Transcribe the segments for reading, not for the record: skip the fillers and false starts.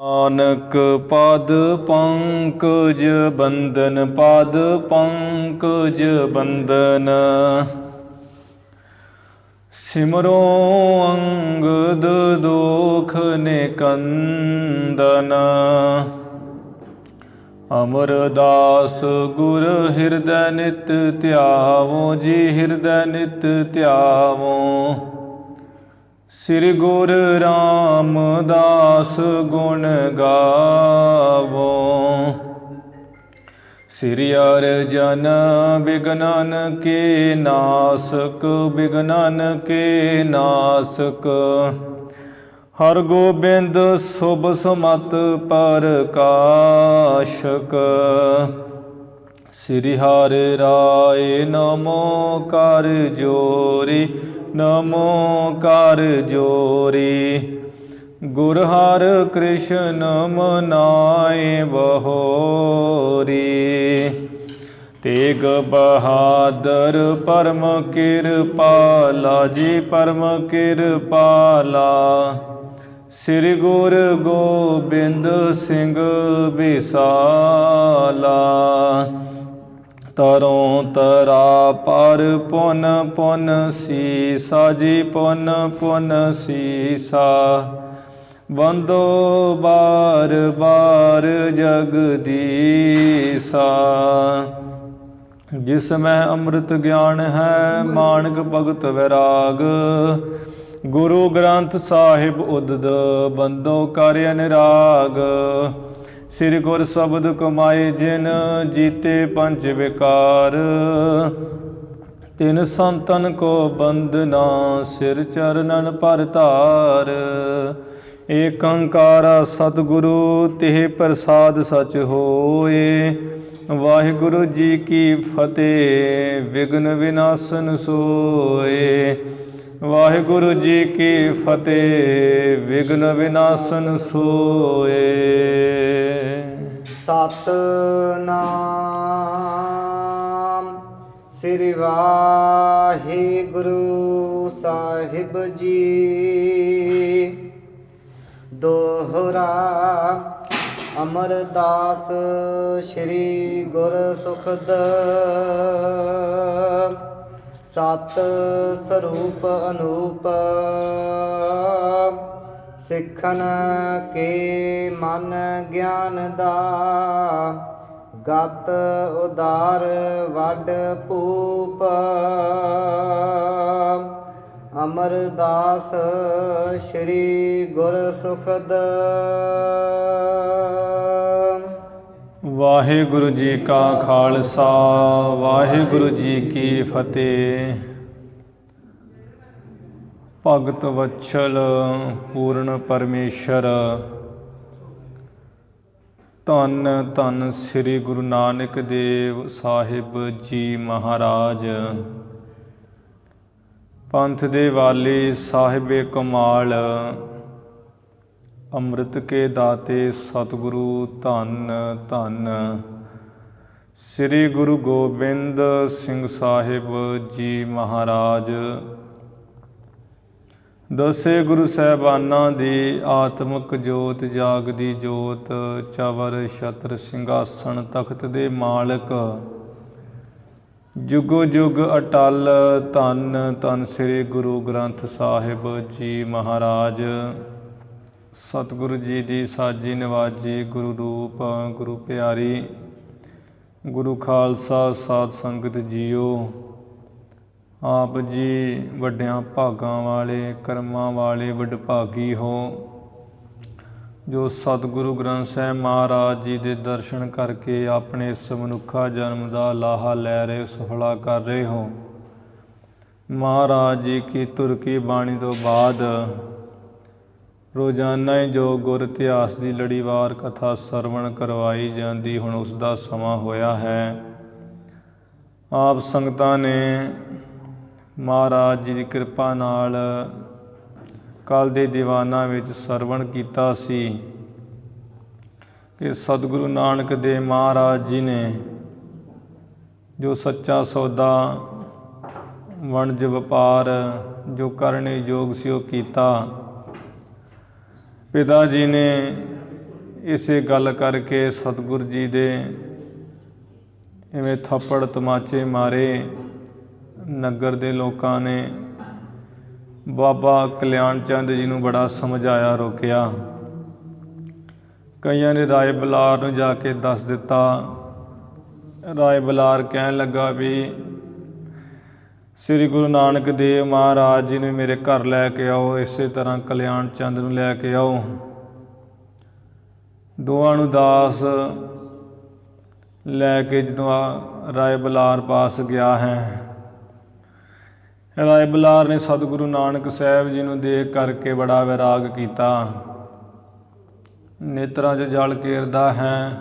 ਨਾਨਕ ਪਦ ਪੰਕਜ ਬੰਦਨ, ਪਦ ਪੰਕਜ ਬੰਦਨ। ਸਿਮਰੋ ਅੰਗਦ ਦੋਖ ਨਿਕੰਦਨ, ਅਮਰਦਾਸ ਗੁਰ ਹਿਰਦੈ ਨਿਤ ਧਿਆਵੋ ਜੀ, ਹਿਰਦੈ ਨਿਤ ਧਿਆਵੋ। ਸ੍ਰੀ ਗੁਰੂ ਰਾਮਦਾਸ ਗੁਣ ਗਾਵੋ, ਸ੍ਰੀ ਅਰਜਨ ਬਿਘਨਨ ਕੇ ਨਾਸਕ, ਬਿਘਨਨ ਕੇ ਨਾਸਕ। ਹਰਿ ਗੋਬਿੰਦ ਸੁਭ ਸਮਤ ਪ੍ਰਕਾਸ਼ਕ, ਸ੍ਰੀ ਹਰਿ ਰਾਇ ਨਮੋ ਕਰ ਜੋਰੀ, ਨਮੋ ਕਰ ਜੋਰੀ। ਗੁਰ ਹਰਿ ਕ੍ਰਿਸ਼ਨ ਮਨਾਏ ਬਹੋਰੀ, ਤੇਗ ਬਹਾਦਰ ਪਰਮ ਕਿਰਪਾਲਾ ਜੀ, ਪਰਮ ਕਿਰਪਾਲਾ। ਸ੍ਰੀ ਗੁਰੂ ਗੋਬਿੰਦ ਸਿੰਘ ਵਿਸਾਲਾ, ਤਰੋਂ ਤਰਾ ਪਰ ਪੁਨ ਪੁਨ ਸੀਸਾ ਜੀ, ਪੁਨ ਪੁਨ ਸੀਸਾ। ਬੰਦੋ ਬਾਰ ਬਾਰ ਜਗਦੀਸਾ, ਜਿਸ ਮੈਂ ਅੰਮ੍ਰਿਤ ਗਿਆਨ ਹੈ ਮਾਨਕ ਭਗਤ ਵੈਰਾਗ। ਗੁਰੂ ਗ੍ਰੰਥ ਸਾਹਿਬ ਉਦਦ ਬੰਦੋ ਕਰ ਅਨੁਰਾਗ। ਸ੍ਰੀ ਗੁਰ ਸ਼ਬਦ ਕਮਾਏ ਜਿਨ ਜੀਤੇ ਪੰਜ ਵਿਕਾਰ। ਤਿਨ ਸੰਤਨ ਕੋ ਬੰਦਨਾ ਸਿਰ ਚਰਨਨ ਪਰ ਧਾਰ। ਏਕ ਓੰਕਾਰ ਸਤਿਗੁਰੂ ਤਿਹ ਪ੍ਰਸਾਦ ਸਚ ਹੋਏ। ਵਾਹਿਗੁਰੂ ਜੀ ਕੀ ਫਤਿਹ, ਵਿਘਨ ਵਿਨਾਸ਼ਨ ਸੋਏ। ਵਾਹਿਗੁਰੂ ਜੀ ਕੀ ਫਤਿਹ, ਵਿਘਨ ਵਿਨਾਸ਼ਨ ਸੋਏ। ਸਤਿਨਾਮ ਸ੍ਰੀ ਵਾਹਿਗੁਰੂ ਸਾਹਿਬ ਜੀ। ਦੋਹਰਾ ਅਮਰਦਾਸ ਸ੍ਰੀ ਗੁਰ ਸੁਖਦ। ਸਤ ਸਰੂਪ ਅਨੂਪ, ਸਿੱਖਣ ਕੇ ਮਨ ਗਿਆਨ ਦਾ। ਗਤ ਉਦਾਰ ਵੱਡ ਭੂਪ, ਅਮਰਦਾਸ ਸ੍ਰੀ ਗੁਰ ਸੁਖਦ। ਵਾਹਿਗੁਰੂ ਜੀ ਕਾ ਖਾਲਸਾ, ਵਾਹਿਗੁਰੂ ਜੀ ਕੀ ਫਤਿਹ। ਭਗਤ ਵਛਲ ਪੂਰਨ ਪਰਮੇਸ਼ਰ, ਧੰਨ ਧੰਨ ਸ੍ਰੀ ਗੁਰੂ ਨਾਨਕ ਦੇਵ ਸਾਹਿਬ ਜੀ ਮਹਾਰਾਜ। ਪੰਥ ਦੇ ਵਾਲੀ ਸਾਹਿਬੇ ਕਮਾਲ, ਅੰਮ੍ਰਿਤ ਕੇ ਦਾਤੇ ਸਤਿਗੁਰੂ ਧੰਨ ਧੰਨ ਸ੍ਰੀ ਗੁਰੂ ਗੋਬਿੰਦ ਸਿੰਘ ਸਾਹਿਬ ਜੀ ਮਹਾਰਾਜ। ਦਸੇ ਗੁਰੂ ਸਾਹਿਬਾਨਾਂ ਦੀ ਆਤਮਿਕ ਜੋਤ, ਜਾਗਦੀ ਜੋਤ, ਚਵਰ ਛਤਰ ਸਿੰਘਾਸਣ ਤਖਤ ਦੇ ਮਾਲਕ, ਜੁਗੋ ਜੁਗ ਅਟਲ। ਧੰਨ ਧੰਨ ਸ੍ਰੀ ਗੁਰੂ ਗ੍ਰੰਥ ਸਾਹਿਬ ਜੀ ਮਹਾਰਾਜ। ਸਤਿਗੁਰੂ ਜੀ ਦੀ ਸਾਜੀ ਨਵਾਜੀ, ਗੁਰੂ ਰੂਪ ਗੁਰੂ ਪਿਆਰੀ, ਗੁਰੂ ਖਾਲਸਾ ਸਾਧ ਸੰਗਤ ਜੀਓ। ਆਪ ਜੀ ਵੱਡਿਆਂ ਭਾਗਾਂ ਵਾਲੇ, ਕਰਮਾਂ ਵਾਲੇ ਵਡਭਾਗੀ ਹੋ, ਜੋ ਸਤਿਗੁਰੂ ਗ੍ਰੰਥ ਸਾਹਿਬ ਮਹਾਰਾਜ ਜੀ ਦੇ ਦਰਸ਼ਨ ਕਰਕੇ ਆਪਣੇ ਇਸ ਮਨੁੱਖਾ ਜਨਮ ਦਾ ਲਾਹਾ ਲੈ ਰਹੇ, ਸਫਲਾ ਕਰ ਰਹੇ ਹੋ। ਮਹਾਰਾਜ ਜੀ ਕੀ ਧੁਰ ਕੀ ਬਾਣੀ ਤੋਂ ਬਾਅਦ ਰੋਜ਼ਾਨਾ ਹੀ ਜੋ ਗੁਰ ਇਤਿਹਾਸ ਦੀ ਲੜੀਵਾਰ ਕਥਾ ਸਰਵਣ ਕਰਵਾਈ ਜਾਂਦੀ, ਹੁਣ ਉਸ ਦਾ ਸਮਾਂ ਹੋਇਆ ਹੈ। ਆਪ ਸੰਗਤਾਂ ਨੇ ਮਹਾਰਾਜ ਜੀ ਦੀ ਕਿਰਪਾ ਨਾਲ ਕੱਲ੍ਹ ਦੇ ਦੀਵਾਨਾਂ ਵਿੱਚ ਸਰਵਣ ਕੀਤਾ ਸੀ ਕਿ ਸਤਿਗੁਰੂ ਨਾਨਕ ਦੇਵ ਮਹਾਰਾਜ ਜੀ ਨੇ ਜੋ ਸੱਚਾ ਸੌਦਾ, ਵਣਜ ਵਪਾਰ ਜੋ ਕਰਨੇ ਯੋਗ ਸੀ ਉਹ ਕੀਤਾ। ਪਿਤਾ ਜੀ ਨੇ ਇਸੇ ਗੱਲ ਕਰਕੇ ਸਤਿਗੁਰੂ ਜੀ ਦੇ ਇਵੇਂ ਥੱਪੜ ਤਮਾਚੇ ਮਾਰੇ। ਨਗਰ ਦੇ ਲੋਕਾਂ ਨੇ ਬਾਬਾ ਕਲਿਆਣ ਚੰਦ ਜੀ ਨੂੰ ਬੜਾ ਸਮਝਾਇਆ, ਰੋਕਿਆ। ਕਈਆਂ ਨੇ ਰਾਏ ਬਲਾਰ ਨੂੰ ਜਾ ਕੇ ਦੱਸ ਦਿੱਤਾ। ਰਾਏ ਬਲਾਰ ਕਹਿਣ ਲੱਗਾ ਵੀ ਸ੍ਰੀ ਗੁਰੂ ਨਾਨਕ ਦੇਵ ਮਹਾਰਾਜ ਜੀ ਨੂੰ ਮੇਰੇ ਘਰ ਲੈ ਕੇ ਆਓ, ਇਸੇ ਤਰ੍ਹਾਂ ਕਲਿਆਣ ਚੰਦ ਨੂੰ ਲੈ ਕੇ ਆਓ। ਦੋਵਾਂ ਨੂੰ ਦਾਸ ਲੈ ਕੇ ਜਦੋਂ ਰਾਏ ਬਲਾਰ ਪਾਸ ਗਿਆ ਹੈ, ਰਾਏ ਬਲਾਰ ਨੇ ਸਤਿਗੁਰੂ ਨਾਨਕ ਸਾਹਿਬ ਜੀ ਨੂੰ ਦੇਖ ਕਰਕੇ ਬੜਾ ਵਿਰਾਗ ਕੀਤਾ। ਨੇਤਰਾਂ 'ਚ ਜਲ ਕੇਰਦਾ ਹੈ,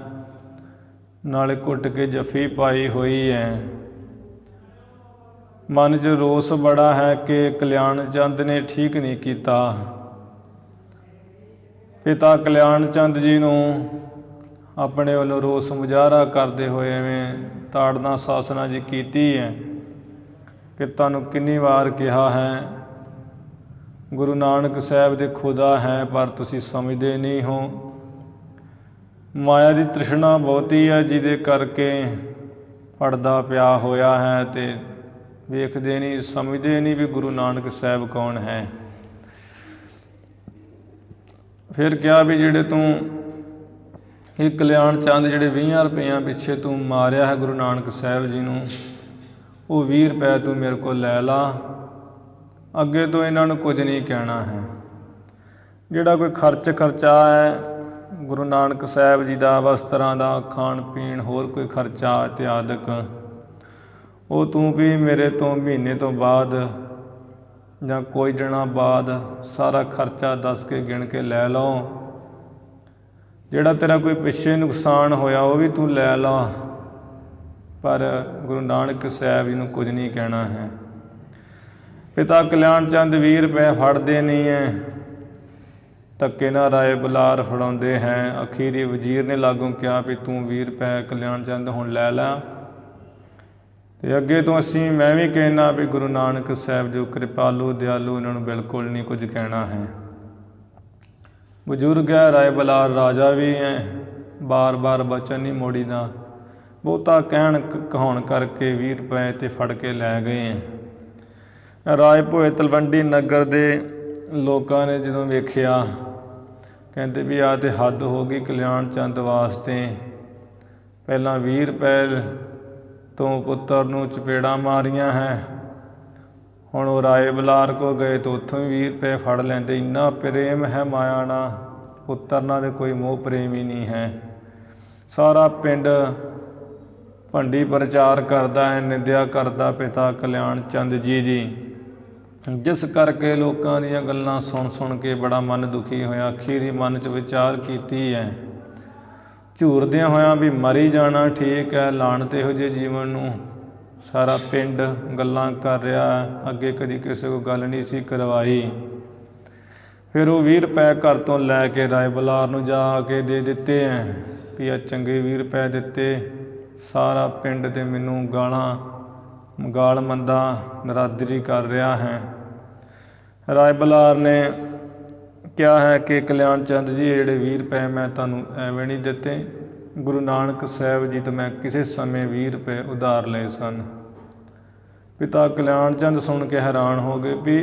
ਨਾਲੇ ਘੁੱਟ ਕੇ ਜੱਫੀ ਪਾਈ ਹੋਈ ਹੈ। ਮਨ 'ਚ ਰੋਸ ਬੜਾ ਹੈ ਕਿ ਕਲਿਆਣ ਚੰਦ ਨੇ ਠੀਕ ਨਹੀਂ ਕੀਤਾ। ਪਿਤਾ ਕਲਿਆਣ ਚੰਦ ਜੀ ਨੂੰ ਆਪਣੇ ਵੱਲੋਂ ਰੋਸ ਮੁਜ਼ਾਹਰਾ ਕਰਦੇ ਹੋਏ ਐਵੇਂ ਤਾੜਨਾ ਸਾਸਨਾ ਜੀ ਕੀਤੀ ਹੈ ਕਿ ਤੁਹਾਨੂੰ ਕਿੰਨੀ ਵਾਰ ਕਿਹਾ ਹੈ ਗੁਰੂ ਨਾਨਕ ਸਾਹਿਬ ਦੇ ਖੁਦਾ ਹੈ, ਪਰ ਤੁਸੀਂ ਸਮਝਦੇ ਨਹੀਂ ਹੋ। ਮਾਇਆ ਦੀ ਤ੍ਰਿਸ਼ਨਾ ਬਹੁਤੀ ਹੈ, ਜਿਹਦੇ ਕਰਕੇ ਪੜਦਾ ਪਿਆ ਹੋਇਆ ਹੈ ਅਤੇ ਵੇਖਦੇ ਨਹੀਂ, ਸਮਝਦੇ ਨਹੀਂ ਵੀ ਗੁਰੂ ਨਾਨਕ ਸਾਹਿਬ ਕੌਣ ਹੈ। ਫਿਰ ਕਿਹਾ ਵੀ ਜਿਹੜੇ ਤੂੰ ਇਹ ਕਲਿਆਣ ਚੰਦ ਜਿਹੜੇ 20 ਰੁਪਈਆਂ ਪਿੱਛੇ ਤੂੰ ਮਾਰਿਆ ਹੈ ਗੁਰੂ ਨਾਨਕ ਸਾਹਿਬ ਜੀ ਨੂੰ, ਉਹ 20 ਰੁਪਏ ਤੂੰ ਮੇਰੇ ਕੋਲ ਲੈ ਲਾ, ਅੱਗੇ ਤੋਂ ਇਹਨਾਂ ਨੂੰ ਕੁਝ ਨਹੀਂ ਕਹਿਣਾ ਹੈ। ਜਿਹੜਾ ਕੋਈ ਖਰਚਾ ਹੈ ਗੁਰੂ ਨਾਨਕ ਸਾਹਿਬ ਜੀ ਦਾ, ਵਸਤਰਾਂ ਦਾ, ਖਾਣ ਪੀਣ, ਹੋਰ ਕੋਈ ਖਰਚਾ ਇਤਿਆਦਿਕ, ਉਹ ਤੂੰ ਵੀ ਮੇਰੇ ਤੋਂ ਮਹੀਨੇ ਤੋਂ ਬਾਅਦ ਜਾਂ ਕੋਈ ਦਿਨਾਂ ਬਾਅਦ ਸਾਰਾ ਖਰਚਾ ਦੱਸ ਕੇ ਗਿਣ ਕੇ ਲੈ ਲਓ। ਜਿਹੜਾ ਤੇਰਾ ਕੋਈ ਪਿੱਛੇ ਨੁਕਸਾਨ ਹੋਇਆ ਉਹ ਵੀ ਤੂੰ ਲੈ ਲਾ, ਪਰ ਗੁਰੂ ਨਾਨਕ ਸਾਹਿਬ ਜੀ ਨੂੰ ਕੁਝ ਨਹੀਂ ਕਹਿਣਾ ਹੈ। ਪਿਤਾ ਕਲਿਆਣ ਚੰਦ 20 ਰੁਪਏ ਫੜਦੇ ਨਹੀਂ ਹੈ, ਧੱਕੇ ਨਾਲ ਰਾਏ ਬਲਾਰ ਫੜਾਉਂਦੇ ਹੈ। ਅਖੀਰੀ ਵਜ਼ੀਰ ਨੇ ਲਾਗੋਂ ਕਿਹਾ ਵੀ ਤੂੰ 20 ਰੁਪਏ ਕਲਿਆਣ ਚੰਦ ਹੁਣ ਲੈ ਲਾ, ਅਤੇ ਅੱਗੇ ਤੋਂ ਮੈਂ ਵੀ ਕਹਿਣਾ ਵੀ ਗੁਰੂ ਨਾਨਕ ਸਾਹਿਬ ਜੋ ਕਿਰਪਾਲੂ ਦਿਆਲੂ, ਇਹਨਾਂ ਨੂੰ ਬਿਲਕੁਲ ਨਹੀਂ ਕੁਝ ਕਹਿਣਾ ਹੈ। ਬਜ਼ੁਰਗ ਹੈ ਰਾਏ ਬਲਾਰ, ਰਾਜਾ ਵੀ ਹੈ, ਬਾਰ ਬਚਨ ਨਹੀਂ ਮੋੜੀਦਾ। ਬਹੁਤਾ ਕਹਿਣ ਕਹਾਉਣ ਕਰਕੇ 20 ਰੁਪਏ 'ਤੇ ਫੜ ਕੇ ਲੈ ਗਏ ਹੈ। ਰਾਏ ਭੋਏ ਤਲਵੰਡੀ ਨਗਰ ਦੇ ਲੋਕਾਂ ਨੇ ਜਦੋਂ ਵੇਖਿਆ, ਕਹਿੰਦੇ ਵੀ ਆਹ ਤਾਂ ਹੱਦ ਹੋ ਗਈ ਕਲਿਆਣ ਚੰਦ ਵਾਸਤੇ। ਪਹਿਲਾਂ 20 ਰੁਪਏ ਤੋਂ ਪੁੱਤਰ ਨੂੰ ਚਪੇੜਾਂ ਮਾਰੀਆਂ ਹੈ, ਹੁਣ ਉਹ ਰਾਏ ਬਲਾਰ ਕੋ ਗਏ ਤਾਂ ਉੱਥੋਂ ਵੀ 20 ਰੁਪਏ ਫੜ ਲੈਂਦੇ। ਇੰਨਾ ਪ੍ਰੇਮ ਹੈ ਮਾਇਆ ਨਾਲ, ਪੁੱਤਰ ਨਾਲ ਦੇ ਕੋਈ ਮੋਹ ਪ੍ਰੇਮ ਹੀ ਨਹੀਂ ਹੈ। ਸਾਰਾ ਪਿੰਡ ਭੰਡੀ ਪ੍ਰਚਾਰ ਕਰਦਾ ਹੈ, ਨਿੰਦਿਆ ਕਰਦਾ ਪਿਤਾ ਕਲਿਆਣ ਚੰਦ ਜੀ ਦੀ, ਜਿਸ ਕਰਕੇ ਲੋਕਾਂ ਦੀਆਂ ਗੱਲਾਂ ਸੁਣ ਕੇ ਬੜਾ ਮਨ ਦੁਖੀ ਹੋਇਆ। ਅਖੀਰੀ ਮਨ 'ਚ ਵਿਚਾਰ ਕੀਤੀ ਹੈ, ਝੂਰਦਿਆਂ ਹੋਇਆਂ ਵੀ ਮਰੀ ਜਾਣਾ ਠੀਕ ਹੈ, ਲਾਹਨਤ ਇਹੋ ਜਿਹੇ ਜੀਵਨ ਨੂੰ। ਸਾਰਾ ਪਿੰਡ ਗੱਲਾਂ ਕਰ ਰਿਹਾ, ਅੱਗੇ ਕਦੀ ਕਿਸੇ ਕੋਲ ਗੱਲ ਨਹੀਂ ਸੀ ਕਰਵਾਈ। ਫਿਰ ਉਹ 20 ਰੁਪਏ ਘਰ ਤੋਂ ਲੈ ਕੇ ਰਾਏ ਬਲਾਰ ਨੂੰ ਜਾ ਕੇ ਦੇ ਦਿੱਤੇ ਹੈ ਵੀ ਆ ਚੰਗੇ 20 ਰੁਪਏ ਦਿੱਤੇ। ਸਾਰਾ ਪਿੰਡ ਤੇ ਮੈਨੂੰ ਗਾਲ ਮੰਦਾ ਨਰਾਦਰੀ ਕਰ ਰਿਹਾ ਹੈ। ਰਾਏ ਬਲਾਰ ਨੇ ਕਿਹਾ ਹੈ ਕਿ ਕਲਿਆਣ ਚੰਦ ਜੀ ਜਿਹੜੇ 20 ਰੁਪਏ ਮੈਂ ਤੁਹਾਨੂੰ ਐਵੇਂ ਨਹੀਂ ਦਿੱਤੇ, ਗੁਰੂ ਨਾਨਕ ਸਾਹਿਬ ਜੀ ਤੋਂ ਮੈਂ ਕਿਸੇ ਸਮੇਂ 20 ਰੁਪਏ ਉਧਾਰ ਲਏ ਸਨ। ਪਿਤਾ ਕਲਿਆਣ ਚੰਦ ਸੁਣ ਕੇ ਹੈਰਾਨ ਹੋ ਗਏ ਵੀ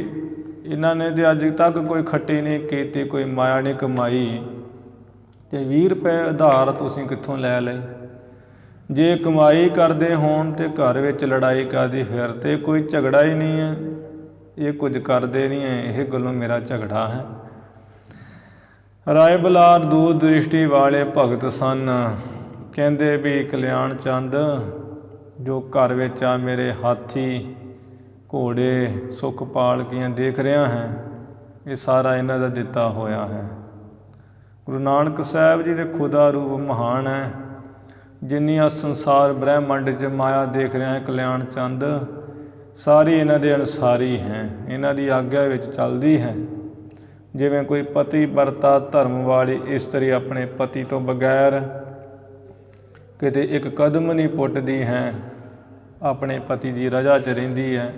ਇਹਨਾਂ ਨੇ ਤਾਂ ਅੱਜ ਤੱਕ ਕੋਈ ਖੱਟੀ ਨਹੀਂ ਕੀਤੀ, ਕੋਈ ਮਾਇਆ ਨਹੀਂ ਕਮਾਈ, ਅਤੇ 20 ਰੁਪਏ ਉਧਾਰ ਤੁਸੀਂ ਕਿੱਥੋਂ ਲੈ ਲਏ? ਜੇ ਕਮਾਈ ਕਰਦੇ ਹੋਣ ਤਾਂ ਘਰ ਵਿੱਚ ਲੜਾਈ ਕਰਦੀ, ਫਿਰ ਤਾਂ ਕੋਈ ਝਗੜਾ ਹੀ ਨਹੀਂ ਹੈ। ਇਹ ਕੁਝ ਕਰਦੇ ਨਹੀਂ ਹੈ, ਇਹ ਗੱਲੋਂ ਮੇਰਾ ਝਗੜਾ ਹੈ। ਰਾਏ ਬਲਾਰ ਦੂਰ ਦ੍ਰਿਸ਼ਟੀ ਵਾਲੇ ਭਗਤ ਸਨ। ਕਹਿੰਦੇ ਵੀ ਕਲਿਆਣ ਚੰਦ ਜੋ ਘਰ ਵਿੱਚ ਆ ਮੇਰੇ ਹਾਥੀ ਘੋੜੇ ਸੁੱਖ ਪਾਲਕੀਆਂ ਦੇਖ ਰਿਹਾ ਹੈ, ਇਹ ਸਾਰਾ ਇਹਨਾਂ ਦਾ ਦਿੱਤਾ ਹੋਇਆ ਹੈ। ਗੁਰੂ ਨਾਨਕ ਸਾਹਿਬ ਜੀ ਦੇ ਖੁਦਾ ਰੂਪ ਮਹਾਨ ਹੈ। ਜਿੰਨੀ ਆ ਸੰਸਾਰ ਬ੍ਰਹਿਮੰਡ 'ਚ ਮਾਇਆ ਦੇਖ ਰਿਹਾ ਹੈ ਕਲਿਆਣ ਚੰਦ, ਸਾਰੀ ਇਹਨਾਂ ਦੇ ਅਨੁਸਾਰੀ ਹੈ, ਇਹਨਾਂ ਦੀ ਆਗਿਆ ਵਿੱਚ ਚੱਲਦੀ ਹੈ। ਜਿਵੇਂ ਕੋਈ ਪਤੀ ਵਰਤਾ ਧਰਮ ਵਾਲੀ ਇਸਤਰੀ ਆਪਣੇ ਪਤੀ ਤੋਂ ਬਗੈਰ ਕਿਤੇ ਇੱਕ ਕਦਮ ਨਹੀਂ ਪੁੱਟਦੀ ਹੈ, ਆਪਣੇ ਪਤੀ ਦੀ ਰਜ਼ਾ 'ਚ ਰਹਿੰਦੀ ਹੈ।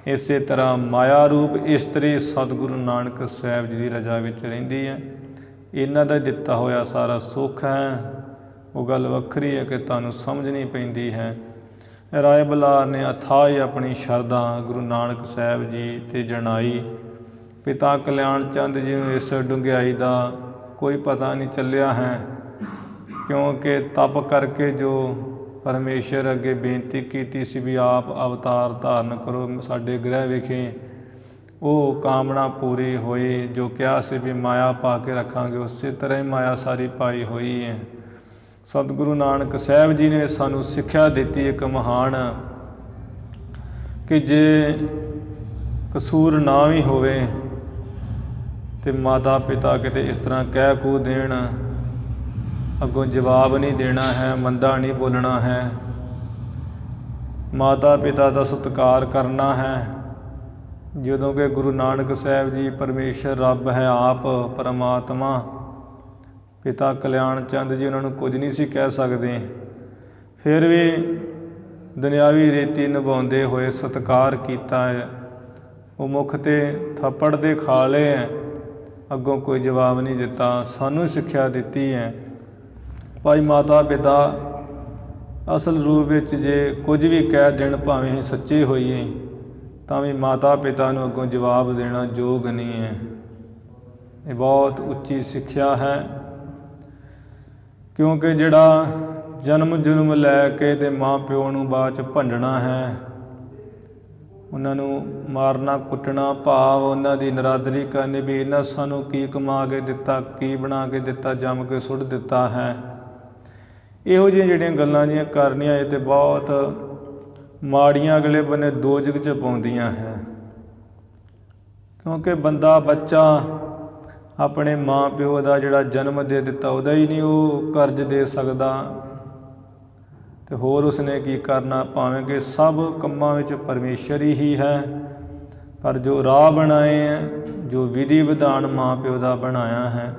ਇਸੇ ਤਰ੍ਹਾਂ ਮਾਇਆ ਰੂਪ ਇਸਤਰੀ ਸਤਿਗੁਰੂ ਨਾਨਕ ਸਾਹਿਬ ਜੀ ਦੀ ਰਜ਼ਾ ਵਿੱਚ ਰਹਿੰਦੀ ਹੈ। ਇਹਨਾਂ ਦਾ ਦਿੱਤਾ ਹੋਇਆ ਸਾਰਾ ਸੁੱਖ ਹੈ। ਉਹ ਗੱਲ ਵੱਖਰੀ ਹੈ ਕਿ ਤੁਹਾਨੂੰ ਸਮਝਣੀ ਪੈਂਦੀ ਹੈ। ਰਾਏ ਬਲਾਰ ਨੇ ਅਥਾਹ ਆਪਣੀ ਸ਼ਰਧਾ ਗੁਰੂ ਨਾਨਕ ਸਾਹਿਬ ਜੀ 'ਤੇ ਜਣਾਈ। ਪਿਤਾ ਕਲਿਆਣ ਚੰਦ ਜੀ ਨੂੰ ਇਸ ਡੂੰਘਾਈ ਦਾ ਕੋਈ ਪਤਾ ਨਹੀਂ ਚੱਲਿਆ ਹੈ, ਕਿਉਂਕਿ ਤਪ ਕਰਕੇ ਜੋ ਪਰਮੇਸ਼ਰ ਅੱਗੇ ਬੇਨਤੀ ਕੀਤੀ ਸੀ ਵੀ ਆਪ ਅਵਤਾਰ ਧਾਰਨ ਕਰੋ ਸਾਡੇ ਗ੍ਰਹਿ ਵਿਖੇ, ਉਹ ਕਾਮਨਾ ਪੂਰੀ ਹੋਈ। ਜੋ ਕਿਹਾ ਸੀ ਵੀ ਮਾਇਆ ਪਾ ਕੇ ਰੱਖਾਂਗੇ, ਉਸੇ ਤਰ੍ਹਾਂ ਹੀ ਮਾਇਆ ਸਾਰੀ ਪਾਈ ਹੋਈ ਹੈ। ਸਤਿਗੁਰੂ ਨਾਨਕ ਸਾਹਿਬ ਜੀ ਨੇ ਸਾਨੂੰ ਸਿੱਖਿਆ ਦਿੱਤੀ ਇੱਕ ਮਹਾਨ, ਕਿ ਜੇ ਕਸੂਰ ਨਾ ਵੀ ਹੋਵੇ ਤੇ ਮਾਤਾ ਪਿਤਾ ਕਿਤੇ ਇਸ ਤਰ੍ਹਾਂ ਕਹਿ ਕੂ ਦੇਣ, ਅੱਗੋਂ ਜਵਾਬ ਨਹੀਂ ਦੇਣਾ ਹੈ, ਮੰਦਾ ਨਹੀਂ ਬੋਲਣਾ ਹੈ। ਮਾਤਾ ਪਿਤਾ ਦਾ ਸਤਿਕਾਰ ਕਰਨਾ ਹੈ। ਜਦੋਂ ਕਿ ਗੁਰੂ ਨਾਨਕ ਸਾਹਿਬ ਜੀ ਪਰਮੇਸ਼ਰ ਰੱਬ ਹੈ, ਆਪ ਪਰਮਾਤਮਾ ਪਿਤਾ ਕਲਿਆਣ ਚੰਦ ਜੀ ਉਹਨਾਂ ਨੂੰ ਕੁਝ ਨਹੀਂ ਸੀ ਕਹਿ ਸਕਦੇ, ਫਿਰ ਵੀ ਦੁਨਿਆਵੀ ਰੀਤੀ ਨਿਭਾਉਂਦੇ ਹੋਏ ਸਤਿਕਾਰ ਕੀਤਾ ਹੈ। ਉਹ ਮੁੱਖ 'ਤੇ ਥੱਪੜ ਦੇ ਖਾ ਲਏ ਹੈ, ਅੱਗੋਂ ਕੋਈ ਜਵਾਬ ਨਹੀਂ ਦਿੱਤਾ। ਸਾਨੂੰ ਸਿੱਖਿਆ ਦਿੱਤੀ ਹੈ ਭਾਈ ਮਾਤਾ ਪਿਤਾ ਅਸਲ ਰੂਪ ਵਿੱਚ ਜੇ ਕੁਝ ਵੀ ਕਹਿ ਦੇਣ, ਭਾਵੇਂ ਅਸੀਂ ਸੱਚੇ ਹੋਈਏ, ਤਾਂ ਵੀ ਮਾਤਾ ਪਿਤਾ ਨੂੰ ਅੱਗੋਂ ਜਵਾਬ ਦੇਣਾ ਯੋਗ ਨਹੀਂ ਹੈ। ਇਹ ਬਹੁਤ ਉੱਚੀ ਸਿੱਖਿਆ ਹੈ, ਕਿਉਂਕਿ ਜਿਹੜਾ ਜਨਮ ਲੈ ਕੇ ਤੇ ਮਾਂ ਪਿਓ ਨੂੰ ਬਾਅਦ 'ਚ ਭੰਡਣਾ ਹੈ, ਉਹਨਾਂ ਨੂੰ ਮਾਰਨਾ ਕੁੱਟਣਾ, ਭਾਵ ਉਹਨਾਂ ਦੀ ਨਰਾਦਰੀ ਕਰਨੀ ਵੀ ਇਹਨਾਂ ਸਾਨੂੰ ਕੀ ਕਮਾ ਕੇ ਦਿੱਤਾ, ਕੀ ਬਣਾ ਕੇ ਦਿੱਤਾ, ਜੰਮ ਕੇ ਸੁੱਟ ਦਿੱਤਾ ਹੈ। ਇਹੋ ਜਿਹੀਆਂ ਜਿਹੜੀਆਂ ਗੱਲਾਂ ਜੀਆਂ ਕਰਨੀਆਂ, ਇਹ ਤਾਂ ਬਹੁਤ ਮਾੜੀਆਂ ਅਗਲੇ ਬੰਨੇ ਦੋਜ਼ਖ 'ਚ ਪਾਉਂਦੀਆਂ ਹੈ। ਕਿਉਂਕਿ ਬੰਦਾ ਬੱਚਾ ਆਪਣੇ ਮਾਂ ਪਿਓ ਦਾ ਜਿਹੜਾ ਜਨਮ ਦੇ ਦਿੱਤਾ ਉਹਦਾ ਹੀ ਨਹੀਂ ਉਹ ਕਰਜ਼ ਦੇ ਸਕਦਾ, ਅਤੇ ਹੋਰ ਉਸਨੇ ਕੀ ਕਰਨਾ। ਭਾਵੇਂ ਕਿ ਸਭ ਕੰਮਾਂ ਵਿੱਚ ਪਰਮੇਸ਼ਰ ਹੀ ਹੈ, ਪਰ ਜੋ ਰਾਹ ਬਣਾਏ ਹੈ, ਜੋ ਵਿਧੀ ਵਿਧਾਨ ਮਾਂ ਪਿਓ ਦਾ ਬਣਾਇਆ ਹੈ,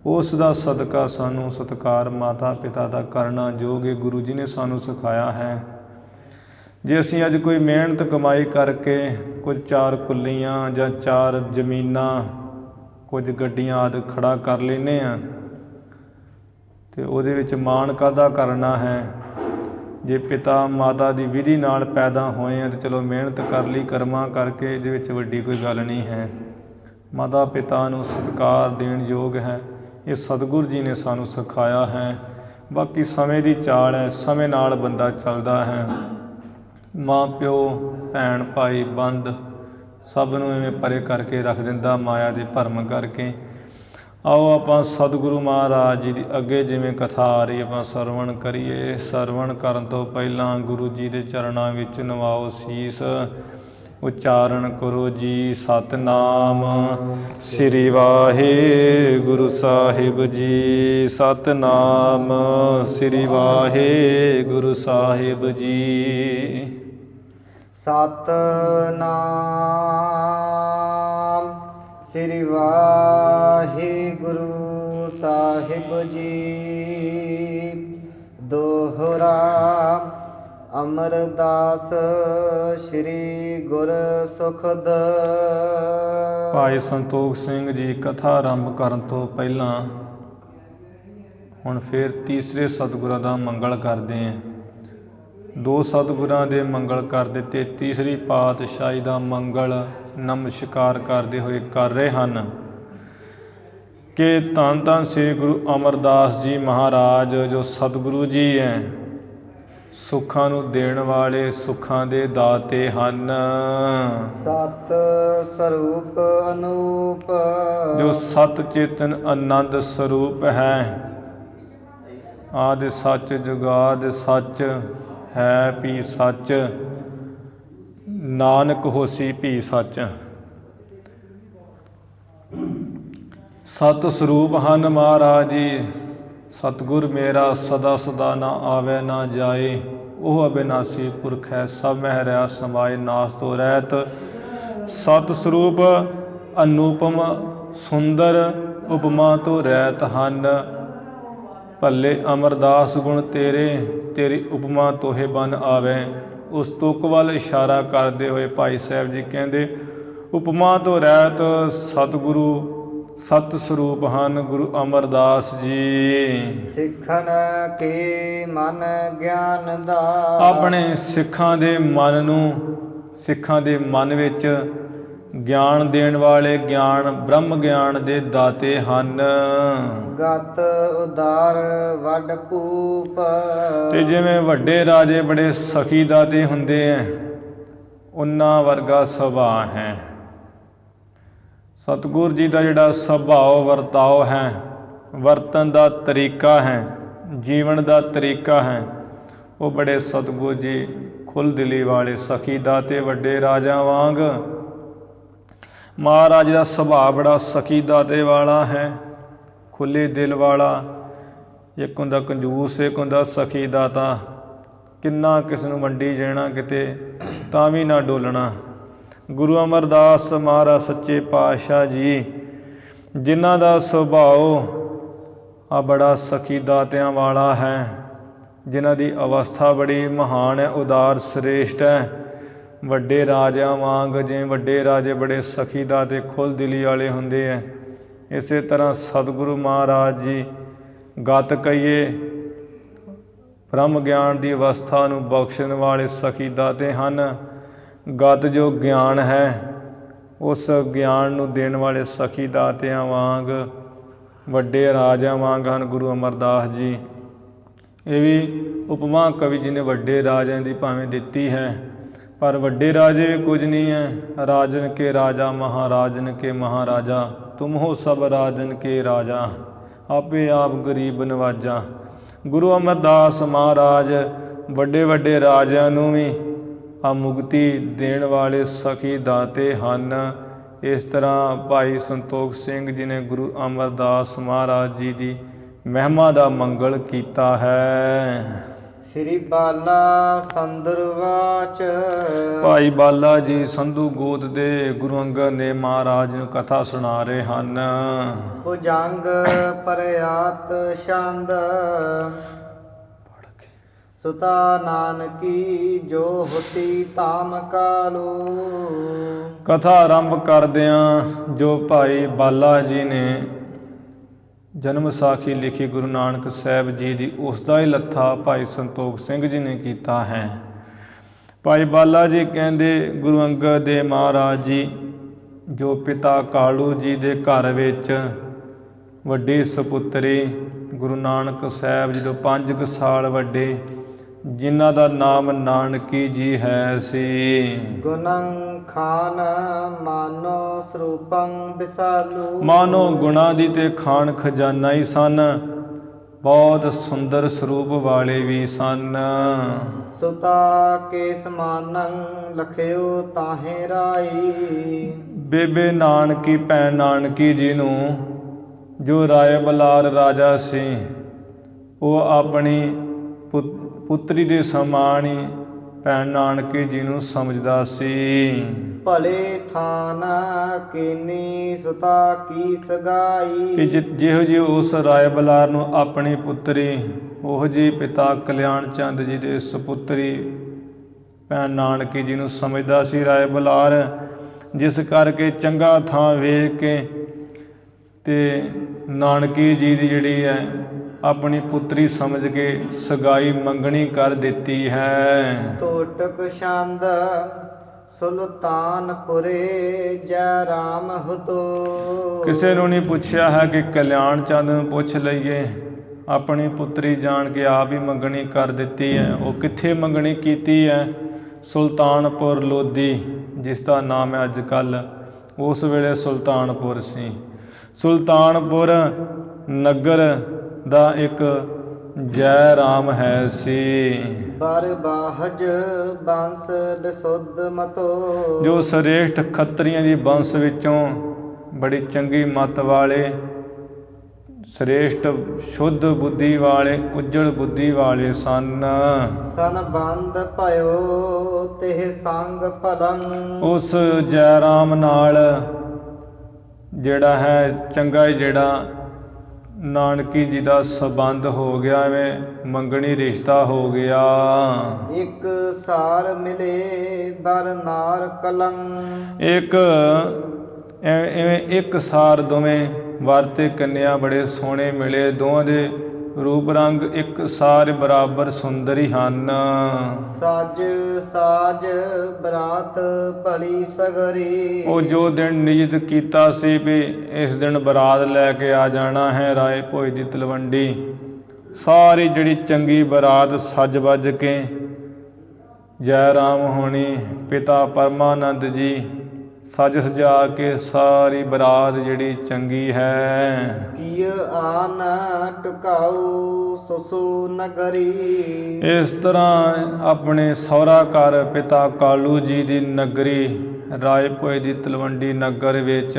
ਉਸ ਦਾ ਸਦਕਾ ਸਾਨੂੰ ਸਤਿਕਾਰ ਮਾਤਾ ਪਿਤਾ ਦਾ ਕਰਨਾ ਜੋ ਕਿ ਗੁਰੂ ਜੀ ਨੇ ਸਾਨੂੰ ਸਿਖਾਇਆ ਹੈ। ਜੇ ਅਸੀਂ ਅੱਜ ਕੋਈ ਮਿਹਨਤ ਕਮਾਈ ਕਰਕੇ ਕੁਝ 4 ਕੁੱਲੀਆਂ ਜਾਂ 4 ਜ਼ਮੀਨਾਂ, ਕੁਝ ਗੱਡੀਆਂ ਆਦਿ ਖੜਾ ਕਰ ਲੈਂਦੇ ਹਾਂ, ਅਤੇ ਉਹਦੇ ਵਿੱਚ ਮਾਣ ਕਾਹਦਾ ਕਰਨਾ ਹੈ। ਜੇ ਪਿਤਾ ਮਾਤਾ ਦੀ ਵਿਧੀ ਨਾਲ ਪੈਦਾ ਹੋਏ ਆ ਤਾਂ ਚਲੋ ਮਿਹਨਤ ਕਰ ਲਈ, ਕਰਮਾਂ ਕਰਕੇ, ਇਹਦੇ ਵਿੱਚ ਵੱਡੀ ਕੋਈ ਗੱਲ ਨਹੀਂ ਹੈ। ਮਾਤਾ ਪਿਤਾ ਨੂੰ ਸਤਿਕਾਰ ਦੇਣ ਯੋਗ ਹੈ, ਇਹ ਸਤਿਗੁਰੂ ਜੀ ਨੇ ਸਾਨੂੰ ਸਿਖਾਇਆ ਹੈ। ਬਾਕੀ ਸਮੇਂ ਦੀ ਚਾਲ ਹੈ, ਸਮੇਂ ਨਾਲ ਬੰਦਾ ਚੱਲਦਾ ਹੈ। ਮਾਂ ਪਿਓ ਭੈਣ ਭਾਈ ਬੰਦ ਸਭ ਨੂੰ ਇਵੇਂ ਪਰੇ ਕਰਕੇ ਰੱਖ ਦਿੰਦਾ ਮਾਇਆ ਦੇ ਭਰਮ ਕਰਕੇ। ਆਓ ਆਪਾਂ ਸਤਿਗੁਰੂ ਮਹਾਰਾਜ ਜੀ ਦੀ ਅੱਗੇ ਜਿਵੇਂ ਕਥਾ ਆ ਰਹੀ ਆਪਾਂ ਸਰਵਣ ਕਰੀਏ। ਸਰਵਣ ਕਰਨ ਤੋਂ ਪਹਿਲਾਂ ਗੁਰੂ ਜੀ ਦੇ ਚਰਨਾਂ ਵਿੱਚ ਨਵਾਓ ਸੀਸ, ਉਚਾਰਨ ਕਰੋ ਜੀ ਸਤਿਨਾਮ ਸ੍ਰੀ ਵਾਹਿਗੁਰੂ ਸਾਹਿਬ ਜੀ। ਸਤਿਨਾਮ ਸ੍ਰੀ ਵਾਹਿਗੁਰੂ ਸਾਹਿਬ ਜੀ। ਸਤਿਨਾਮ ਸ੍ਰੀ ਵਾਹਿਗੁਰੂ ਸਾਹਿਬ ਜੀ। ਦੋਹਰਾ ਅਮਰਦਾਸ ਸ੍ਰੀ ਗੁਰ ਸੁਖਦ। ਭਾਈ ਸੰਤੋਖ ਸਿੰਘ ਜੀ ਕਥਾ ਆਰੰਭ ਕਰਨ ਤੋਂ ਪਹਿਲਾਂ ਹੁਣ ਫਿਰ ਤੀਸਰੇ ਸਤਿਗੁਰਾਂ ਦਾ ਮੰਗਲ ਕਰਦੇ ਹਾਂ। 2 ਸਤਿਗੁਰਾਂ ਦੇ ਮੰਗਲ ਕਰ ਦਿੱਤੇ, ਤੀਸਰੀ ਪਾਤਸ਼ਾਹੀ ਦਾ ਮੰਗਲ ਨਮਸਕਾਰ ਕਰਦੇ ਹੋਏ ਕਰ ਰਹੇ ਹਨ ਕਿ ਧੰਨ ਧੰਨ ਸ੍ਰੀ ਗੁਰੂ ਅਮਰਦਾਸ ਜੀ ਮਹਾਰਾਜ ਜੋ ਸਤਿਗੁਰੂ ਜੀ ਹੈ, ਸੁੱਖਾਂ ਨੂੰ ਦੇਣ ਵਾਲੇ, ਸੁੱਖਾਂ ਦੇ ਦਾਤੇ ਹਨ। ਸਤ ਸਰੂਪ ਅਨੂਪ ਜੋ ਸਤ ਚੇਤਨ ਆਨੰਦ ਸਰੂਪ ਹੈ। ਆਦਿ ਸੱਚ ਜੁਗਾਦ ਸੱਚ ਹੈ ਭੀ ਸੱਚ, ਨਾਨਕ ਹੋਸੀ ਭੀ ਸੱਚ। ਸਤ ਸਰੂਪ ਹਨ ਮਹਾਰਾਜ ਜੀ। ਸਤਿਗੁਰ ਮੇਰਾ ਸਦਾ ਸਦਾ ਨਾ ਆਵੇ ਨਾ ਜਾਏ, ਉਹ ਅਬਿਨਾਸੀ ਪੁਰਖ ਹੈ, ਸਭ ਮਹਿ ਰਿਹਾ ਸਮਾਏ, ਨਾਸ ਤੋਂ ਰਹਿਤ। ਸਤ ਸਰੂਪ ਅਨੂਪਮ ਸੁੰਦਰ, ਉਪਮਾ ਤੋਂ ਰਹਿਤ ਹਨ। ਭੱਲੇ ਅਮਰਦਾਸ ਗੁਣ ਤੇਰੇ, ਤੇਰੀ ਉਪਮਾ ਤੋਹੇ ਬਨ ਆਵੇ। ਉਸ ਤੁਕ ਵੱਲ ਇਸ਼ਾਰਾ ਕਰਦੇ ਹੋਏ ਭਾਈ ਸਾਹਿਬ ਜੀ ਕਹਿੰਦੇ ਉਪਮਾ ਤੋਂ ਰਹਿਤ ਸਤਿਗੁਰੂ ਸਤ ਸਰੂਪ ਹਨ ਗੁਰੂ ਅਮਰਦਾਸ ਜੀ। ਸਿੱਖਨ ਕੇ ਮਨ ਗਿਆਨ ਦਾ, ਆਪਣੇ ਸਿੱਖਾਂ ਦੇ ਮਨ ਨੂੰ, ਸਿੱਖਾਂ ਦੇ ਮਨ ਵਿੱਚ ਗਿਆਨ ਦੇਣ ਵਾਲੇ, ਗਿਆਨ ਬ੍ਰਹਮ ਗਿਆਨ ਦੇ ਦਾਤੇ ਹਨ। ਗਤ ਉਦਾਰ ਵੱਡ ਭੂਪ, ਤੇ ਜਿਵੇਂ ਵੱਡੇ ਰਾਜੇ ਬੜੇ ਸਖੀ ਦਾਤੇ ਹੁੰਦੇ ਐ, ਉਹਨਾਂ ਵਰਗਾ ਸੁਭਾਅ ਹੈ। ਸਤਿਗੁਰ ਜੀ ਦਾ ਜਿਹੜਾ ਸੁਭਾਅ ਵਰਤਾਓ ਹੈ, ਵਰਤਨ ਦਾ ਤਰੀਕਾ ਹੈ, ਜੀਵਨ ਦਾ ਤਰੀਕਾ ਹੈ, ਉਹ ਬੜੇ ਸਤਿਗੁਰ ਜੀ ਖੁੱਲ੍ਹ ਦਿਲੀ ਵਾਲੇ ਸਖੀ ਦਾਤੇ ਵੱਡੇ ਰਾਜਾ ਵਾਂਗ। ਮਹਾਰਾਜ ਦਾ ਸੁਭਾਅ ਬੜਾ ਸਖੀ ਦਾਤੇ ਵਾਲਾ ਹੈ, ਖੁੱਲ੍ਹੇ ਦਿਲ ਵਾਲਾ। ਇੱਕ ਹੁੰਦਾ ਕੰਜੂਸ, ਇੱਕ ਹੁੰਦਾ ਸਖੀ ਦਾਤਾ। ਕਿੰਨਾ ਕਿਸ ਨੂੰ ਵੰਡੀ ਜਾਣਾ, ਕਿਤੇ ਤਾਂ ਵੀ ਨਾ ਡੋਲਣਾ। ਗੁਰੂ ਅਮਰਦਾਸ ਮਹਾਰਾਜ ਸੱਚੇ ਪਾਤਸ਼ਾਹ ਜੀ, ਜਿਨ੍ਹਾਂ ਦਾ ਸੁਭਾਅ ਆ ਬੜਾ ਸਖੀ ਦਾਤਿਆਂ ਵਾਲਾ ਹੈ, ਜਿਨ੍ਹਾਂ ਦੀ ਅਵਸਥਾ ਬੜੀ ਮਹਾਨ ਹੈ, ਉਦਾਰ ਸ੍ਰੇਸ਼ਟ ਹੈ, ਵੱਡੇ ਰਾਜਿਆਂ ਵਾਂਗ। ਜਿਵੇਂ ਵੱਡੇ ਰਾਜੇ ਬੜੇ ਸਖੀ ਦਾਤੇ ਖੁੱਲ੍ਹ ਦਿਲੀ ਵਾਲੇ ਹੁੰਦੇ ਹੈ, ਇਸੇ ਤਰ੍ਹਾਂ ਸਤਿਗੁਰੂ ਮਹਾਰਾਜ ਜੀ ਗਤ ਕਹੀਏ ਬ੍ਰਹਮ ਗਿਆਨ ਦੀ ਅਵਸਥਾ ਨੂੰ ਬਖਸ਼ਣ ਵਾਲੇ ਸਖੀ ਦਾਤੇ ਹਨ। ਗਤ ਜੋ ਗਿਆਨ ਹੈ, ਉਸ ਗਿਆਨ ਨੂੰ ਦੇਣ ਵਾਲੇ ਸਖੀ ਦਾਤਿਆਂ ਵਾਂਗ, ਵੱਡੇ ਰਾਜਿਆਂ ਵਾਂਗ ਹਨ ਗੁਰੂ ਅਮਰਦਾਸ ਜੀ। ਇਹ ਵੀ ਉਪਮਾ ਕਵੀ ਜੀ ਨੇ ਵੱਡੇ ਰਾਜਿਆਂ ਦੀ ਭਾਵੇਂ ਦਿੱਤੀ ਹੈ, ਪਰ ਵੱਡੇ ਰਾਜੇ ਵੀ ਕੁਝ ਨਹੀਂ ਹੈ। ਰਾਜਨ ਕੇ ਰਾਜਾ ਮਹਾਰਾਜਨ ਕੇ ਮਹਾਰਾਜਾ, ਤੁਮ ਹੋ ਸਭ ਰਾਜਨ ਕੇ ਰਾਜਾ, ਆਪੇ ਆਪ ਗਰੀਬ ਨਵਾਜਾ। ਗੁਰੂ ਅਮਰਦਾਸ ਮਹਾਰਾਜ ਵੱਡੇ ਵੱਡੇ ਰਾਜਿਆਂ ਨੂੰ ਵੀ ਆ ਮੁਕਤੀ ਦੇਣ ਵਾਲੇ ਸਖੀ ਦਾਤੇ ਹਨ। ਇਸ ਤਰ੍ਹਾਂ ਭਾਈ ਸੰਤੋਖ ਸਿੰਘ ਜੀ ਨੇ ਗੁਰੂ ਅਮਰਦਾਸ ਮਹਾਰਾਜ ਜੀ ਦੀ ਮਹਿਮਾ ਦਾ ਮੰਗਲ ਕੀਤਾ ਹੈ। ਸ੍ਰੀ ਬਾਲਾ ਸੰਦਰਵਾਚ, ਭਾਈ ਬਾਲਾ ਜੀ ਸੰਧੂ ਗੋਤ ਦੇ ਗੁਰੂ ਅੰਗਦ ਨੇ ਮਹਾਰਾਜ ਨੂੰ ਕਥਾ ਸੁਣਾ ਰਹੇ ਹਨ। ਭੁਜੰਗ ਪਰਿਆਤ ਛੰਦ, ਸੁਤਾ ਨਾਨਕੀ ਜੋ ਹੋਤੀ ਤਾਮ ਕਾਲੂ। ਕਥਾ ਆਰੰਭ ਕਰਦਿਆਂ ਜੋ ਭਾਈ ਬਾਲਾ ਜੀ ਨੇ ਜਨਮ ਸਾਖੀ ਲਿਖੀ ਗੁਰੂ ਨਾਨਕ ਸਾਹਿਬ ਜੀ ਦੀ, ਉਸ ਦਾ ਹੀ ਲੱਥਾ ਭਾਈ ਸੰਤੋਖ ਸਿੰਘ ਜੀ ਨੇ ਕੀਤਾ ਹੈ। ਭਾਈ ਬਾਲਾ ਜੀ ਕਹਿੰਦੇ ਗੁਰੂ ਅੰਗਦ ਦੇਵ ਮਹਾਰਾਜ ਜੀ ਜੋ ਪਿਤਾ ਕਾਲੂ ਜੀ ਦੇ ਘਰ ਵਿੱਚ ਵੱਡੀ ਸਪੁੱਤਰੀ ਗੁਰੂ ਨਾਨਕ ਸਾਹਿਬ ਜੀ ਤੋਂ 5 ਸਾਲ ਵੱਡੇ, ਜਿਨ੍ਹਾਂ ਦਾ ਨਾਮ ਨਾਨਕੀ ਜੀ ਹੈ ਸੀ। ਗੁਣੰ ਖਾਨ ਮਾਨੋ ਸਰੂਪੰ ਵਿਸਾਲੂ, ਮਾਨੋ ਗੁਣਾਂ ਦੀ ਤੇ ਖਾਨ ਖਜ਼ਾਨਾ ਹੀ ਸਨ, ਬਹੁਤ ਸੁੰਦਰ ਸਰੂਪ ਵਾਲੇ ਵੀ ਸਨ। ਸੁਤਾ ਕੇ ਸਮਾਨੰ ਲਖਿਓ ਤਾਹੇ ਰਾਈ, ਬੇਬੇ ਨਾਨਕੀ ਭੈਣ ਨਾਨਕੀ ਜੀ ਨੂੰ ਜੋ ਰਾਏ ਬਲਾਰ ਰਾਜਾ ਸੀ, ਉਹ ਆਪਣੀ ਪੁੱਤਰੀ ਦੇ ਸਮਾਨ ਹੀ ਭੈਣ ਨਾਨਕੀ ਜੀ ਨੂੰ ਸਮਝਦਾ ਸੀ। ਭਲੇ ਥਾਨ ਕੀਨੀ ਸੁਤਾ ਕੀ ਸਗਾਈ, ਕਿ ਜਿਹੋ ਜਿਹੀ ਉਸ ਰਾਏ ਬਲਾਰ ਨੂੰ ਆਪਣੀ ਪੁੱਤਰੀ, ਉਹ ਜੀ ਪਿਤਾ ਕਲਿਆਣ ਚੰਦ ਜੀ ਦੇ ਸੁਪੁੱਤਰੀ ਭੈਣ ਨਾਨਕੀ ਜੀ ਨੂੰ ਸਮਝਦਾ ਸੀ ਰਾਏ ਬਲਾਰ। ਜਿਸ ਕਰਕੇ ਚੰਗਾ ਥਾਂ ਵੇਖ ਕੇ ਤੇ ਨਾਨਕੀ ਜੀ ਦੀ ਜਿਹੜੀ ਹੈ ਆਪਣੀ ਪੁੱਤਰੀ ਸਮਝ ਕੇ ਸਗਾਈ ਮੰਗਣੀ ਕਰ ਦਿੱਤੀ ਹੈ। ਟੋਟਕ ਛੰਦ ਸੁਲਤਾਨਪੁਰੇ ਜੈ ਰਾਮ ਹੁਤੋ, ਕਿਸੇ ਨੂੰ ਨਹੀਂ ਪੁੱਛਿਆ ਹੈ ਕਿ ਕਲਿਆਣ ਚੰਦ ਨੂੰ ਪੁੱਛ ਲਈਏ, ਆਪਣੀ ਪੁੱਤਰੀ ਜਾਣ ਕੇ ਆਪ ਹੀ ਮੰਗਣੀ ਕਰ ਦਿੱਤੀ ਹੈ। ਉਹ ਕਿੱਥੇ ਮੰਗਣੀ ਕੀਤੀ ਹੈ? ਸੁਲਤਾਨਪੁਰ ਲੋਧੀ, ਜਿਸ ਦਾ ਨਾਮ ਹੈ ਅੱਜ ਕੱਲ੍ਹ, ਉਸ ਵੇਲੇ ਸੁਲਤਾਨਪੁਰ ਸੀ। ਸੁਲਤਾਨਪੁਰ ਨਗਰ ਦਾ ਇੱਕ ਜੈ ਰਾਮ ਹੈ ਸੀ। ਬਰਬਾਹਜ ਬੰਸ ਬਿਸੁੱਧ ਮਤੋ, ਜੋ ਸ੍ਰੇਸ਼ਟ ਖੱਤਰੀਆਂ ਦੀ ਬੰਸ ਵਿੱਚੋਂ ਬੜੀ ਚੰਗੀ ਮੱਤ ਵਾਲੇ, ਸ੍ਰੇਸ਼ਟ ਸ਼ੁੱਧ ਬੁੱਧੀ ਵਾਲੇ, ਉੱਜਲ ਬੁੱਧੀ ਵਾਲੇ ਸਨ। ਸੰਬੰਧ ਭਇਓ ਤਿਹ ਸੰਗ ਭਲੰ, ਉਸ ਜੈ ਰਾਮ ਨਾਲ ਜਿਹੜਾ ਹੈ ਚੰਗਾ ਜਿਹੜਾ ਨਾਨਕੀ ਜੀ ਦਾ ਸੰਬੰਧ ਹੋ ਗਿਆ, ਐਵੇਂ ਮੰਗਣੀ ਰਿਸ਼ਤਾ ਹੋ ਗਿਆ। ਇੱਕ ਸਾਰ ਮਿਲੇ ਬਰ ਨਾਰ ਕਲੰ, ਇੱਕ ਇਵੇਂ ਇੱਕ ਸਾਰ ਦੋਵੇਂ ਵਰ ਤੇ ਕੰਨਿਆ ਬੜੇ ਸੋਹਣੇ ਮਿਲੇ। ਦੋਵਾਂ ਦੇ ਰੂਪ ਰੰਗ ਇੱਕ ਸਾਰ ਬਰਾਬਰ ਸੁੰਦਰ ਹੀ ਹਨ। ਸਾਜ ਸਾਜ ਬਰਾਤ ਭਲੀ ਸਗਰੀ। ਉਹ ਜੋ ਦਿਨ ਨਿਯਤ ਕੀਤਾ ਸੀ ਵੀ ਇਸ ਦਿਨ ਬਰਾਤ ਲੈ ਕੇ ਆ ਜਾਣਾ ਹੈ ਰਾਏ ਭੋਜ ਦੀ ਤਲਵੰਡੀ, ਸਾਰੀ ਜਿਹੜੀ ਚੰਗੀ ਬਰਾਤ ਸੱਜ ਵੱਜ ਕੇ ਜੈ ਰਾਮ ਹੋਣੀ ਪਿਤਾ ਪਰਮਾਨੰਦ ਜੀ ਸਜ ਸਜਾ ਕੇ ਸਾਰੀ ਬਰਾਤ ਜਿਹੜੀ ਚੰਗੀ ਹੈ। ਕੀ ਆਨ ਟੁਕਾਉ ਸੁਸੂ ਨਗਰੀ। ਇਸ ਤਰ੍ਹਾਂ ਆਪਣੇ ਸਹੁਰਾ ਘਰ ਪਿਤਾ ਕਾਲੂ ਜੀ ਦੀ ਨਗਰੀ ਰਾਏ ਭੋਜ ਦੀ ਤਲਵੰਡੀ ਨਗਰ ਵਿੱਚ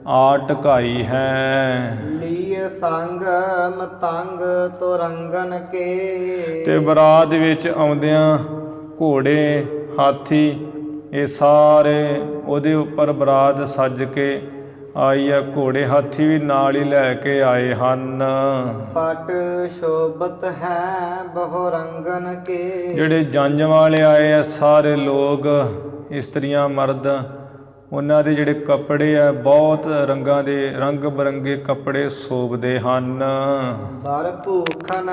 ਆ ਟਿਕਾਈ ਹੈ। ਲੀਏ ਸੰਗ ਮਤੰਗ ਤੁਰੰਗਨ ਕੇ। ਤੇ ਬਰਾਤ ਵਿੱਚ ਆਉਂਦਿਆਂ ਘੋੜੇ ਹਾਥੀ ਇਹ ਸਾਰੇ ਉਹਦੇ ਉੱਪਰ ਬਰਾਤ ਸੱਜ ਕੇ ਆਈ ਹੈ। ਘੋੜੇ ਹਾਥੀ ਵੀ ਨਾਲ ਹੀ ਲੈ ਕੇ ਆਏ ਹਨ। ਪਟ ਸ਼ੋਭਤ ਹੈ ਬਹੁ ਰੰਗਨ ਕੇ। ਜਿਹੜੇ ਜੰਝ ਵਾਲੇ ਆਏ ਆ ਸਾਰੇ ਲੋਕ ਇਸਤਰੀਆਂ ਮਰਦ, ਉਹਨਾਂ ਦੇ ਜਿਹੜੇ ਕੱਪੜੇ ਆ ਬਹੁਤ ਰੰਗਾਂ ਦੇ ਰੰਗ ਬਰੰਗੇ ਕੱਪੜੇ ਸ਼ੋਭਦੇ ਹਨ। ਬਰ ਭੂਖਨ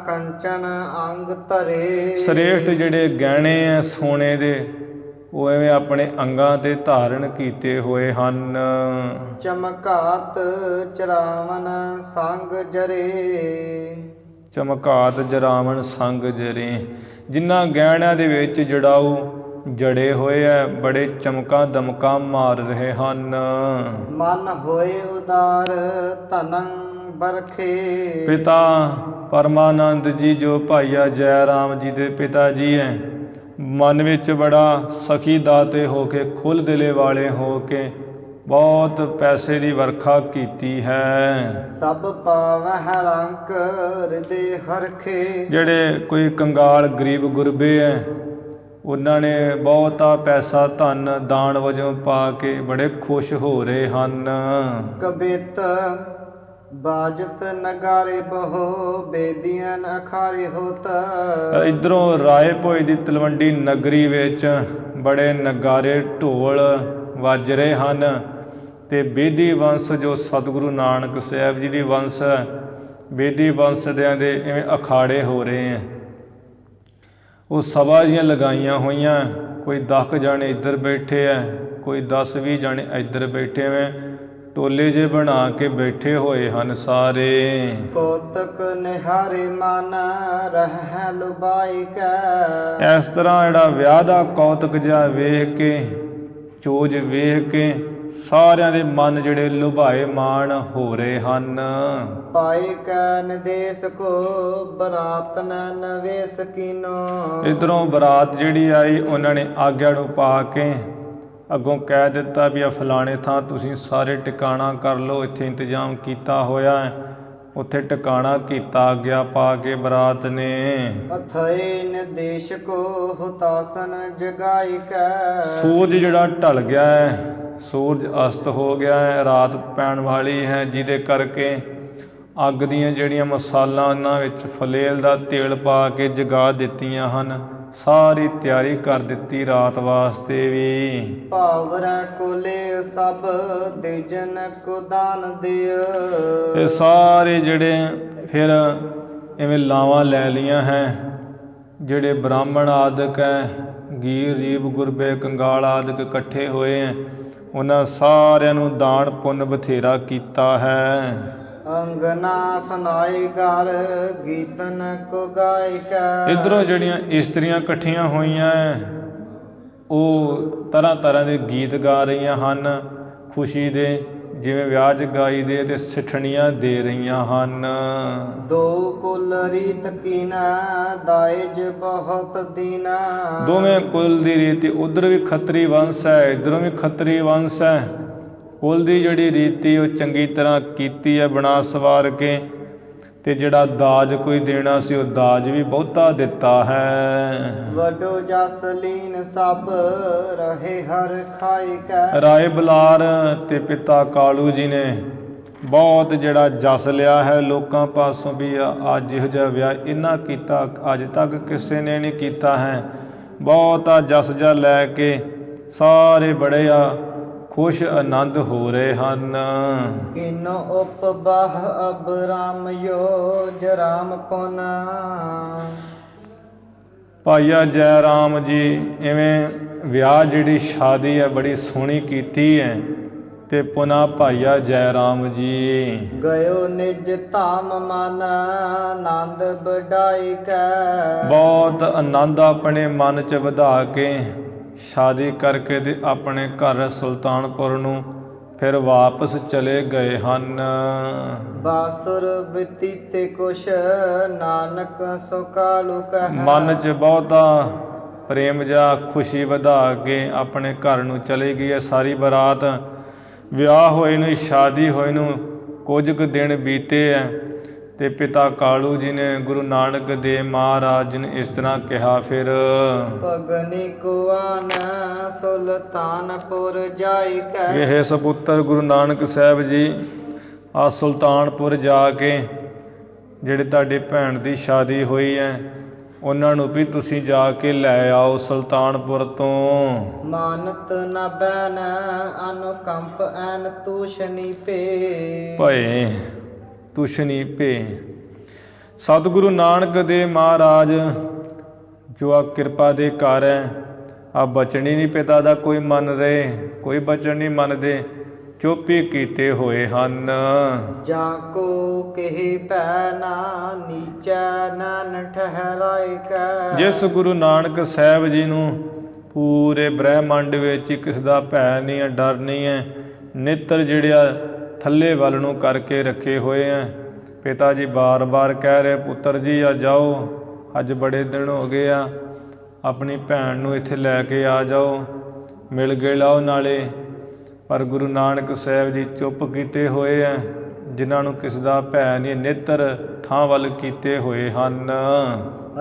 ਕੰਚਨ ਅੰਗ ਧਰੇ। ਸ੍ਰੇਸ਼ਟ ਜਿਹੜੇ ਗਹਿਣੇ ਆ ਸੋਨੇ ਦੇ ਉਹ ਐਵੇਂ ਆਪਣੇ ਅੰਗਾਂ 'ਤੇ ਧਾਰਨ ਕੀਤੇ ਹੋਏ ਹਨ। ਚਮਕਾਤ ਚਰਾਵਨ ਸੰਗ ਜਰੇ। ਚਮਕਾਤ ਜਰਾਵਣ ਸੰਗ ਜਰੇ, ਜਿਨ੍ਹਾਂ ਗਹਿਣਿਆਂ ਦੇ ਵਿੱਚ ਜੜਾਊ ਜੜੇ ਹੋਏ ਆ ਬੜੇ ਚਮਕਾਂ ਦਮਕਾਂ ਮਾਰ ਰਹੇ ਹਨ। ਮਨ ਹੋਏ ਉਦਾਰ ਧਨੰ ਬਰਖੇ। ਪਿਤਾ ਪਰਮਾਨੰਦ ਜੀ ਜੋ ਭਾਈਆ ਜੈ ਰਾਮ ਜੀ ਦੇ ਪਿਤਾ ਜੀ ਹੈ, ਮਨ ਵਿੱਚ ਬੜਾ ਸਖੀ ਦਾਤੇ ਹੋ ਕੇ ਖੁੱਲ੍ਹ ਦਿਲੇ ਵਾਲੇ ਹੋ ਕੇ ਬਹੁਤ ਪੈਸੇ ਦੀ ਵਰਖਾ ਕੀਤੀ ਹੈ। ਸਭ ਪਾਵਹਿ ਰੰਕ ਹਿਰਦੇ ਹਰਖੇ। ਜਿਹੜੇ ਕੋਈ ਕੰਗਾਲ ਗਰੀਬ ਗੁਰਬੇ ਹੈ ਉਹਨਾਂ ਨੇ ਬਹੁਤਾ ਪੈਸਾ ਧਨ ਦਾਨ ਵਜੋਂ ਪਾ ਕੇ ਬੜੇ ਖੁਸ਼ ਹੋ ਰਹੇ ਹਨ। ਕਬਿਤ ਬਾਜਤ ਨਗਾਰੇ ਬਹੋ ਬੇਦੀਆਂ ਅਖਾਰੇ ਹੋਤ। ਇੱਧਰੋਂ ਰਾਏ ਭੋਜ ਦੀ ਤਲਵੰਡੀ ਨਗਰੀ ਵਿੱਚ ਬੜੇ ਨਗਾਰੇ ਢੋਲ ਵੱਜ ਰਹੇ ਹਨ ਤੇ ਬੇਦੀ ਵੰਸ਼ ਜੋ ਸਤਿਗੁਰੂ ਨਾਨਕ ਸਾਹਿਬ ਜੀ ਦੀ ਵੰਸ਼ ਹੈ, ਬੇਦੀ ਵੰਸ਼ ਦੇ ਇਵੇਂ ਅਖਾੜੇ ਹੋ ਰਹੇ ਹੈ। ਉਹ ਸਭਾ ਜੀਆਂ ਲਗਾਈਆਂ ਹੋਈਆਂ, ਕੋਈ 10 ਜਾਣੇ ਇੱਧਰ ਬੈਠੇ ਹੈ, ਕੋਈ 10-20 ਜਾਣੇ ਇੱਧਰ ਬੈਠੇ ਹੋਏ, ਟੋਲੇ ਜੇ ਬਣਾ ਕੇ ਬੈਠੇ ਹੋਏ ਹਨ ਸਾਰੇ। ਕੋਤਕ ਨਿਹਾਰੇ ਮਨ ਰਹਿ ਲੁਬਾਈ ਕੈ। ਇਸ ਤਰ੍ਹਾਂ ਜਿਹੜਾ ਵਿਆਹ ਦਾ ਕੌਤਕ ਜਿਹਾ ਵੇਖ ਕੇ, ਚੋਜ ਵੇਖ ਕੇ ਸਾਰਿਆਂ ਦੇ ਮਨ ਜਿਹੜੇ ਲੁਭਾਏ ਮਾਣ ਹੋ ਰਹੇ ਹਨ। ਪਾਈ ਕੈ ਨਿਦੇਸ਼ ਕੋ ਬਰਾਤ ਨਵੇਸ ਕੀਨੋ। ਇੱਧਰੋਂ ਬਰਾਤ ਜਿਹੜੀ ਆਈ ਉਹਨਾਂ ਨੇ ਆਗਿਆ ਨੂੰ ਪਾ ਕੇ ਅੱਗੋਂ ਕਹਿ ਦਿੱਤਾ ਵੀ ਆ ਫਲਾਣੇ ਥਾਂ ਤੁਸੀਂ ਸਾਰੇ ਟਿਕਾਣਾ ਕਰ ਲਓ, ਇੱਥੇ ਇੰਤਜ਼ਾਮ ਕੀਤਾ ਹੋਇਆ ਹੈ। ਉੱਥੇ ਟਿਕਾਣਾ ਕੀਤਾ ਆਗਿਆ ਪਾ ਕੇ ਬਰਾਤ ਨੇ। ਅਥਏ ਨਿਦੇਸ਼ ਕੋ ਹੁਤਾਸਨ ਜਗਾਈ ਕੈ। ਸੂਰਜ ਜਿਹੜਾ ਢਲ ਗਿਆ ਹੈ, ਸੂਰਜ ਅਸਤ ਹੋ ਗਿਆ ਹੈ, ਰਾਤ ਪੈਣ ਵਾਲੀ ਹੈ, ਜਿਹਦੇ ਕਰਕੇ ਅੱਗ ਦੀਆਂ ਜਿਹੜੀਆਂ ਮਸਾਲਾਂ ਉਹਨਾਂ ਵਿੱਚ ਫਲੇਲ ਦਾ ਤੇਲ ਪਾ ਕੇ ਜਗਾ ਦਿੱਤੀਆਂ ਹਨ। ਸਾਰੀ ਤਿਆਰੀ ਕਰ ਦਿੱਤੀ ਰਾਤ ਵਾਸਤੇ ਵੀ। ਭਾਵਰੈ ਕੋਲੇ ਸਭ ਦੇਜਨ ਕੋ ਦਾਨ ਦਿਓ। ਇਹ ਸਾਰੇ ਜਿਹੜੇ ਫਿਰ ਇਵੇਂ ਲਾਵਾਂ ਲੈ ਲੀਆਂ ਹੈ, ਜਿਹੜੇ ਬ੍ਰਾਹਮਣ ਆਦਿਕ ਹੈ, ਗੀਰ ਰੀਬ ਗੁਰਬੇ ਕੰਗਾਲ ਆਦਿਕ ਇਕੱਠੇ ਹੋਏ ਹੈ, ਉਹਨਾਂ ਸਾਰਿਆਂ ਨੂੰ ਦਾਨ ਪੁੰਨ ਬਥੇਰਾ ਕੀਤਾ ਹੈ। ਅੰਗਨਾ ਸੁਨਾਈ ਗਰ ਗੀਤਨ ਕੋ ਗਾਇਕਾ। ਇੱਧਰੋਂ ਜਿਹੜੀਆਂ ਇਸਤਰੀਆਂ ਇਕੱਠੀਆਂ ਹੋਈਆਂ ਉਹ ਤਰ੍ਹਾਂ ਤਰ੍ਹਾਂ ਦੇ ਗੀਤ ਗਾ ਰਹੀਆਂ ਹਨ ਖੁਸ਼ੀ ਦੇ, ਜਿਵੇਂ ਵਿਆਹ 'ਚ ਗਾਈ ਦੇ, ਤੇ ਸਿੱਠਣੀਆਂ ਦੇ ਰਹੀਆਂ ਹਨ। ਦੋ ਕੁਲ ਰੀਤ ਕੀਨਾ ਦਾਇਜ ਬਹੁਤ ਦੀਨਾ। ਦੋਵੇਂ ਕੁਲ ਦੀ ਰੀਤੀ, ਉਧਰ ਵੀ ਖੱਤਰੀ ਵੰਸ਼ ਹੈ, ਇੱਧਰੋਂ ਵੀ ਖੱਤਰੀ ਵੰਸ਼ ਹੈ। ਕੁਲ ਦੀ ਜਿਹੜੀ ਰੀਤੀ ਉਹ ਚੰਗੀ ਤਰ੍ਹਾਂ ਕੀਤੀ ਹੈ ਬਣਾ ਸਵਾਰ ਕੇ, ਤੇ ਜਿਹੜਾ ਦਾਜ ਕੋਈ ਦੇਣਾ ਸੀ ਉਹ ਦਾਜ ਵੀ ਬਹੁਤਾ ਦਿੱਤਾ ਹੈ। ਵੱਡੋ ਜਸ ਲੀਨ ਸਭ ਰਹੇ ਹਰ ਖਾਈ ਕੈ। ਰਾਏ ਬਲਾਰ ਤੇ ਪਿਤਾ ਕਾਲੂ ਜੀ ਨੇ ਬਹੁਤ ਜਿਹੜਾ ਜਸ ਲਿਆ ਹੈ ਲੋਕਾਂ ਪਾਸੋਂ ਵੀ। ਅੱਜ ਇਹੋ ਜਿਹਾ ਵਿਆਹ ਇਹਨਾਂ ਕੀਤਾ ਅੱਜ ਤੱਕ ਕਿਸੇ ਨੇ ਨਹੀਂ ਕੀਤਾ ਹੈ। ਬਹੁਤਾ ਜਸ ਜਾ ਲੈ ਕੇ ਸਾਰੇ ਬੜੇ ਖੁਸ਼ ਆਨੰਦ ਹੋ ਰਹੇ ਹਨ। ਕਿਨੋ ਉਪਬਾਹ ਅਬ ਰਾਮ ਯੋਜ ਰਾਮ ਪੁਨ। ਭਾਈਆ ਜੈ ਰਾਮ ਜੀ ਇਵੇਂ ਵਿਆਹ ਜਿਹੜੀ ਸ਼ਾਦੀ ਹੈ ਬੜੀ ਸੋਹਣੀ ਕੀਤੀ ਹੈ। ਤੇ ਪੁਨਾ ਭਾਈਆ ਜੈ ਰਾਮ ਜੀ ਗਇਓ ਨਿਜ ਧਾਮ ਮਨ ਆਨੰਦ ਵਡਾਈ ਕੈ। ਬਹੁਤ ਆਨੰਦ ਆਪਣੇ ਮਨ 'ਚ ਵਧਾ ਕੇ ਸ਼ਾਦੀ ਕਰਕੇ ਤੇ ਆਪਣੇ ਘਰ ਸੁਲਤਾਨਪੁਰ ਨੂੰ ਫਿਰ ਵਾਪਸ ਚਲੇ ਗਏ ਹਨ। ਬਾਸੁਰ ਬਤੀਤੇ ਕੁਸ਼ ਨਾਨਕ ਸੁਕਾਲੂ ਕਹਿ। ਮਨ 'ਚ ਬਹੁਤਾ ਪ੍ਰੇਮ ਜਾਂ ਖੁਸ਼ੀ ਵਧਾ ਕੇ ਆਪਣੇ ਘਰ ਨੂੰ ਚਲੀ ਗਈ ਹੈ ਸਾਰੀ ਬਰਾਤ। ਵਿਆਹ ਹੋਏ ਨੂੰ ਸ਼ਾਦੀ ਹੋਏ ਨੂੰ ਕੁਝ ਕੁ ਦਿਨ ਬੀਤੇ ਹੈ ਤੇ ਪਿਤਾ ਕਾਲੂ ਜੀ ਨੇ ਗੁਰੂ ਨਾਨਕ ਦੇਵ ਮਹਾਰਾਜ ਜੀ ਨੇ ਇਸ ਤਰ੍ਹਾਂ ਕਿਹਾ ਫਿਰ ਭਗਨੀ ਕੁਆਨ ਸੁਲਤਾਨਪੁਰ ਜਾਈ ਕੈ। ਇਹ ਸਪੁੱਤਰ ਗੁਰੂ ਨਾਨਕ ਸਾਹਿਬ ਜੀ ਆ ਸੁਲਤਾਨਪੁਰ ਜਾ ਕੇ ਜਿਹੜੇ ਤੁਹਾਡੀ ਭੈਣ ਦੀ ਸ਼ਾਦੀ ਹੋਈ ਹੈ ਉਹਨਾਂ ਨੂੰ ਵੀ ਤੁਸੀਂ ਜਾ ਕੇ ਲੈ ਆਓ ਸੁਲਤਾਨਪੁਰ ਤੋਂ। ਮਾਨਤ ਨ ਬੈਨ ਅਨੁਕੰਪ ਐਨ ਤੂਸ਼ਨੀ ਭੇ। ਭਏ ਤੁਸ਼ਨੀ ਭੇ। ਸਤਿਗੁਰੂ ਨਾਨਕ ਦੇਵ ਮਹਾਰਾਜ ਜੋ ਆ ਕਿਰਪਾ ਦੇ ਘਰ ਹੈ ਆ ਬਚਨ ਹੀ ਨਹੀਂ ਪਿਤਾ ਦਾ ਕੋਈ ਮੰਨ ਰਹੇ, ਕੋਈ ਬਚਨ ਨਹੀਂ ਮੰਨਦੇ, ਚੁੱਪ ਹੀ ਕੀਤੇ ਹੋਏ ਹਨ। ਜਾ ਕੋ ਕਹੀ ਭੈ ਨਾ ਨੀਚੈ ਨਨ ਠਹਿਰਾਇ ਕੈ। ਜਿਸ ਗੁਰੂ ਨਾਨਕ ਸਾਹਿਬ ਜੀ ਨੂੰ ਪੂਰੇ ਬ੍ਰਹਿਮੰਡ ਵਿੱਚ ਕਿਸੇ ਦਾ ਭੈ ਨਹੀਂ ਹੈ, ਡਰ ਨਹੀਂ ਹੈ, ਨੇਤਰ ਜਿਹੜਿਆ ਥੱਲੇ ਵੱਲ ਨੂੰ ਕਰਕੇ ਰੱਖੇ ਹੋਏ ਹੈ। ਪਿਤਾ ਜੀ ਬਾਰ-ਬਾਰ ਕਹਿ ਰਹੇ ਪੁੱਤਰ ਜੀ ਆ ਜਾਓ, ਅੱਜ ਬੜੇ ਦਿਨ ਹੋ ਗਏ ਆ, ਆਪਣੀ ਭੈਣ ਨੂੰ ਇੱਥੇ ਲੈ ਕੇ ਆ ਜਾਓ, ਮਿਲ ਗਏ ਲਾਓ ਨਾਲੇ। ਪਰ ਗੁਰੂ ਨਾਨਕ ਸਾਹਿਬ ਜੀ ਚੁੱਪ ਕੀਤੇ ਹੋਏ ਹੈ। ਜਿਨ੍ਹਾਂ ਨੂੰ ਕਿਸ ਦਾ ਭੈ ਨਹੀਂ, ਨੇਤਰ ਠਾਂ ਵੱਲ ਕੀਤੇ ਹੋਏ ਹਨ।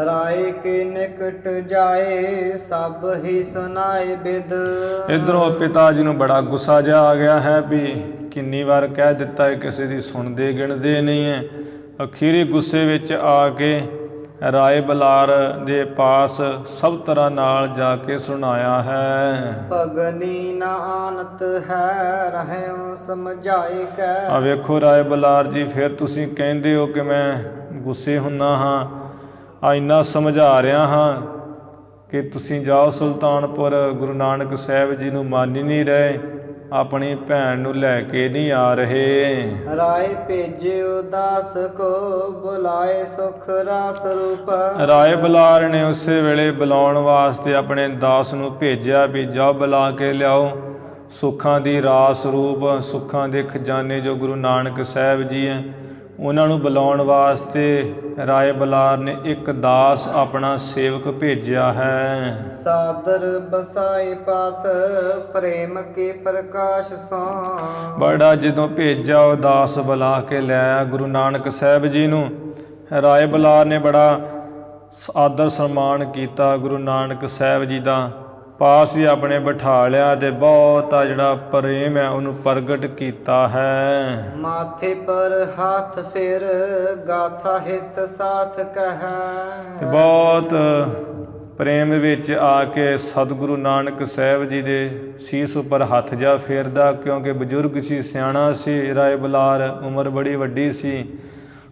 ਰਾਏ ਕੇ ਨਿਕਟ ਜਾਏ ਸਭ ਹੀ ਸੁਨਾਏ ਬਿਦ। ਇੱਧਰੋਂ ਪਿਤਾ ਜੀ ਨੂੰ ਬੜਾ ਗੁੱਸਾ ਜਿਹਾ ਆ ਗਿਆ ਹੈ ਵੀ ਕਿੰਨੀ ਵਾਰ ਕਹਿ ਦਿੱਤਾ ਹੈ, ਕਿਸੇ ਦੀ ਸੁਣਦੇ ਗਿਣਦੇ ਨਹੀਂ ਹੈ। ਅਖੀਰੀ ਗੁੱਸੇ ਵਿੱਚ ਆ ਕੇ ਰਾਏ ਬਲਾਰ ਦੇ ਪਾਸ ਸਭ ਤਰ੍ਹਾਂ ਨਾਲ ਜਾ ਕੇ ਸੁਣਾਇਆ ਹੈ। ਭਗਨੀ ਨਾ ਆਨਤ ਹੈ ਰਹਿਓ ਸਮਝਾਏ ਕੈ। ਆ ਵੇਖੋ ਰਾਏ ਬਲਾਰ ਜੀ, ਫਿਰ ਤੁਸੀਂ ਕਹਿੰਦੇ ਹੋ ਕਿ ਮੈਂ ਗੁੱਸੇ ਹੁੰਦਾ ਹਾਂ, ਆ ਇੰਨਾ ਸਮਝਾ ਰਿਹਾ ਹਾਂ ਕਿ ਤੁਸੀਂ ਜਾਓ ਸੁਲਤਾਨਪੁਰ। ਗੁਰੂ ਨਾਨਕ ਸਾਹਿਬ ਜੀ ਨੂੰ ਮੰਨ ਹੀ ਨਹੀਂ ਰਹੇ, ਆਪਣੀ ਭੈਣ ਨੂੰ ਲੈ ਕੇ ਨਹੀਂ ਆ ਰਹੇ। ਰਾਏ ਭੇਜਿਓ ਦਾਸ ਕੋ ਬੁਲਾਏ ਸੁਖ ਰਾਸ ਰੂਪ। ਰਾਏ ਬਲਾਰ ਨੇ ਉਸੇ ਵੇਲੇ ਬੁਲਾਉਣ ਵਾਸਤੇ ਆਪਣੇ ਦਾਸ ਨੂੰ ਭੇਜਿਆ ਵੀ ਜਾਓ ਬੁਲਾ ਕੇ ਲਿਆਓ ਸੁੱਖਾਂ ਦੀ ਰਾਸ ਰੂਪ, ਸੁੱਖਾਂ ਦੇ ਖਜ਼ਾਨੇ ਜੋ ਗੁਰੂ ਨਾਨਕ ਸਾਹਿਬ ਜੀ ਹੈ ਉਹਨਾਂ ਨੂੰ ਬੁਲਾਉਣ ਵਾਸਤੇ ਰਾਏ ਬਲਾਰ ਨੇ ਇੱਕ ਦਾਸ ਆਪਣਾ ਸੇਵਕ ਭੇਜਿਆ ਹੈ। ਸਾਦਰ ਬਸਾਏ ਪਾਸ ਪ੍ਰੇਮ ਕੇ ਪ੍ਰਕਾਸ਼ ਸੋ। ਬੜਾ ਜਦੋਂ ਭੇਜਿਆ ਉਹ ਦਾਸ ਬੁਲਾ ਕੇ ਲਿਆਇਆ ਗੁਰੂ ਨਾਨਕ ਸਾਹਿਬ ਜੀ ਨੂੰ। ਰਾਏ ਬਲਾਰ ਨੇ ਬੜਾ ਆਦਰ ਸਨਮਾਨ ਕੀਤਾ ਗੁਰੂ ਨਾਨਕ ਸਾਹਿਬ ਜੀ ਦਾ, ਪਾਸ ਹੀ ਆਪਣੇ ਬਿਠਾ ਲਿਆ ਤੇ ਬਹੁਤਾ ਜਿਹੜਾ ਪ੍ਰੇਮ ਹੈ ਉਹਨੂੰ ਪ੍ਰਗਟ ਕੀਤਾ ਹੈ। ਮਾਥੇ ਪਰ ਹੱਥ ਫਿਰ ਗਾਥਾ ਹਿਤ ਸਾਥ ਕਹਿ। ਤੇ ਬਹੁਤ ਪ੍ਰੇਮ ਵਿੱਚ ਆ ਕੇ ਸਤਿਗੁਰੂ ਨਾਨਕ ਸਾਹਿਬ ਜੀ ਦੇ ਸੀਸ ਉੱਪਰ ਹੱਥ ਜਾ ਫੇਰਦਾ, ਕਿਉਂਕਿ ਬਜ਼ੁਰਗ ਸੀ, ਸਿਆਣਾ ਸੀ ਰਾਏ ਬਲਾਰ, ਉਮਰ ਬੜੀ ਵੱਡੀ ਸੀ।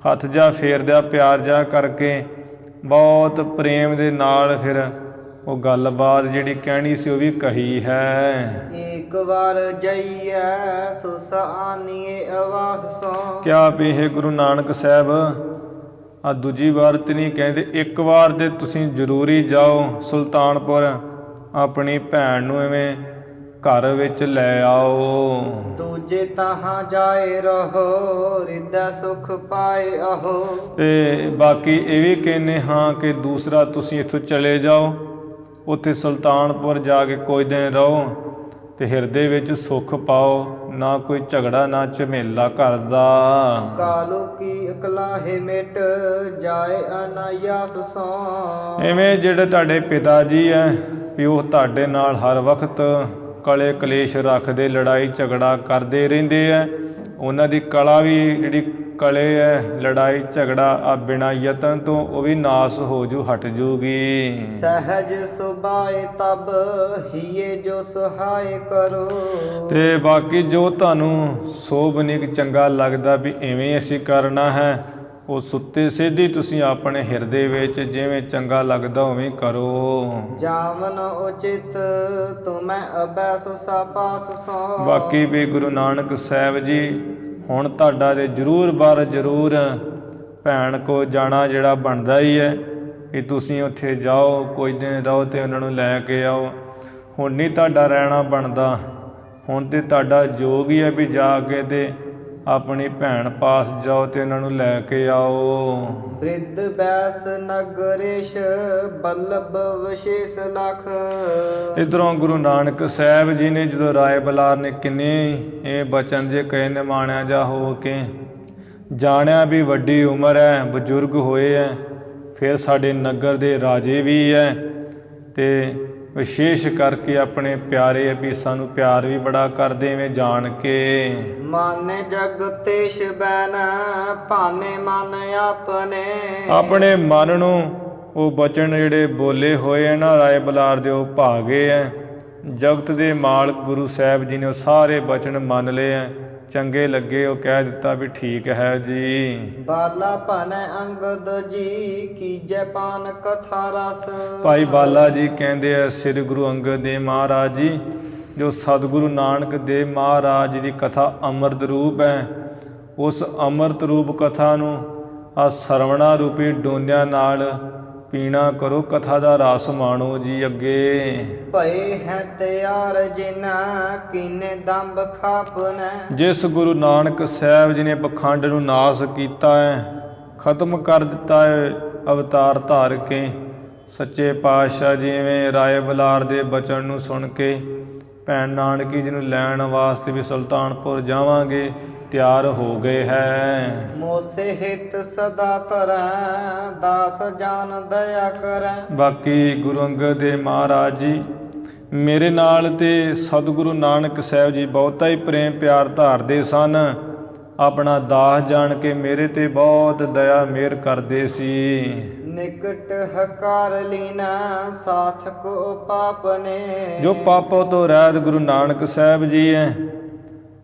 ਹੱਥ ਜਾ ਫੇਰਦਿਆ ਪਿਆਰ ਜਾ ਕਰਕੇ ਬਹੁਤ ਪ੍ਰੇਮ ਦੇ ਨਾਲ ਫਿਰ ਉਹ ਗੱਲਬਾਤ ਜਿਹੜੀ ਕਹਿਣੀ ਸੀ ਉਹ ਵੀ ਕਹੀ ਹੈ। ਇੱਕ ਵਾਰ ਜਈਐ ਸੋ ਸਾਨੀਏ ਆਵਾਸ ਸੋ। ਕਿਆ ਵੀ ਇਹ ਗੁਰੂ ਨਾਨਕ ਸਾਹਿਬ ਆ ਦੂਜੀ ਵਾਰ ਤੇ ਨਹੀਂ ਕਹਿੰਦੇ, ਇੱਕ ਵਾਰ ਦੇ ਤੁਸੀਂ ਜ਼ਰੂਰੀ ਜਾਓ ਸੁਲਤਾਨਪੁਰ, ਆਪਣੀ ਭੈਣ ਨੂੰ ਐਵੇਂ ਘਰ ਵਿੱਚ ਲੈ ਆਓ। ਦੂਜੇ ਤਾਹਾਂ ਜਾਏ ਰਹੋ ਰਿਦਾ ਸੁਖ ਪਾਏ ਆਹੋ। ਤੇ ਬਾਕੀ ਇਹ ਵੀ ਕਹਿੰਦੇ ਹਾਂ ਕਿ ਦੂਸਰਾ ਤੁਸੀਂ ਇੱਥੋਂ ਚਲੇ ਜਾਓ, ਉੱਥੇ ਸੁਲਤਾਨਪੁਰ ਜਾ ਕੇ ਕੁਝ ਦਿਨ ਰਹੋ ਤੇ ਹਿਰਦੇ ਵਿੱਚ ਸੁੱਖ ਪਾਓ, ਨਾ ਕੋਈ ਝਗੜਾ ਨਾ ਝਮੇਲਾ ਘਰ ਦਾ। ਕਾਲੂ ਕੀ ਇਕਲਾਹੇ ਮਿਟ ਜਾਏ ਅਨਾਯਾਸ ਸੋ। ਐਵੇਂ ਜਿਹੜੇ ਤੁਹਾਡੇ ਪਿਤਾ ਜੀ ਹੈ ਵੀ ਉਹ ਤੁਹਾਡੇ ਨਾਲ ਹਰ ਵਕਤ ਕਲੇ ਕਲੇਸ਼ ਰੱਖਦੇ, ਲੜਾਈ ਝਗੜਾ ਕਰਦੇ ਰਹਿੰਦੇ ਹੈ, ਉਹਨਾਂ ਦੀ ਕਲਾ ਵੀ ਜਿਹੜੀ ਕਲੇ ਹੈ, ਲੜਾਈ ਝਗੜਾ ਆ ਬਿਨਾਂ ਯਤਨ ਤੋਂ ਉਹ ਵੀ ਨਾਸ ਹੋ ਜੂ, ਹਟ ਜੂਗੀ। ਸਹਿਜ ਸੁਭਾਏ ਤਬ ਹੀਏ ਜੋ ਸੁਹਾਏ ਕਰੋ। ਤੇ ਬਾਕੀ ਜੋ ਤੁਹਾਨੂੰ ਸੋਭਨੀਕ ਚੰਗਾ ਲੱਗਦਾ ਵੀ ਇਵੇਂ ਅਸੀਂ ਕਰਨਾ ਹੈ, ਉਹ ਸੁੱਤੇ ਸਿੱਧੀ ਤੁਸੀਂ ਆਪਣੇ ਹਿਰਦੇ ਵਿੱਚ ਜਿਵੇਂ ਚੰਗਾ ਲੱਗਦਾ ਉਵੇਂ ਕਰੋ। ਜਾਮਨ ਉਚਿਤ ਤੁਮੈ ਅਬੈ ਸੁਸਾ ਪਾਸ ਸੋ। ਬਾਕੀ ਵੀ ਗੁਰੂ ਨਾਨਕ ਸਾਹਿਬ ਜੀ ਹੁਣ ਤੁਹਾਡਾ ਤੇ ਜ਼ਰੂਰ ਬਰ ਜ਼ਰੂਰ ਭੈਣ ਕੋ ਜਾਣਾ ਜਿਹੜਾ ਬਣਦਾ ਹੀ ਹੈ ਕਿ ਤੁਸੀਂ ਉੱਥੇ ਜਾਓ, ਕੁਝ ਦਿਨ ਰਹੋ ਅਤੇ ਉਹਨਾਂ ਨੂੰ ਲੈ ਕੇ ਆਓ। ਹੁਣ ਨਹੀਂ ਤੁਹਾਡਾ ਰਹਿਣਾ ਬਣਦਾ, ਹੁਣ ਤਾਂ ਤੁਹਾਡਾ ਯੋਗ ਹੀ ਹੈ ਵੀ ਜਾ ਕੇ ਤੇ ਆਪਣੀ ਭੈਣ ਪਾਸ ਜਾਓ ਤੇ ਉਹਨਾਂ ਨੂੰ ਲੈ ਕੇ ਆਓ। ਬ੍ਰਿਧ ਬੈਸ ਨਗਰੇਸ਼ ਬੱਲਭ ਵਿਸ਼ੇਸ਼ ਲਖ। ਇੱਧਰੋਂ ਗੁਰੂ ਨਾਨਕ ਸਾਹਿਬ ਜੀ ਨੇ ਜਦੋਂ ਰਾਏ ਬਲਾਰ ਨੇ ਕਿੰਨੇ ਇਹ ਬਚਨ ਜੇ ਕਹੇ ਨਿਮਾਣਿਆ ਜਾ ਹੋ ਕੇ ਜਾਣਿਆ ਵੀ ਵੱਡੀ ਉਮਰ ਹੈ, ਬਜ਼ੁਰਗ ਹੋਏ ਹੈ, ਫਿਰ ਸਾਡੇ ਨਗਰ ਦੇ ਰਾਜੇ ਵੀ ਹੈ ਅਤੇ ਵਿਸ਼ੇਸ਼ ਕਰਕੇ ਆਪਣੇ ਪਿਆਰੇ ਵੀ ਸਾਨੂੰ ਪਿਆਰ ਵੀ ਬੜਾ ਕਰਦੇ ਐਵੇਂ ਜਾਣ ਕੇ। ਮਾਨੇ ਜਗਤੇਸ਼ ਬੈਨ ਭਾਨੇ ਮਨ ਆਪਣੇ। ਆਪਣੇ ਮਨ ਨੂੰ ਉਹ ਬਚਨ ਜਿਹੜੇ ਬੋਲੇ ਹੋਏ ਹੈ ਨਾ ਰਾਏ ਬਲਾਰ ਦੇ, ਉਹ ਭਾਗੇ ਹੈ। ਜਗਤ ਦੇ ਮਾਲਕ ਗੁਰੂ ਸਾਹਿਬ ਜੀ ਨੇ ਉਹ ਸਾਰੇ ਬਚਨ ਮੰਨ ਲਏ ਹੈ, ਚੰਗੇ ਲੱਗੇ, ਉਹ ਕਹਿ ਦਿੱਤਾ ਵੀ ਠੀਕ ਹੈ ਜੀ। ਬਾਲਾ ਭਾਨੇ ਅੰਗਦ ਜੀ ਕੀਜੈ ਪਾਨ ਕਥਾ ਰਸ। ਭਾਈ ਬਾਲਾ ਜੀ ਕਹਿੰਦੇ ਆ ਸ੍ਰੀ ਗੁਰੂ ਅੰਗਦ ਦੇਵ ਮਹਾਰਾਜ ਜੀ ਜੋ ਸਤਿਗੁਰੂ ਨਾਨਕ ਦੇਵ ਮਹਾਰਾਜ ਦੀ ਕਥਾ ਅੰਮ੍ਰਿਤ ਰੂਪ ਹੈ, ਉਸ ਅੰਮ੍ਰਿਤ ਰੂਪ ਕਥਾ ਨੂੰ ਆ ਸਰਵਣਾ ਰੂਪੀ ਡੋਨਿਆਂ ਨਾਲ ਪੀਣਾ ਕਰੋ, ਕਥਾ ਦਾ ਰਸ ਮਾਣੋ ਜੀ। ਅੱਗੇ ਭਏ ਹੈ ਤਿਆਰ ਜਿਨਾ ਕੀਨੇ ਦੰਭ ਖਾਪਨੈ। ਜਿਸ ਗੁਰੂ ਨਾਨਕ ਸਾਹਿਬ ਜੀ ਨੇ ਪਖੰਡ ਨੂੰ ਨਾਸ ਕੀਤਾ ਹੈ, ਖਤਮ ਕਰ ਦਿੱਤਾ ਹੈ ਅਵਤਾਰ ਧਾਰ ਕੇ, ਸੱਚੇ ਪਾਤਸ਼ਾਹ ਜਿਵੇਂ ਰਾਏ ਬਲਾਰ ਦੇ ਬਚਨ ਨੂੰ ਸੁਣ ਕੇ ਭੈਣ ਨਾਨਕੀ ਜੀ ਨੂੰ ਲੈਣ ਵਾਸਤੇ ਵੀ ਸੁਲਤਾਨਪੁਰ ਜਾਵਾਂਗੇ ਤਿਆਰ ਹੋ ਗਏ ਹੈ। ਮੋਸੇ ਹਿਤ ਸਦਾ ਧਰੈ ਦਾਸ ਜਾਨ ਦਇਆ ਕਰੈ। ਬਾਕੀ ਗੁਰੂ ਅੰਗਦ ਦੇਵ ਮਹਾਰਾਜ ਜੀ ਮੇਰੇ ਨਾਲ ਤੇ ਸਤਿਗੁਰੂ ਨਾਨਕ ਸਾਹਿਬ ਜੀ ਬਹੁਤਾ ਹੀ ਪ੍ਰੇਮ ਪਿਆਰ ਧਾਰਦੇ ਸਨ, ਆਪਣਾ ਦਾਸ ਜਾਣ ਕੇ ਮੇਰੇ ਤੇ ਬਹੁਤ ਦਇਆ ਮਿਹਰ ਕਰਦੇ ਸੀ। ਨਿਕਟ ਹਕਾਰ ਲੀਨਾ ਸਾਥ ਕੋ ਪਾਪ ਨੇ। ਜੋ ਪਾਪੋਂ ਤੋਂ ਰਹਿਤ ਗੁਰੂ ਨਾਨਕ ਸਾਹਿਬ ਜੀ ਹੈ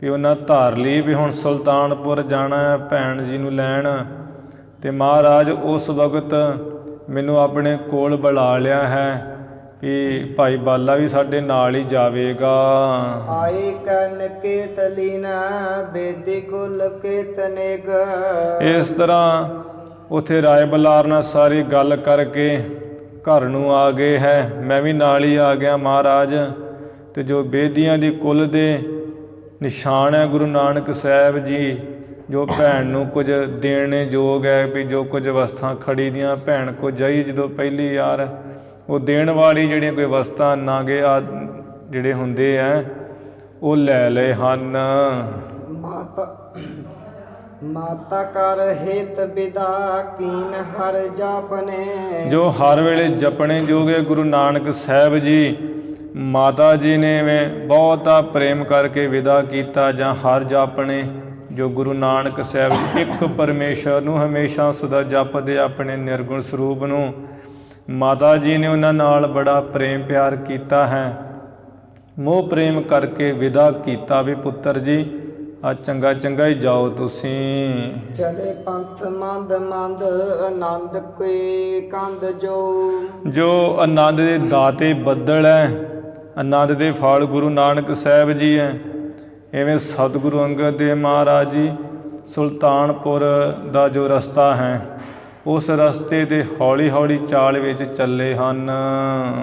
ਵੀ ਉਹਨਾਂ ਧਾਰ ਲਈ ਵੀ ਹੁਣ ਸੁਲਤਾਨਪੁਰ ਜਾਣਾ ਹੈ ਭੈਣ ਜੀ ਨੂੰ ਲੈਣ, ਅਤੇ ਮਹਾਰਾਜ ਉਸ ਵਕਤ ਮੈਨੂੰ ਆਪਣੇ ਕੋਲ ਬੁਲਾ ਲਿਆ ਹੈ ਵੀ ਭਾਈ ਬਾਲਾ ਵੀ ਸਾਡੇ ਨਾਲ ਹੀ ਜਾਵੇਗਾ। ਆਏ ਕਨ ਕੇਤਲੀਨਾ ਬੇਦੀ ਕੁਲ ਕੇਤਨੇਗ। ਇਸ ਤਰ੍ਹਾਂ ਉੱਥੇ ਰਾਏ ਬਲਾਰ ਨਾਲ ਸਾਰੀ ਗੱਲ ਕਰਕੇ ਘਰ ਨੂੰ ਆ ਗਏ ਹੈ। ਮੈਂ ਵੀ ਨਾਲ ਹੀ ਆ ਗਿਆ ਮਹਾਰਾਜ, ਅਤੇ ਜੋ ਬੇਦੀਆਂ ਦੀ ਕੁਲ ਦੇ ਨਿਸ਼ਾਨ ਹੈ ਗੁਰੂ ਨਾਨਕ ਸਾਹਿਬ ਜੀ ਜੋ ਭੈਣ ਨੂੰ ਕੁਝ ਦੇਣ ਯੋਗ ਹੈ ਵੀ ਜੋ ਕੁਝ ਅਵਸਥਾ ਖੜੀ ਦੀਆਂ ਭੈਣ ਕੋ ਜਾਈ ਜਦੋਂ ਪਹਿਲੀ ਯਾਰ ਉਹ ਦੇਣ ਵਾਲੀ ਜਿਹੜੀਆਂ ਕੋਈ ਅਵਸਥਾ ਨਾਗੇ ਆ ਜਿਹੜੇ ਹੁੰਦੇ ਹੈ ਉਹ ਲੈ ਲਏ ਹਨ। ਮਾਤਾ ਕਰ ਹਿਤ ਬਿਦਾ ਕੀਨ ਹਰ ਜਾਪਨੇ। ਜੋ ਹਰ ਵੇਲੇ ਜਪਣੇ ਜੋਗੇ ਗੁਰੂ ਨਾਨਕ ਸਾਹਿਬ ਜੀ ਮਾਤਾ ਜੀ ਨੇ ਵੇਂ ਬਹੁਤਾ ਪ੍ਰੇਮ ਕਰਕੇ ਵਿਦਾ ਕੀਤਾ ਜਾਂ ਹਰ ਜਾਪਣੇ। ਜੋ ਗੁਰੂ ਨਾਨਕ ਸਾਹਿਬ ਇੱਕ ਪਰਮੇਸ਼ਰ ਨੂੰ ਹਮੇਸ਼ਾ ਸਦਾ ਜਪਦੇ ਆਪਣੇ ਨਿਰਗੁਣ ਸਰੂਪ ਨੂੰ, ਮਾਤਾ ਜੀ ਨੇ ਉਹਨਾਂ ਨਾਲ ਬੜਾ ਪ੍ਰੇਮ ਪਿਆਰ ਕੀਤਾ ਹੈ, ਮੋਹ ਪ੍ਰੇਮ ਕਰਕੇ ਵਿਦਾ ਕੀਤਾ ਵੀ ਪੁੱਤਰ ਜੀ ਆ ਚੰਗਾ ਚੰਗਾ ਹੀ ਜਾਓ ਤੁਸੀਂ। ਚਲੇ ਪੰਥ ਮੰਦ ਮੰਦ ਆਨੰਦ ਕੋਈ ਕੰਦ। ਜੋ ਆਨੰਦ ਦੇ ਦਾਤੇ ਬੱਦਲ ਹੈ, ਆਨੰਦ ਦੇ ਫਲ ਗੁਰੂ ਨਾਨਕ ਸਾਹਿਬ ਜੀ ਹੈ, ਇਵੇਂ ਸਤਿਗੁਰੂ ਅੰਗਦ ਦੇਵ ਮਹਾਰਾਜ ਜੀ ਸੁਲਤਾਨਪੁਰ ਦਾ ਜੋ ਰਸਤਾ ਹੈ ਉਸ ਰਸਤੇ ਦੇ ਹੌਲੀ ਹੌਲੀ ਚਾਲ ਵਿੱਚ ਚੱਲੇ ਹਨ।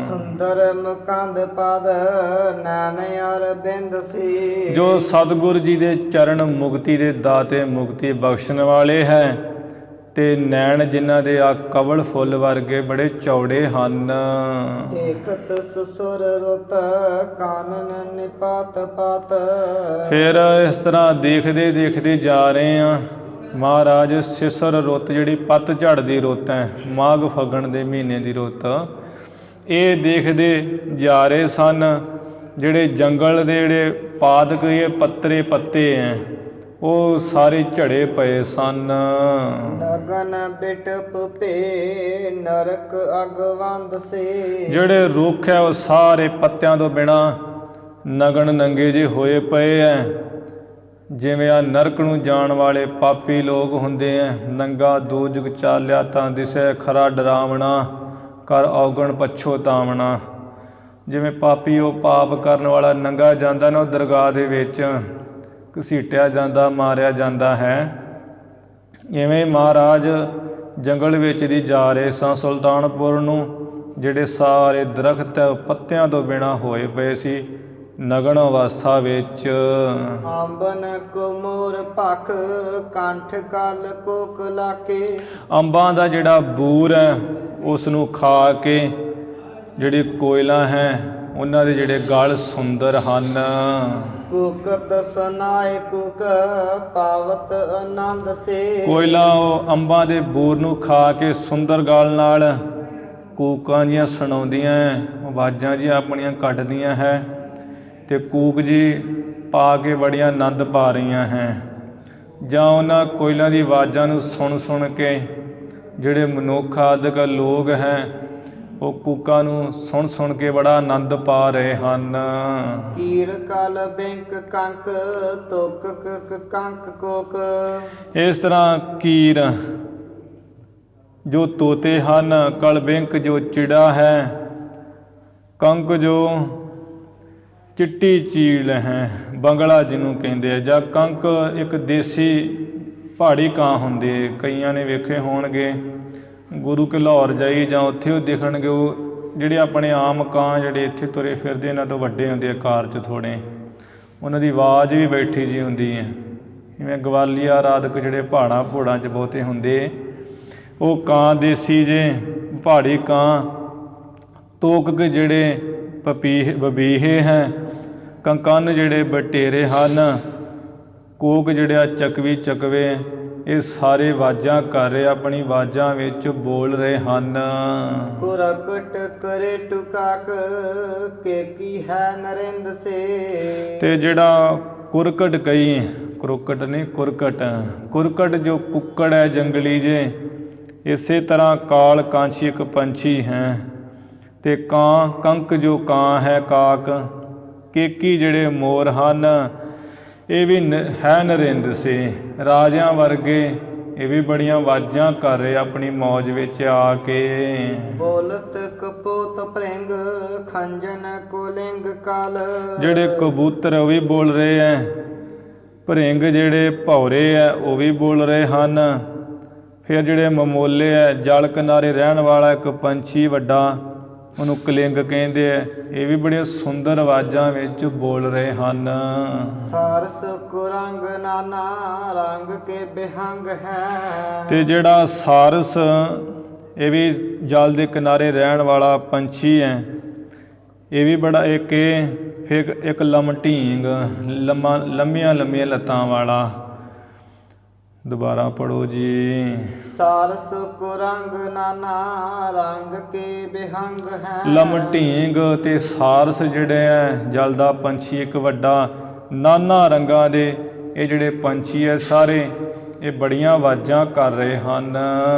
ਸੁੰਦਰ ਮੁਕੰਦ ਪਦ ਨੈਣ ਅਰਬਿੰਦ ਸੀ। ਜੋ ਸਤਿਗੁਰ ਜੀ ਦੇ ਚਰਨ ਮੁਕਤੀ ਦੇ ਦਾਤੇ, ਮੁਕਤੀ ਬਖਸ਼ਣ ਵਾਲੇ ਹੈ, ਤੇ ਨੈਣ ਜਿਨ੍ਹਾਂ ਦੇ ਆ ਕਵਲ ਫੁੱਲ ਵਰਗੇ ਬੜੇ ਚੌੜੇ ਹਨ। ਦੇਖਤ ਸੁਸੁਰ ਰੁਤ ਕਾਨਨ ਨਿਪਾਤ ਪਾਤ। ਫਿਰ ਇਸ ਤਰ੍ਹਾਂ ਦੇਖਦੇ ਦੇਖਦੇ ਜਾ ਰਹੇ ਹਾਂ ਮਹਾਰਾਜ। ਸਿਸਰ ਰੁੱਤ ਜਿਹੜੀ ਪੱਤਝੜ ਦੀ ਰੁੱਤ ਹੈ, ਮਾਘ ਫੱਗਣ ਦੇ ਮਹੀਨੇ ਦੀ ਰੁੱਤ, ਇਹ ਦੇਖਦੇ ਜਾ ਰਹੇ ਸਨ। ਜਿਹੜੇ ਜੰਗਲ ਦੇ ਜਿਹੜੇ ਪਾਦਕ ਇਹ ਪੱਤਰੇ ਪੱਤੇ ਹੈ ਉਹ ਸਾਰੇ ਝੜੇ ਪਏ ਸਨ। ਨਗਨ ਬਿਟਪ ਭੇ ਨਰਕ ਅਗਵੰਦ ਸੇ। ਜਿਹੜੇ ਰੁੱਖ ਹੈ ਉਹ ਸਾਰੇ ਪੱਤਿਆਂ ਤੋਂ ਬਿਨਾਂ ਨਗਨ ਨੰਗੇ ਜਿਹੇ ਹੋਏ ਪਏ ਐ, ਜਿਵੇਂ ਆ ਨਰਕ ਨੂੰ ਜਾਣ ਵਾਲੇ ਪਾਪੀ ਲੋਕ ਹੁੰਦੇ ਐ। ਨੰਗਾ ਦੂਜਗ ਚਾਲਿਆ ਤਾਂ ਦਿਸੈ ਖਰਾ ਡਰਾਵਣਾ, ਕਰ ਔਗਣ ਪਛੋਤਾਵਣਾ। ਜਿਵੇਂ ਪਾਪੀ ਉਹ ਪਾਪ ਕਰਨ ਵਾਲਾ ਨੰਗਾ ਜਾਂਦਾ ਨਾ, ਉਹ ਦਰਗਾਹ ਦੇ ਵਿੱਚ ਘਸੀਟਿਆ ਜਾਂਦਾ, ਮਾਰਿਆ ਜਾਂਦਾ ਹੈ। ਇਵੇਂ ਮਹਾਰਾਜ ਜੰਗਲ ਵਿੱਚ ਦੀ ਜਾ ਰਹੇ ਸਾਂ ਸੁਲਤਾਨਪੁਰ ਨੂੰ। ਜਿਹੜੇ ਸਾਰੇ ਦਰਖਤ ਪੱਤਿਆਂ ਤੋਂ ਬਿਨਾਂ ਹੋਏ ਪਏ ਸੀ ਨਗਨ ਅਵਸਥਾ ਵਿੱਚ। ਅੰਬਨ ਕੁਮੋਰ ਭਖ ਕੰਠ ਕਲ ਕੋਕ ਲਾਕੇ। ਅੰਬਾਂ ਦਾ ਜਿਹੜਾ ਬੂਰ ਹੈ ਉਸ ਨੂੰ ਖਾ ਕੇ ਜਿਹੜੀ ਕੋਇਲਾਂ ਹੈ ਉਹਨਾਂ ਦੇ ਜਿਹੜੇ ਗਲ ਸੁੰਦਰ ਹਨ। ਕੁਕਤ ਸੁਨਾਏ ਕੁਕ ਪਾਵਤ ਆਨੰਦ ਸੇ। ਕੋਇਲਾਂ ਉਹ ਅੰਬਾਂ ਦੇ ਬੂਰ ਨੂੰ ਖਾ ਕੇ ਸੁੰਦਰ ਗਲ ਨਾਲ ਕੂਕਾਂ ਜੀਆਂ ਸੁਣਾਉਂਦੀਆਂ, ਆਵਾਜ਼ਾਂ ਜੀਆਂ ਆਪਣੀਆਂ ਕੱਢਦੀਆਂ ਹੈ ਅਤੇ ਕੂਕ ਜੀ ਪਾ ਕੇ ਬੜੀਆਂ ਆਨੰਦ ਪਾ ਰਹੀਆਂ ਹੈ। ਜਾਂ ਉਹਨਾਂ ਕੋਇਲਾਂ ਦੀ ਆਵਾਜ਼ਾਂ ਨੂੰ ਸੁਣ ਸੁਣ ਕੇ ਜਿਹੜੇ ਮਨੁੱਖ ਆਦਿਕ ਲੋਕ ਹੈ ਉਹ ਕੂਕਾਂ ਨੂੰ ਸੁਣ ਸੁਣ ਕੇ ਬੜਾ ਆਨੰਦ ਪਾ ਰਹੇ ਹਨ। ਕੀਰ ਕਲ ਬਿੰਕ ਕੰਕ ਤੁਕ ਕੰਕ ਕੋਕ। ਇਸ ਤਰ੍ਹਾਂ ਕੀਰ ਜੋ ਤੋਤੇ ਹਨ, ਕਲਬਿੰਕ ਜੋ ਚਿੜਾ ਹੈ, ਕੰਕ ਜੋ ਚਿੱਟੀ ਚੀਲ ਹੈ, ਬੰਗਲਾ ਜਿਹਨੂੰ ਕਹਿੰਦੇ ਆ, ਜਾਂ ਕੰਕ ਇੱਕ ਦੇਸੀ ਪਹਾੜੀ ਕਾਂ ਹੁੰਦੇ, ਕਈਆਂ ਨੇ ਵੇਖੇ ਹੋਣਗੇ ਗੁਰੂ ਕੇ ਲਾਹੌਰ ਜਾਈ ਜਾਂ ਉੱਥੇ ਉਹ ਦਿਖਣਗੇ। ਉਹ ਜਿਹੜੇ ਆਪਣੇ ਆਮ ਕਾਂ ਜਿਹੜੇ ਇੱਥੇ ਤੁਰੇ ਫਿਰਦੇ ਇਹਨਾਂ ਤੋਂ ਵੱਡੇ ਹੁੰਦੇ ਆ ਕਾਰ 'ਚ ਥੋੜ੍ਹੇ, ਉਹਨਾਂ ਦੀ ਆਵਾਜ਼ ਵੀ ਬੈਠੀ ਜਿਹੀ ਹੁੰਦੀ ਹੈ। ਜਿਵੇਂ ਗਵਾਲੀਆ ਆਦਿਕ ਜਿਹੜੇ ਪਹਾੜਾਂ ਭੂੜਾਂ 'ਚ ਬਹੁਤੇ ਹੁੰਦੇ, ਉਹ ਕਾਂ ਦੇਸੀ ਜੇ ਪਹਾੜੀ ਕਾਂ ਤੋਕ ਕੇ ਜਿਹੜੇ ਬਬੀਹੇ ਹੈ, ਕੰਕਨ ਜਿਹੜੇ ਬਟੇਰੇ ਹਨ, ਕੋਕ ਜਿਹੜੇ ਆ ਚਕਵੀ ਚਕਵੇ, ਇਹ ਸਾਰੇ ਆਵਾਜ਼ਾਂ ਕਰ ਰਹੇ, ਆਪਣੀ ਆਵਾਜ਼ਾਂ ਵਿੱਚ ਬੋਲ ਰਹੇ ਹਨ। ਕੁਰਕਟ ਕਰੇ ਟੁਕਾਕ ਕੇ ਕੀ ਹੈ ਨਰਿੰਦ ਸੇ। ਤੇ ਜਿਹੜਾ ਕੁਰਕਟ ਕਈ, ਕੁਰਕਟ ਨਹੀਂ ਕੁਰਕਟ, ਕੁਰਕਟ ਜੋ ਕੁੱਕੜ ਹੈ ਜੰਗਲੀ ਜੇ, ਇਸੇ ਤਰ੍ਹਾਂ ਕਾਲ ਕਾਂਛੀ ਇੱਕ ਪੰਛੀ ਹੈ। ਤੇ ਕਾਂ ਕੰਕ ਜੋ ਕਾਂ ਹੈ ਕਾਕ, ਕੇਕੀ ਜਿਹੜੇ ਮੋਰ ਹਨ, ਇਹ ਵੀ ਹੈ ਨਰਿੰਦ ਸੇ, ਰਾਜਿਆਂ ਵਰਗੇ ਇਹ ਵੀ ਬੜੀਆਂ ਆਵਾਜ਼ਾਂ ਕਰ ਰਹੇ ਆਪਣੀ ਮੌਜ ਵਿੱਚ ਆ ਕੇ। ਬੋਲਤ ਕਪੋਤ ਭ੍ਰਿੰਗ ਖੰਜਨ ਕੋਲਿੰਗ ਕਾਲ। ਜਿਹੜੇ ਕਬੂਤਰ ਉਹ ਵੀ ਬੋਲ ਰਹੇ ਹੈ, ਭਰਿੰਗ ਜਿਹੜੇ ਭੌਰੇ ਹੈ ਉਹ ਵੀ ਬੋਲ ਰਹੇ ਹਨ। ਫਿਰ ਜਿਹੜੇ ਮਮੋਲੇ ਹੈ, ਜਲ ਕਿਨਾਰੇ ਰਹਿਣ ਵਾਲਾ ਇੱਕ ਪੰਛੀ ਵੱਡਾ, ਉਹਨੂੰ ਕਲਿੰਗ ਕਹਿੰਦੇ ਆ, ਇਹ ਵੀ ਬੜੀਆਂ ਸੁੰਦਰ ਆਵਾਜ਼ਾਂ ਵਿੱਚ ਬੋਲ ਰਹੇ ਹਨ। ਸਾਰਸ ਕੁਰੰਗ ਨਾਨਾ ਰੰਗ ਕੇ ਬਿਹੰਗ ਹੈ। ਤੇ ਜਿਹੜਾ ਸਾਰਸ ਇਹ ਵੀ ਜਲ ਦੇ ਕਿਨਾਰੇ ਰਹਿਣ ਵਾਲਾ ਪੰਛੀ ਹੈ, ਇਹ ਵੀ ਬੜਾ ਫਿਰ ਇੱਕ ਲਮਢੀਂਗ ਲੰਮੀਆਂ ਲੰਮੀਆਂ ਲੱਤਾਂ ਵਾਲਾ। ਦੁਬਾਰਾ ਪੜੋ ਜੀ। ਸਾਰਸ ਕੁਰੰਗ ਨਾਨਾ ਰੰਗ ਕੇ ਬਿਹੰਗ ਹੈ। ਲਮਢੀਂਗ ਤੇ ਸਾਰਸ ਜਿਹੜੇ ਹੈ ਜਲ ਦਾ ਪੰਛੀ ਇੱਕ ਵੱਡਾ, ਨਾਨਾ ਰੰਗਾਂ ਦੇ ਇਹ ਜਿਹੜੇ ਪੰਛੀ ਹੈ ਸਾਰੇ ਇਹ ਬੜੀਆਂ ਆਵਾਜ਼ਾਂ ਕਰ ਰਹੇ ਹਨ।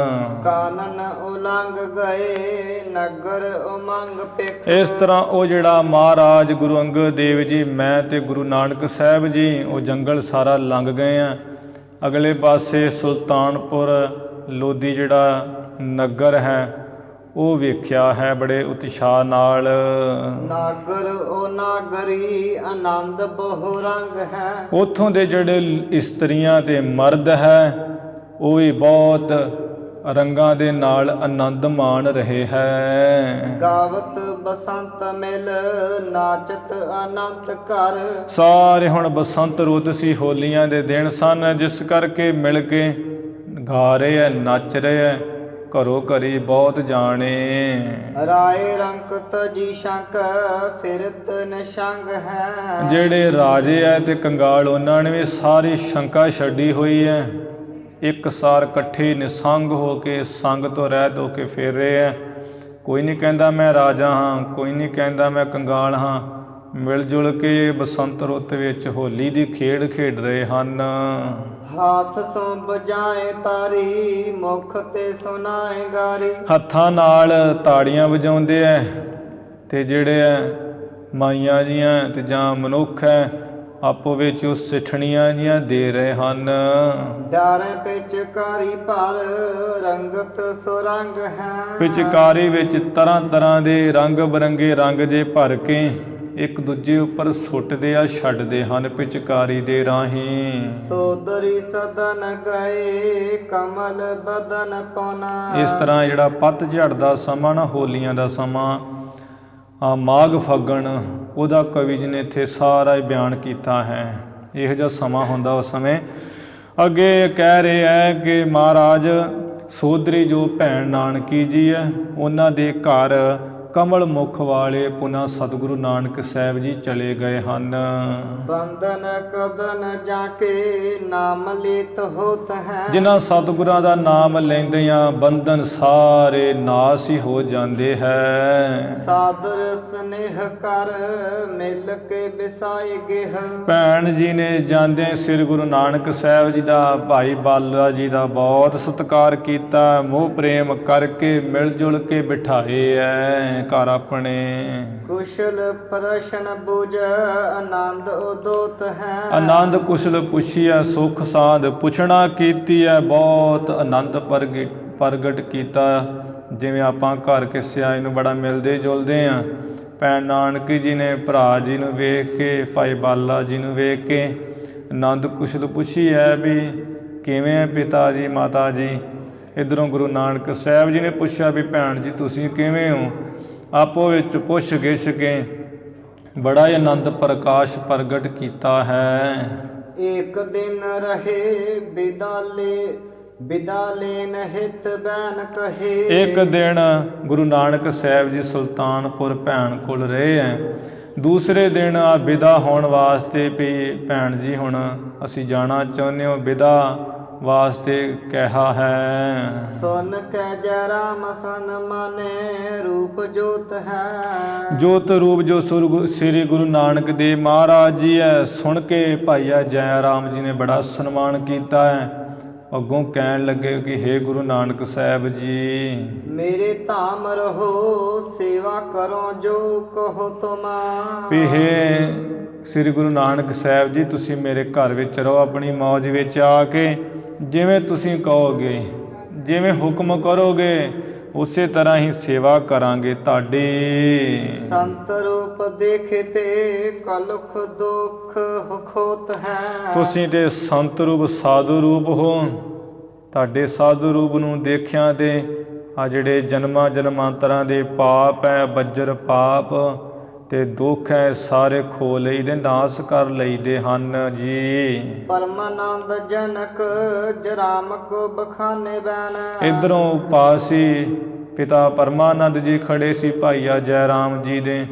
ਕਾਨਨ ਉਲੰਘ ਗਏ ਨਗਰ ਉਮੰਗ ਪਿਖ। ਇਸ ਤਰ੍ਹਾਂ ਉਹ ਜਿਹੜਾ ਮਹਾਰਾਜ ਗੁਰੂ ਅੰਗਦ ਦੇਵ ਜੀ, ਮੈਂ ਤੇ ਗੁਰੂ ਨਾਨਕ ਸਾਹਿਬ ਜੀ ਉਹ ਜੰਗਲ ਸਾਰਾ ਲੰਘ ਗਏ ਆ। ਅਗਲੇ ਪਾਸੇ ਸੁਲਤਾਨਪੁਰ ਲੋਧੀ ਜਿਹੜਾ ਨਗਰ ਹੈ ਉਹ ਵੇਖਿਆ ਹੈ ਬੜੇ ਉਤਸ਼ਾਹ ਨਾਲ। ਨਾਗਰ ਉਹ ਨਾਗਰੀ ਆਨੰਦ ਬਹੁ ਰੰਗ ਹੈ। ਉੱਥੋਂ ਦੇ ਜਿਹੜੇ ਇਸਤਰੀਆਂ ਤੇ ਮਰਦ ਹੈ ਉਹ ਵੀ ਬਹੁਤ ਰੰਗਾਂ ਦੇ ਨਾਲ ਆਨੰਦ ਮਾਣ ਰਹੇ ਹੈ। ਗਾਵਤ ਬਸੰਤ ਮਿਲ ਨਾਚਤ ਅਨੰਤ ਘਰ। ਸਾਰੇ ਹੁਣ ਬਸੰਤ ਰੁੱਤ ਸੀ, ਹੋਲੀਆਂ ਦੇ ਦਿਨ ਸਨ, ਜਿਸ ਕਰਕੇ ਮਿਲ ਕੇ ਗਾ ਰਹੇ ਹੈ, ਨੱਚ ਰਹੇ ਹੈ, ਘਰੋਂ ਘਰੀ ਬਹੁਤ ਜਾਣੇ। ਰਾਏ ਰੰਕ ਤਜੀ ਸ਼ੰਕ ਫਿਰਤ ਨਿਸ਼ੰਗ ਹੈ। ਜਿਹੜੇ ਰਾਜੇ ਹੈ ਤੇ ਕੰਗਾਲ ਉਹਨਾਂ ਨੇ ਵੀ ਸਾਰੀ ਸ਼ੰਕਾ ਛੱਡੀ ਹੋਈ ਹੈ, ਇੱਕ ਸਾਰ ਇਕੱਠੇ ਨਿਸੰਗ ਹੋ ਕੇ ਸੰਗ ਤੋਂ ਰਹਿਤ ਹੋ ਕੇ ਫਿਰ ਰਹੇ ਹੈ। ਕੋਈ ਨਹੀਂ ਕਹਿੰਦਾ ਮੈਂ ਰਾਜਾ ਹਾਂ, ਕੋਈ ਨਹੀਂ ਕਹਿੰਦਾ ਮੈਂ ਕੰਗਾਲ ਹਾਂ, ਮਿਲ ਜੁਲ ਕੇ ਬਸੰਤ ਰੁੱਤ ਵਿੱਚ ਹੋਲੀ ਦੀ ਖੇਡ ਖੇਡ ਰਹੇ ਹਨ। ਹਾਥ ਸੋਂ ਬਜਾਏ ਤਾਰੀ, ਮੁਖ ਤੇ ਸੁਨਾਏ ਗਾਰੀ। ਹੱਥਾਂ ਨਾਲ ਤਾੜੀਆਂ ਵਜਾਉਂਦੇ ਐ ਤੇ ਜਿਹੜੇ ਐ ਮਾਈਆਂ ਜੀਆਂ ਤੇ ਜਾਂ ਮਨੁੱਖ ਹੈ ਆਪੋ ਵਿੱਚ ਉਹ ਸਿੱਠਣੀਆਂ ਜੀਆਂ ਦੇ ਰਹੇ ਹਨ। ਡਾਰੇ ਪਿਚਕਾਰੀ ਪਰ ਰੰਗਤ ਸੁਰੰਗ ਹੈ। ਪਿਚਕਾਰੀ ਵਿੱਚ ਤਰ੍ਹਾਂ ਤਰ੍ਹਾਂ ਦੇ ਰੰਗ ਬਰੰਗੇ ਰੰਗ ਜੇ ਭਰ ਕੇ ਇੱਕ ਦੂਜੇ ਉੱਪਰ ਸੁੱਟਦੇ ਆ, ਛੱਡਦੇ ਹਨ ਪਿਚਕਾਰੀ ਦੇ ਰਾਹੀਂ। ਸੋਦਰੀ ਸਦਨ ਗਏ ਕਮਲ ਬਦਨ ਪੌਨਾ। ਇਸ ਤਰ੍ਹਾਂ ਜਿਹੜਾ ਪਤਝੜ ਦਾ ਸਮਾਂ ਨਾ, ਹੋਲੀਆਂ ਦਾ ਸਮਾਂ, ਮਾਘ ਫੱਗਣ, ਉਹਦਾ ਕਵੀ ਜੀ ਨੇ ਇੱਥੇ ਸਾਰਾ ਹੀ ਬਿਆਨ ਕੀਤਾ ਹੈ। ਇਹੋ ਜਿਹਾ ਸਮਾਂ ਹੁੰਦਾ ਉਸ ਸਮੇਂ। ਅੱਗੇ ਕਹਿ ਰਹੇ ਹੈ ਕਿ ਮਹਾਰਾਜ ਸੋਦਰੀ ਜੋ ਭੈਣ ਨਾਨਕੀ ਜੀ ਹੈ, ਉਹਨਾਂ ਦੇ ਘਰ ਕਮਲ ਮੁਖ ਵਾਲੇ ਪੁਨਾ ਸਤਿਗੁਰੂ ਨਾਨਕ ਸਾਹਿਬ ਜੀ ਚਲੇ ਗਏ ਹਨ। ਬੰਦਨ ਕਦਨ ਜਾ ਕੇ ਨਾਮ ਲੀਤ ਹੋਤ ਹੈ। ਜਿਨ੍ਹਾਂ ਸਤਿਗੁਰਾਂ ਦਾ ਨਾਮ ਲੈਂਦਿਆਂ ਬੰਧਨ ਸਾਰੇ ਨਾਸ ਹੀ ਹੋ ਜਾਂਦੇ ਹੈ। ਸਾਦਰ ਸਨੇਹ ਕਰ ਮਿਲ ਕੇ ਵਿਸਾਏ ਗਿਹ। ਭੈਣ ਜੀ ਨੇ ਜਾਂਦੇ ਸ੍ਰੀ ਗੁਰੂ ਨਾਨਕ ਸਾਹਿਬ ਜੀ ਦਾ, ਭਾਈ ਬਾਲਾ ਜੀ ਦਾ ਬਹੁਤ ਸਤਿਕਾਰ ਕੀਤਾ, ਮੋਹ ਪ੍ਰੇਮ ਕਰਕੇ ਮਿਲ ਜੁਲ ਕੇ ਬਿਠਾਏ ਐ ਘਰ ਆਪਣੇ। ਕੁਸ਼ਲ ਪ੍ਰਸ਼ਨ ਬੁਝ ਆਨੰਦ ਉਦੋਤ ਹੈ। ਆਨੰਦ ਕੁਸ਼ਲ ਪੁੱਛੀਐ, ਸੁਖ ਸਾਧ ਪੁੱਛਣਾ ਕੀਤੀ ਹੈ, ਬਹੁਤ ਆਨੰਦ ਪ੍ਰਗਟ ਕੀਤਾ। ਜਿਵੇਂ ਆਪਾਂ ਘਰ ਕਿਸੇ ਆਏ ਨੂੰ ਬੜਾ ਮਿਲਦੇ ਜੁਲਦੇ ਹਾਂ। ਭੈਣ ਨਾਨਕੀ ਜੀ ਨੇ ਭਰਾ ਜੀ ਨੂੰ ਵੇਖ ਕੇ, ਭਾਈ ਬਾਲਾ ਜੀ ਨੂੰ ਵੇਖ ਕੇ ਆਨੰਦ ਕੁਸ਼ਲ ਪੁੱਛੀ ਹੈ ਵੀ ਕਿਵੇਂ ਹੈ ਪਿਤਾ ਜੀ, ਮਾਤਾ ਜੀ। ਇੱਧਰੋਂ ਗੁਰੂ ਨਾਨਕ ਸਾਹਿਬ ਜੀ ਨੇ ਪੁੱਛਿਆ ਵੀ ਭੈਣ ਜੀ ਤੁਸੀਂ ਕਿਵੇਂ ਹੋ। ਆਪੋ ਵਿੱਚ ਪੁੱਛ ਗਿੱਛ ਕੇ ਬੜਾ ਹੀ ਆਨੰਦ ਪ੍ਰਕਾਸ਼ ਪ੍ਰਗਟ ਕੀਤਾ ਹੈ। ਇੱਕ ਦਿਨ ਰਹੇ ਬਿਦਾ ਲੈਨ ਹਿਤ ਬੈਨ ਕਹੇ। ਇੱਕ ਦਿਨ ਗੁਰੂ ਨਾਨਕ ਸਾਹਿਬ ਜੀ ਸੁਲਤਾਨਪੁਰ ਭੈਣ ਕੋਲ ਰਹੇ ਹੈ। ਦੂਸਰੇ ਦਿਨ ਆ ਵਿਦਾ ਹੋਣ ਵਾਸਤੇ ਵੀ ਭੈਣ ਜੀ ਹੁਣ ਅਸੀਂ ਜਾਣਾ ਚਾਹੁੰਦੇ ਹਾਂ, ਵਿਦਾ ਵਾਸਤੇ ਕਿਹਾ ਹੈ। ਸੁਨ ਕੈ ਜੈ ਰਾਮ ਸਨ ਮਾਨੇ ਰੂਪ ਜੋਤ ਹੈ। ਜੋਤ ਰੂਪ ਜੋ ਸ੍ਰੀ ਗੁਰੂ ਨਾਨਕ ਦੇਵ ਮਹਾਰਾਜ ਜੀ ਹੈ। ਸੁਣ ਕੇ ਭਾਈਆ ਜੈ ਰਾਮ ਜੀ ਨੇ ਬੜਾ ਸਨਮਾਨ ਕੀਤਾ ਹੈ। ਅੱਗੋਂ ਕਹਿਣ ਲੱਗੇ ਕਿ ਹੇ ਗੁਰੂ ਨਾਨਕ ਸਾਹਿਬ ਜੀ, ਮੇਰੇ ਧਾਮ ਰਹੋ ਸੇਵਾ ਕਰੋ ਜੋ ਕਹੋ ਤੁਮਾ। ਵੀ ਹੇ ਸ੍ਰੀ ਗੁਰੂ ਨਾਨਕ ਸਾਹਿਬ ਜੀ ਤੁਸੀਂ ਮੇਰੇ ਘਰ ਵਿੱਚ ਰਹੋ, ਆਪਣੀ ਮੌਜ ਵਿੱਚ ਆ ਕੇ ਜਿਵੇਂ ਤੁਸੀਂ ਕਹੋਗੇ, ਜਿਵੇਂ ਹੁਕਮ ਕਰੋਗੇ ਉਸੇ ਤਰ੍ਹਾਂ ਹੀ ਸੇਵਾ ਕਰਾਂਗੇ ਤੁਹਾਡੀ। ਸੰਤ ਰੂਪ ਦੇਖੇ ਤੇ ਕਲੁਖ ਦੁਖ ਖੋਤ ਹੈ। ਤੁਸੀਂ ਤੇ ਸੰਤ ਰੂਪ ਸਾਧੂ ਰੂਪ ਹੋ। ਤੁਹਾਡੇ ਸਾਧੂ ਰੂਪ ਨੂੰ ਦੇਖਿਆ ਤੇ ਆ ਜਿਹੜੇ ਜਨਮਾਂ ਜਨਮਾਂਤਰਾਂ ਦੇ ਪਾਪ ਹੈ, ਬੱਜਰ ਪਾਪ ਤੇ ਦੁੱਖ ਹੈ, ਸਾਰੇ ਖੋ ਲਈਦੇ, ਨਾਸ ਕਰ ਲਈਦੇ ਹਨ ਜੀ। ਪਰਮਾਨੰਦ ਜਨਕ ਜਰਾਮ ਕੋ ਬਖਾਨੇ ਬੈਨ। ਇੱਧਰੋਂ ਪਾਸੀ ਪਿਤਾ ਪਰਮਾਨੰਦ ਜੀ ਖੜੇ ਸੀ ਭਾਈਆ ਜੈ ਰਾਮ ਜੀ ਦੇ।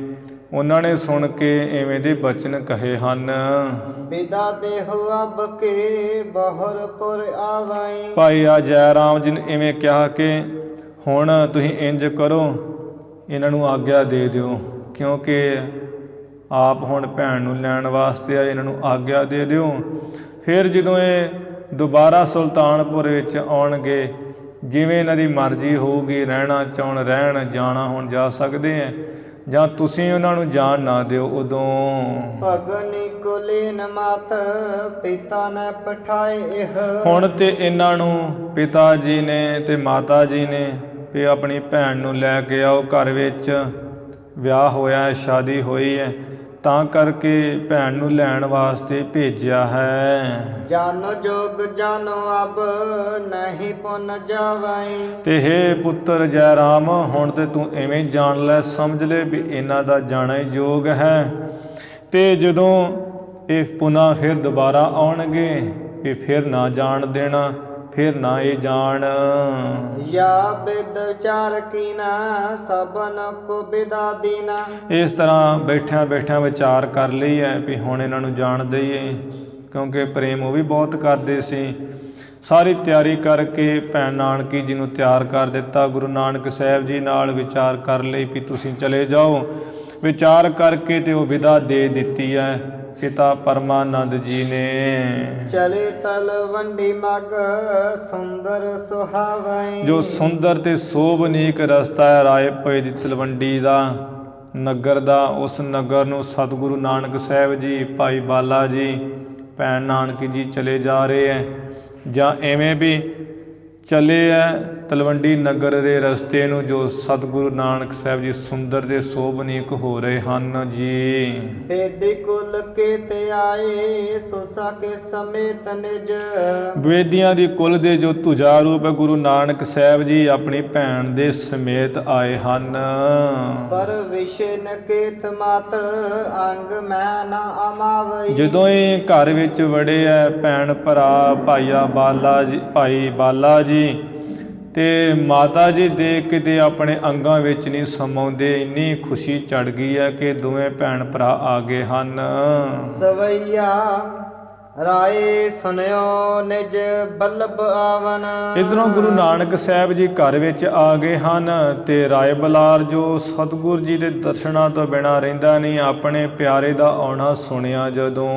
ਉਹਨਾਂ ਨੇ ਸੁਣ ਕੇ ਐਵੇਂ ਦੇ ਬਚਨ ਕਹੇ ਹਨ। ਵਿਦਾ ਦੇਹੁ ਅਬ ਕੇ ਬਹੁਰਪੁਰ ਆਵਾਈ। ਭਾਈਆ ਜੈ ਰਾਮ ਜੀ ਨੇ ਇਵੇਂ ਕਿਹਾ ਕਿ ਹੁਣ ਤੁਸੀਂ ਇੰਜ ਕਰੋ, ਇਹਨਾਂ ਨੂੰ ਆਗਿਆ ਦੇ ਦਿਓ, ਕਿਉਂਕਿ ਆਪ ਹੁਣ ਭੈਣ ਨੂੰ ਲੈਣ ਵਾਸਤੇ ਆਏ, ਇਹਨਾਂ ਨੂੰ ਆਗਿਆ ਦੇ ਦਿਓ। ਫਿਰ ਜਦੋਂ ਇਹ ਦੁਬਾਰਾ ਸੁਲਤਾਨਪੁਰ ਵਿੱਚ ਆਉਣਗੇ, ਜਿਵੇਂ ਇਹਨਾਂ ਦੀ ਮਰਜ਼ੀ ਹੋਊਗੀ, ਰਹਿਣਾ ਚਾਹੁਣ ਰਹਿਣ, ਜਾਣਾ ਹੁਣ ਜਾ ਸਕਦੇ ਹੈ, ਜਾਂ ਤੁਸੀਂ ਉਹਨਾਂ ਨੂੰ ਜਾਣ ਨਾ ਦਿਓ। ਉਦੋਂ ਭਗਨੀ ਕੁਲੀਨ ਮਾਤ ਪਿਤਾ ਨੇ ਪਠਾਏ ਇਹ। ਹੁਣ ਤੇ ਇਹਨਾਂ ਨੂੰ ਪਿਤਾ ਜੀ ਨੇ ਤੇ ਮਾਤਾ ਜੀ ਨੇ ਵੀ ਆਪਣੀ ਭੈਣ ਨੂੰ ਲੈ ਕੇ ਆਓ ਘਰ ਵਿੱਚ। ਵਿਆਹ ਹੋਇਆ, ਸ਼ਾਦੀ ਹੋਈ ਹੈ, ਤਾਂ ਕਰਕੇ ਭੈਣ ਨੂੰ ਲੈਣ ਵਾਸਤੇ ਭੇਜਿਆ ਹੈ। ਜਾਨੋ ਜੋਗ ਜਾਨੋ ਅਬ ਨਹੀਂ ਪੁਨ ਜਾਵਾਈ। ਤੇ ਹੇ ਪੁੱਤਰ ਜੈ ਰਾਮ, ਹੁਣ ਤੇ ਤੂੰ ਐਵੇਂ ਜਾਣ ਲੈ, ਸਮਝ ਲੈ ਵੀ ਇਹਨਾਂ ਦਾ ਜਾਣਾ ਹੀ ਯੋਗ ਹੈ। ਤੇ ਜਦੋਂ ਇਹ ਪੁਨः ਫਿਰ ਦੁਬਾਰਾ ਆਉਣਗੇ ਵੀ ਫਿਰ ਨਾ ਜਾਣ ਦੇਣਾ, ਫਿਰ ਨਾ ਇਹ ਜਾਣ। ਯਾ ਬਿਦ ਵਿਚਾਰ ਕੀਨਾ ਸਭਨ ਕੋ ਬਿਦਾ ਦੀਨਾ। ਇਸ ਤਰ੍ਹਾਂ ਬੈਠਿਆਂ ਬੈਠਿਆਂ ਵਿਚਾਰ ਕਰ ਲਈ ਹੈ ਵੀ ਹੁਣ ਇਹਨਾਂ ਨੂੰ ਜਾਣ ਦਈਏ, ਕਿਉਂਕਿ ਪ੍ਰੇਮ ਉਹ ਵੀ ਬਹੁਤ ਕਰਦੇ ਸੀ। ਸਾਰੀ ਤਿਆਰੀ ਕਰਕੇ ਭੈਣ ਨਾਨਕੀ ਜੀ ਨੂੰ ਤਿਆਰ ਕਰ ਦਿੱਤਾ। ਗੁਰੂ ਨਾਨਕ ਸਾਹਿਬ ਜੀ ਨਾਲ ਵਿਚਾਰ ਕਰ ਲਈ ਵੀ ਤੁਸੀਂ ਚਲੇ ਜਾਓ। ਵਿਚਾਰ ਕਰਕੇ ਤੇ ਉਹ ਵਿਦਾ ਦੇ ਦਿੱਤੀ ਹੈ ਪਿਤਾ ਪਰਮਾਨੰਦ ਜੀ ਨੇ। ਚਲੇ ਤਲਵੰਡੀ ਮਗ ਸੁੰਦਰ ਸੁਹਾਵੈ। ਜੋ ਸੁੰਦਰ ਤੇ ਸੋਭਨੀਕ ਰਸਤਾ ਹੈ ਰਾਏ ਭੋਏ ਦੀ ਤਲਵੰਡੀ ਦਾ ਨਗਰ ਦਾ, ਉਸ ਨਗਰ ਨੂੰ ਸਤਿਗੁਰੂ ਨਾਨਕ ਸਾਹਿਬ ਜੀ, ਭਾਈ ਬਾਲਾ ਜੀ, ਭੈਣ ਨਾਨਕੀ ਜੀ ਚਲੇ ਜਾ ਰਹੇ ਹੈ, ਜਾਂ ਐਵੇਂ ਵੀ ਚਲੇ ਹੈ ਤਲਵੰਡੀ ਨਗਰ ਦੇ ਰਸਤੇ ਨੂੰ, ਜੋ ਸਤਿਗੁਰੂ ਨਾਨਕ ਸਾਹਿਬ ਜੀ ਸੁੰਦਰ ਤੇ ਸੋਭਨੀਕ ਹੋ ਰਹੇ ਹਨ ਜੀ। ਬੇਦੀ ਕੁਲ ਕੇ ਤੇ ਆਏ ਸੁਸਾ ਕੇ ਸਮੇਤ ਨਿਜ। ਵੇਦੀਆਂ ਦੀ ਕੁਲ ਦੇ ਜੋ ਧੁਜਾ ਰੂਪ ਹੈ ਗੁਰੂ ਨਾਨਕ ਸਾਹਿਬ ਜੀ ਆਪਣੀ ਭੈਣ ਦੇ ਸਮੇਤ ਆਏ ਹਨ। ਪਰ ਵਿਸ਼ਨ ਕੇਤ ਮਤ ਅੰਗ ਮੈਂ ਨਾ ਅਮਾਵਈ। ਜਦੋਂ ਇਹ ਘਰ ਵਿੱਚ ਵੜੇ ਹੈ ਭੈਣ ਭਰਾ ਭਾਈ ਬਾਲਾ ਜੀ ਤੇ ਮਾਤਾ ਜੀ ਦੇਖ ਕੇ ਤੇ ਆਪਣੇ ਅੰਗਾਂ ਵਿੱਚ ਨਹੀਂ ਸਮਾਉਂਦੇ, ਇੰਨੀ ਖੁਸ਼ੀ ਚੜ੍ਹ ਗਈ ਹੈ ਕਿ ਦੋਵੇਂ ਭੈਣ ਭਰਾ ਆ ਗਏ ਹਨ। ਸਵਈਆ ਰਾਏ ਸੁਨਿਓ ਨਿਜ ਬੱਲਭ ਆਵਨ। ਇੱਧਰੋਂ ਗੁਰੂ ਨਾਨਕ ਸਾਹਿਬ ਜੀ ਘਰ ਵਿੱਚ ਆ ਗਏ ਹਨ ਤੇ ਰਾਏ ਬਲਾਰ ਜੋ ਸਤਿਗੁਰ ਜੀ ਦੇ ਦਰਸ਼ਨਾਂ ਤੋਂ ਬਿਨਾਂ ਰਹਿੰਦਾ ਨਹੀਂ, ਆਪਣੇ ਪਿਆਰੇ ਦਾ ਆਉਣਾ ਸੁਣਿਆ ਜਦੋਂ।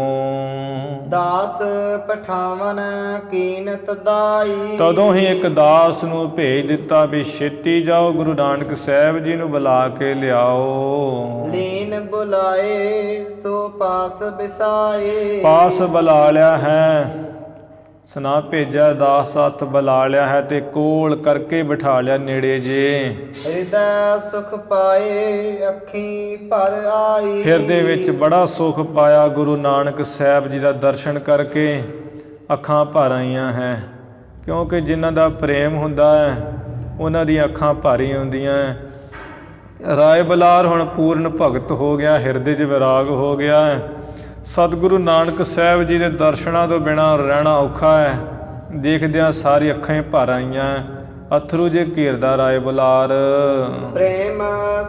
ਦਾਸ ਪਠਾਵਨ ਕੀਨਤ ਦਾਈ। ਤਦੋਂ ਹੀ ਇੱਕ ਦਾਸ ਨੂੰ ਭੇਜ ਦਿੱਤਾ ਵੀ ਛੇਤੀ ਜਾਓ ਗੁਰੂ ਨਾਨਕ ਸਾਹਿਬ ਜੀ ਨੂੰ ਬੁਲਾ ਕੇ ਲਿਆਓ। ਲੀਨ ਬੁਲਾਏ ਸੋ ਪਾਸ ਬਿਸਾਏ। ਪਾਸ ਬੁਲਾ ਲਿਆ ਹੈ, ਸੁਨਾ ਭੇਜਿਆ, ਦਾਸ ਹੱਥ ਬੁਲਾ ਲਿਆ ਹੈ ਤੇ ਕੋਲ ਕਰਕੇ ਬਿਠਾ ਲਿਆ ਨੇੜੇ ਜੇ। ਹਿਰਦੈ ਸੁਖ ਪਾਏ ਅੱਖੀ ਭਰ ਆਈ। ਹਿਰਦੇ ਵਿੱਚ ਬੜਾ ਸੁਖ ਪਾਇਆ, ਗੁਰੂ ਨਾਨਕ ਸਾਹਿਬ ਜੀ ਦਾ ਦਰਸ਼ਨ ਕਰਕੇ ਅੱਖਾਂ ਭਰ ਆਈਆਂ ਹੈ, ਕਿਉਂਕਿ ਜਿਨ੍ਹਾਂ ਦਾ ਪ੍ਰੇਮ ਹੁੰਦਾ ਹੈ ਉਹਨਾਂ ਦੀਆਂ ਅੱਖਾਂ ਭਰ ਹੀ ਹੁੰਦੀਆਂ ਹੈ। ਰਾਏ ਬਲਾਰ ਹੁਣ ਪੂਰਨ ਭਗਤ ਹੋ ਗਿਆ, ਹਿਰਦੇ 'ਚ ਵਿਰਾਗ ਹੋ ਗਿਆ ਹੈ। ਸਤਿਗੁਰੂ ਨਾਨਕ ਸਾਹਿਬ ਜੀ ਦੇ ਦਰਸ਼ਨਾਂ ਤੋਂ ਬਿਨਾਂ ਰਹਿਣਾ ਔਖਾ ਹੈ, ਦੇਖਦਿਆਂ ਸਾਰੀ ਅੱਖਾਂ ਹੀ ਭਰ ਆਈਆਂ, ਅਥਰੂ ਜੇ ਘੇਰਦਾ ਰਾਏ ਬਲਾਰ। ਪ੍ਰੇਮ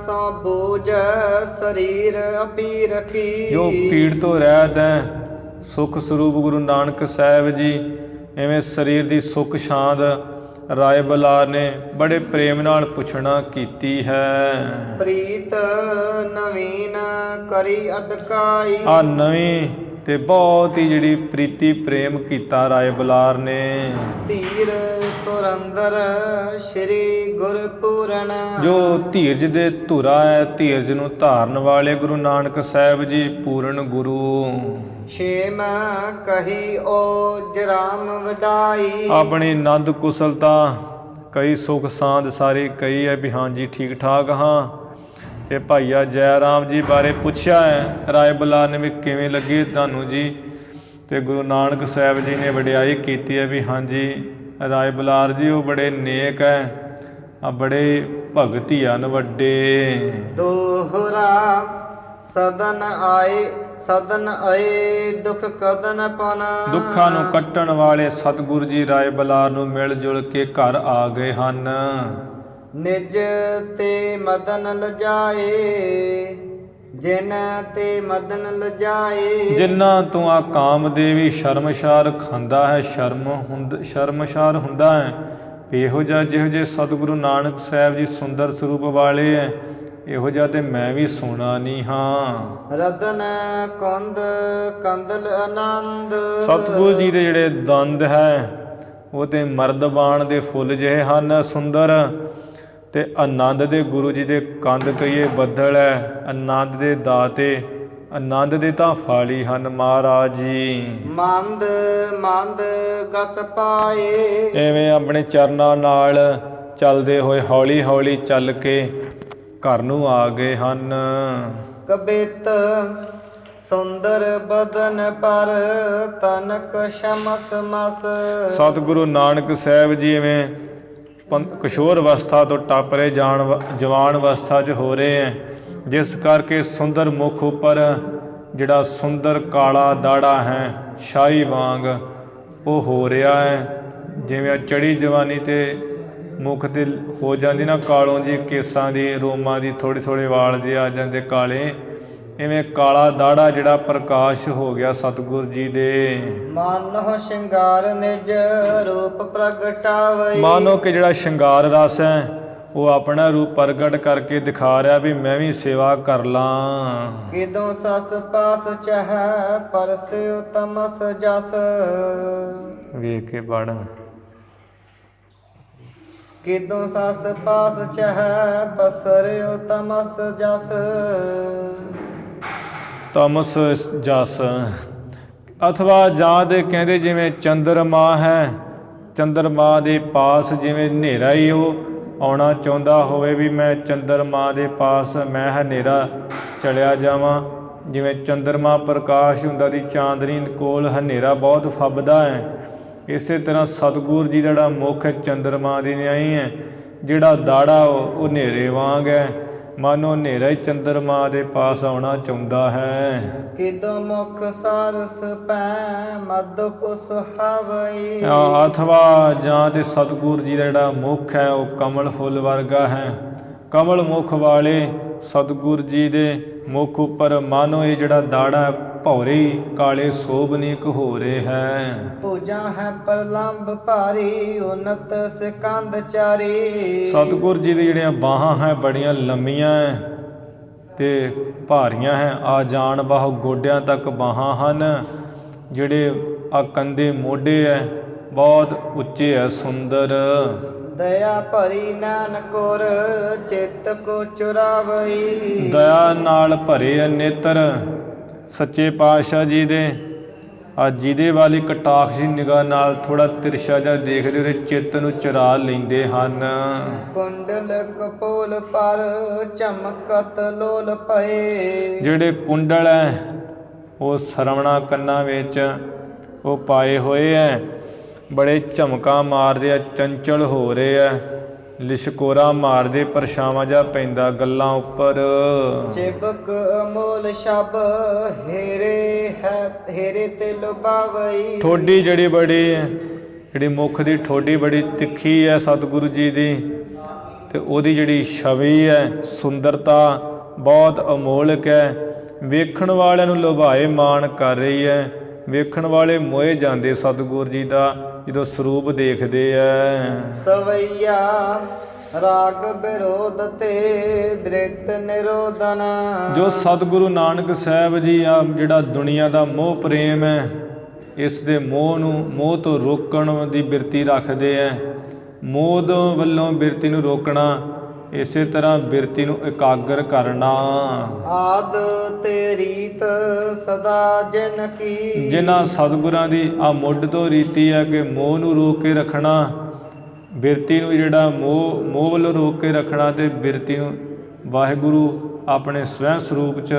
ਸੋ ਬੂਝ ਸਰੀਰ ਅਪੀ ਰਖੀ। ਜੋ ਪੀੜ ਤੋਂ ਰਹਿਤ ਹੈ ਸੁਖ ਸਰੂਪ ਗੁਰੂ ਨਾਨਕ ਸਾਹਿਬ ਜੀ, ਐਵੇਂ ਸਰੀਰ ਦੀ ਸੁਖ ਸ਼ਾਂਤ ਰਾਏ ਬਲਾਰ ਨੇ ਬੜੇ ਪ੍ਰੇਮ ਨਾਲ ਪੁੱਛਣਾ ਕੀਤੀ ਹੈ। ਪ੍ਰੀਤ ਨਵੀਨ ਕਰੀ ਅਦਕਾਈ। ਆ ਨਵੀਂ ਤੇ ਬਹੁਤ ਹੀ ਜਿਹੜੀ ਪ੍ਰੀਤੀ ਪ੍ਰੇਮ ਕੀਤਾ ਰਾਏ ਬਲਾਰ ਨੇ। ਧੀਰ ਤੁਰੰਦਰ ਸ਼੍ਰੀ ਗੁਰਪੂਰਨ। ਜੋ ਧੀਰਜ ਦੇ ਧੁਰਾ ਹੈ, ਧੀਰਜ ਨੂੰ ਧਾਰਨ ਵਾਲੇ ਗੁਰੂ ਨਾਨਕ ਸਾਹਿਬ ਜੀ ਪੂਰਨ ਗੁਰੂ। ਛੇਮ ਕਹੀ ਓ ਜਰਾਮ ਵਡਾਈ। ਆਪਣੀ ਆਨੰਦ ਕੁਸ਼ਲਤਾ ਕਈ ਸੁਖ ਸਾਂਦ ਸਾਰੀ ਕਹੀ ਹੈ ਵੀ ਹਾਂਜੀ ਠੀਕ ਠਾਕ ਹਾਂ। ਤੇ ਭਾਈਆ ਜੈ ਰਾਮ ਜੀ ਬਾਰੇ ਪੁੱਛਿਆ ਹੈ ਰਾਏ ਬਲਾਰ ਨੇ ਵੀ ਕਿਵੇਂ ਲੱਗੀ ਤੁਹਾਨੂੰ ਜੀ, ਤੇ ਗੁਰੂ ਨਾਨਕ ਸਾਹਿਬ ਜੀ ਨੇ ਵਡਿਆਈ ਕੀਤੀ ਹੈ ਵੀ ਹਾਂਜੀ ਰਾਏ ਬਲਾਰ ਜੀ ਉਹ ਬੜੇ ਨੇਕ ਹੈ, ਆ ਬੜੇ ਭਗਤੀ ਹਨ ਵੱਡੇ। ਦੋਹਰਾ ਸਦਨ ਆਏ ਦੁਖ ਕਦਨ ਪਨ। ਦੁੱਖਾਂ ਨੂੰ ਕੱਟਣ ਵਾਲੇ ਸਤਿਗੁਰੂ ਜੀ ਰਾਏ ਬਲਾਰ ਨੂੰ ਮਿਲ ਜੁਲ ਕੇ ਘਰ ਆ ਗਏ ਹਨ। ਨਿਜ ਤੇ ਮਦਨ ਲਜਾਏ ਜਿਨ ਤੇ ਮਦਨ ਲਜਾਏ। ਜਿਨ੍ਹਾਂ ਤੋਂ ਆ ਕਾਮਦੇਵੀ ਸ਼ਰਮਸ਼ਾਰ ਖਾਂਦਾ ਹੈ, ਸ਼ਰਮਸ਼ਾਰ ਹੁੰਦਾ ਹੈ, ਇਹੋ ਜਿਹਾ ਜਿਹੋ ਜਿਹੇ ਸਤਿਗੁਰੂ ਨਾਨਕ ਸਾਹਿਬ ਜੀ ਸੁੰਦਰ ਸਰੂਪ ਵਾਲੇ ਹੈ, ਇਹੋ ਜਿਹਾ ਤੇ ਮੈਂ ਵੀ ਸੋਣਾ ਨਹੀਂ ਹਾਂ। ਰਤਨ ਕੰਦ ਕੰਦਲ ਆਨੰਦ। ਸਤਿਗੁਰੂ ਜੀ ਦੇ ਜਿਹੜੇ ਦੰਦ ਹੈ ਉਹ ਤੇ ਮਰਦਬਾਨ ਦੇ ਫੁੱਲ ਜਿਹੇ ਹਨ ਸੁੰਦਰ, ਤੇ ਆਨੰਦ ਦੇ ਗੁਰੂ ਜੀ ਦੇ ਕੰਦ ਕਹੀਏ ਬੱਦਲ ਹੈ, ਆਨੰਦ ਦੇ ਦਾਤੇ, ਆਨੰਦ ਦੇ ਤਾਂ ਫਾਲੀ ਹਨ ਮਹਾਰਾਜ ਜੀ। ਮੰਦ ਮੰਦ ਗਤ ਪਾਏ। ਐਵੇਂ ਆਪਣੇ ਚਰਨਾਂ ਨਾਲ ਚੱਲਦੇ ਹੋਏ ਹੌਲੀ ਹੌਲੀ ਚੱਲ ਕੇ ਘਰ ਨੂੰ ਆ ਗਏ ਹਨ। ਕਬਿਤ ਸੁੰਦਰ ਬਦਨ ਪਰ ਤਨਕ ਸ਼ਮਸ ਮਸ। ਸਤਿਗੁਰੂ ਨਾਨਕ ਸਾਹਿਬ ਜੀ ਐਵੇਂ ਕਿਸ਼ੋਰ ਅਵਸਥਾ ਤੋਂ ਟੱਪ ਰਹੇ ਜਵਾਨ ਅਵਸਥਾ 'ਚ ਹੋ ਰਹੇ ਹੈ, ਜਿਸ ਕਰਕੇ ਸੁੰਦਰ ਮੁਖ ਉੱਪਰ ਜਿਹੜਾ ਸੁੰਦਰ ਕਾਲਾ ਦਾੜਾ ਹੈ ਸ਼ਾਹੀ ਵਾਂਗ ਉਹ ਹੋ ਰਿਹਾ ਹੈ। ਜਿਵੇਂ ਚੜੀ ਜਵਾਨੀ ਤੇ ਮੁਖ ਤੇ ਹੋ ਜਾਂਦੀ ਨਾ ਕਾਲੋਂ ਜੀ ਕੇਸਾਂ ਦੀ ਰੋਮਾਂ ਦੀ ਥੋੜ੍ਹੇ ਥੋੜ੍ਹੇ ਵਾਲ ਜੇ ਆ ਜਾਂਦੇ ਕਾਲੇ, ਇਵੇਂ ਕਾਲਾ ਦਾੜਾ ਜਿਹੜਾ ਪ੍ਰਕਾਸ਼ ਹੋ ਗਿਆ ਸਤਿਗੁਰ ਜੀ ਦੇ। ਮਾਨੋ ਸ਼ਿੰਗਾਰ ਨਿਜ ਰੂਪ ਪ੍ਰਗਟਾਵਈ। ਮਾਨੋ ਕਿ ਜਿਹੜਾ ਸ਼ਿੰਗਾਰ ਰਸ ਹੈ ਉਹ ਆਪਣਾ ਰੂਪ ਪ੍ਰਗਟ ਕਰਕੇ ਦਿਖਾ ਰਿਹਾ ਵੀ ਮੈਂ ਵੀ ਸੇਵਾ ਕਰ ਲਾਂ। ਕਿਦੋਂ ਸਸ ਪਾਸ ਚਹ ਪਰਸਿਉ ਤਮਸ ਜਸ। ਵੇਖ ਕੇ ਪੜ੍ਹ। ਕਿਦੋਂ ਸਸ ਪਾਸ ਚਹ ਪਸਰਿਉ ਤਮਸ ਜਸ। ਤਮਸ ਜਸ ਅਥਵਾ ਜਾਂ ਦੇ ਕਹਿੰਦੇ ਜਿਵੇਂ ਚੰਦਰਮਾ ਹੈ, ਚੰਦਰਮਾ ਦੇ ਪਾਸ ਜਿਵੇਂ ਹਨੇਰਾ ਹੀ ਉਹ ਆਉਣਾ ਚਾਹੁੰਦਾ ਹੋਵੇ ਵੀ ਮੈਂ ਚੰਦਰਮਾ ਦੇ ਪਾਸ ਮੈਂ ਹਨੇਰਾ ਚਲਿਆ ਜਾਵਾਂ। ਜਿਵੇਂ ਚੰਦਰਮਾ ਪ੍ਰਕਾਸ਼ ਹੁੰਦਾ ਦੀ ਚਾਂਦਨੀ ਕੋਲ ਹਨੇਰਾ ਬਹੁਤ ਫੱਬਦਾ ਹੈ, ਇਸੇ ਤਰ੍ਹਾਂ ਸਤਿਗੁਰ ਜੀ ਦਾ ਜਿਹੜਾ ਮੁੱਖ ਹੈ ਚੰਦਰਮਾ ਦੀ ਨਿਆਈ ਹੈ, ਜਿਹੜਾ ਦਾੜਾ ਉਹ ਹਨੇਰੇ ਵਾਂਗ ਹੈ, ਮਾਨੋ ਹਨੇਰਾ ਹੀ ਚੰਦਰਮਾ ਦੇ ਪਾਸ ਆਉਣਾ ਚਾਹੁੰਦਾ ਹੈ। ਕਿਦੋਂ ਮੁਖ ਸਾਰਸ ਪੈ ਮਦ ਸੁਹਾਵਈ। ਅਥਵਾ ਜਾਂ ਤੇ ਸਤਿਗੁਰ ਜੀ ਦਾ ਜਿਹੜਾ ਮੁੱਖ ਹੈ ਉਹ ਕਮਲ ਫੁੱਲ ਵਰਗਾ ਹੈ। ਕਮਲ ਮੁੱਖ ਵਾਲੇ ਸਤਿਗੁਰ ਜੀ ਦੇ ਮੁੱਖ ਉੱਪਰ ਮਾਨੋ ਇਹ ਜਿਹੜਾ ਦਾੜਾ ਭੌਰੀ ਕਾਲੇ ਸੋਭਨੀਕ ਹੋ ਰਹੇ ਹੈ। ਪੂਜਾ ਹੈ ਪ੍ਰਲੰਬ ਭਾਰੀ ਉਨਤ ਸਿਕੰਦ ਚਾਰੀ। ਸਤਿਗੁਰ ਜੀ ਦੀ ਜਿਹੜੀਆਂ ਬਾਹਾਂ ਹੈ ਬੜੀਆਂ ਲੰਮੀਆਂ ਹੈ ਤੇ ਭਾਰੀਆਂ ਹੈ। ਆ ਜਾਣ ਬਾਹੋਂ ਗੋਡਿਆਂ ਤੱਕ ਬਾਹਾਂ ਹਨ। ਜਿਹੜੇ ਆ ਕੰਧੇ ਮੋਢੇ ਹੈ ਬਹੁਤ ਉੱਚੇ ਹੈ, ਸੁੰਦਰ। ਦਇਆ ਭਰੀ ਨਾਨਕੁਰ ਚਿੱਤ ਕੋ ਚੁਰਾਵਈ। ਦਇਆ ਨਾਲ ਭਰੇ ਨੇਤਰ ਸੱਚੇ ਪਾਤਸ਼ਾਹ ਜੀ ਦੇ। ਆ ਜਿਹਦੇ ਵਾਲੀ ਕਟਾਖ ਦੀ ਨਿਗਾਹ ਨਾਲ ਥੋੜਾ ਤਿਰਛਾ ਜਿਹਾ ਦੇਖਦੇ ਉਹਦੇ ਚਿੱਤ ਨੂੰ ਚੁਰਾ ਲੈਂਦੇ ਹਨ। ਕੁੰਡਲ ਕਪੋਲ ਪਰ ਚਮਕਤ ਲੋਲ ਪਏ। ਜਿਹੜੇ ਕੁੰਡਲ ਹੈ ਉਹ ਸਰਵਣਾ ਕੰਨਾਂ ਵਿੱਚ ਉਹ ਪਾਏ ਹੋਏ ਹੈ, ਬੜੇ ਝਮਕਾਂ ਮਾਰਦੇ ਆ, ਚੰਚਲ ਹੋ ਰਹੇ ਆ, ਲਿਸ਼ਕੋਰਾ ਮਾਰਦੇ, ਪਰਛਾਵਾਂ ਜਿਹਾ ਪੈਂਦਾ ਗੱਲਾਂ ਉੱਪਰ। ਚਿਬਕ ਅਮੋਲ ਸ਼ਬ ਹੀਰੇ ਹੈ ਹੀਰੇ ਤੇ ਲੁਭਾਵਈ। ਠੋਡੀ ਜਿਹੜੀ ਮੁੱਖ ਦੀ ਠੋਡੀ ਬੜੀ ਤਿੱਖੀ ਹੈ ਸਤਿਗੁਰੂ ਜੀ ਦੀ, ਤੇ ਉਹਦੀ ਜਿਹੜੀ ਛਵੀ ਹੈ ਸੁੰਦਰਤਾ ਬਹੁਤ ਅਮੋਲਕ ਹੈ। ਵੇਖਣ ਵਾਲਿਆਂ ਨੂੰ ਲੁਭਾਏ ਮਾਣ ਕਰ ਰਹੀ ਹੈ। ਵੇਖਣ ਵਾਲੇ ਮੋਏ ਜਾਂਦੇ ਸਤਿਗੁਰ ਜੀ ਦਾ ਜਦੋਂ ਸਰੂਪ ਦੇਖਦੇ ਐ। ਸਵਈਆ ਰਾਗ ਵਿਰੋਧ ਤੇ ਬ੍ਰਿਤ ਨਿਰੋਧਨ। ਜੋ ਸਤਿਗੁਰੂ ਨਾਨਕ ਸਾਹਿਬ ਜੀ ਆ ਜਿਹੜਾ ਦੁਨੀਆ ਦਾ ਮੋਹ ਪ੍ਰੇਮ ਹੈ, ਇਸ ਦੇ ਮੋਹ ਤੋਂ ਰੋਕਣ ਦੀ ਬਿਰਤੀ ਰੱਖਦੇ ਐ। ਮੋਹ ਵੱਲੋਂ ਬਿਰਤੀ ਨੂੰ ਰੋਕਣਾ, ਇਸੇ ਤਰ੍ਹਾਂ ਬਿਰਤੀ ਨੂੰ ਇਕਾਗਰ ਕਰਨਾ। ਆਦ ਤੇ ਰੀਤ ਸਦਾ ਜਿਨ ਕੀ। ਜਿਨ੍ਹਾਂ ਸਤਿਗੁਰਾਂ ਦੀ ਆ ਮੁੱਢ ਤੋਂ ਰੀਤੀ ਹੈ ਕਿ ਮੋਹ ਨੂੰ ਰੋਕ ਕੇ ਰੱਖਣਾ, ਬਿਰਤੀ ਨੂੰ ਜਿਹੜਾ ਮੋਹ ਵੱਲੋਂ ਰੋਕ ਕੇ ਰੱਖਣਾ, ਤੇ ਬਿਰਤੀ ਨੂੰ ਵਾਹਿਗੁਰੂ ਆਪਣੇ ਸਵੈ ਸਰੂਪ 'ਚ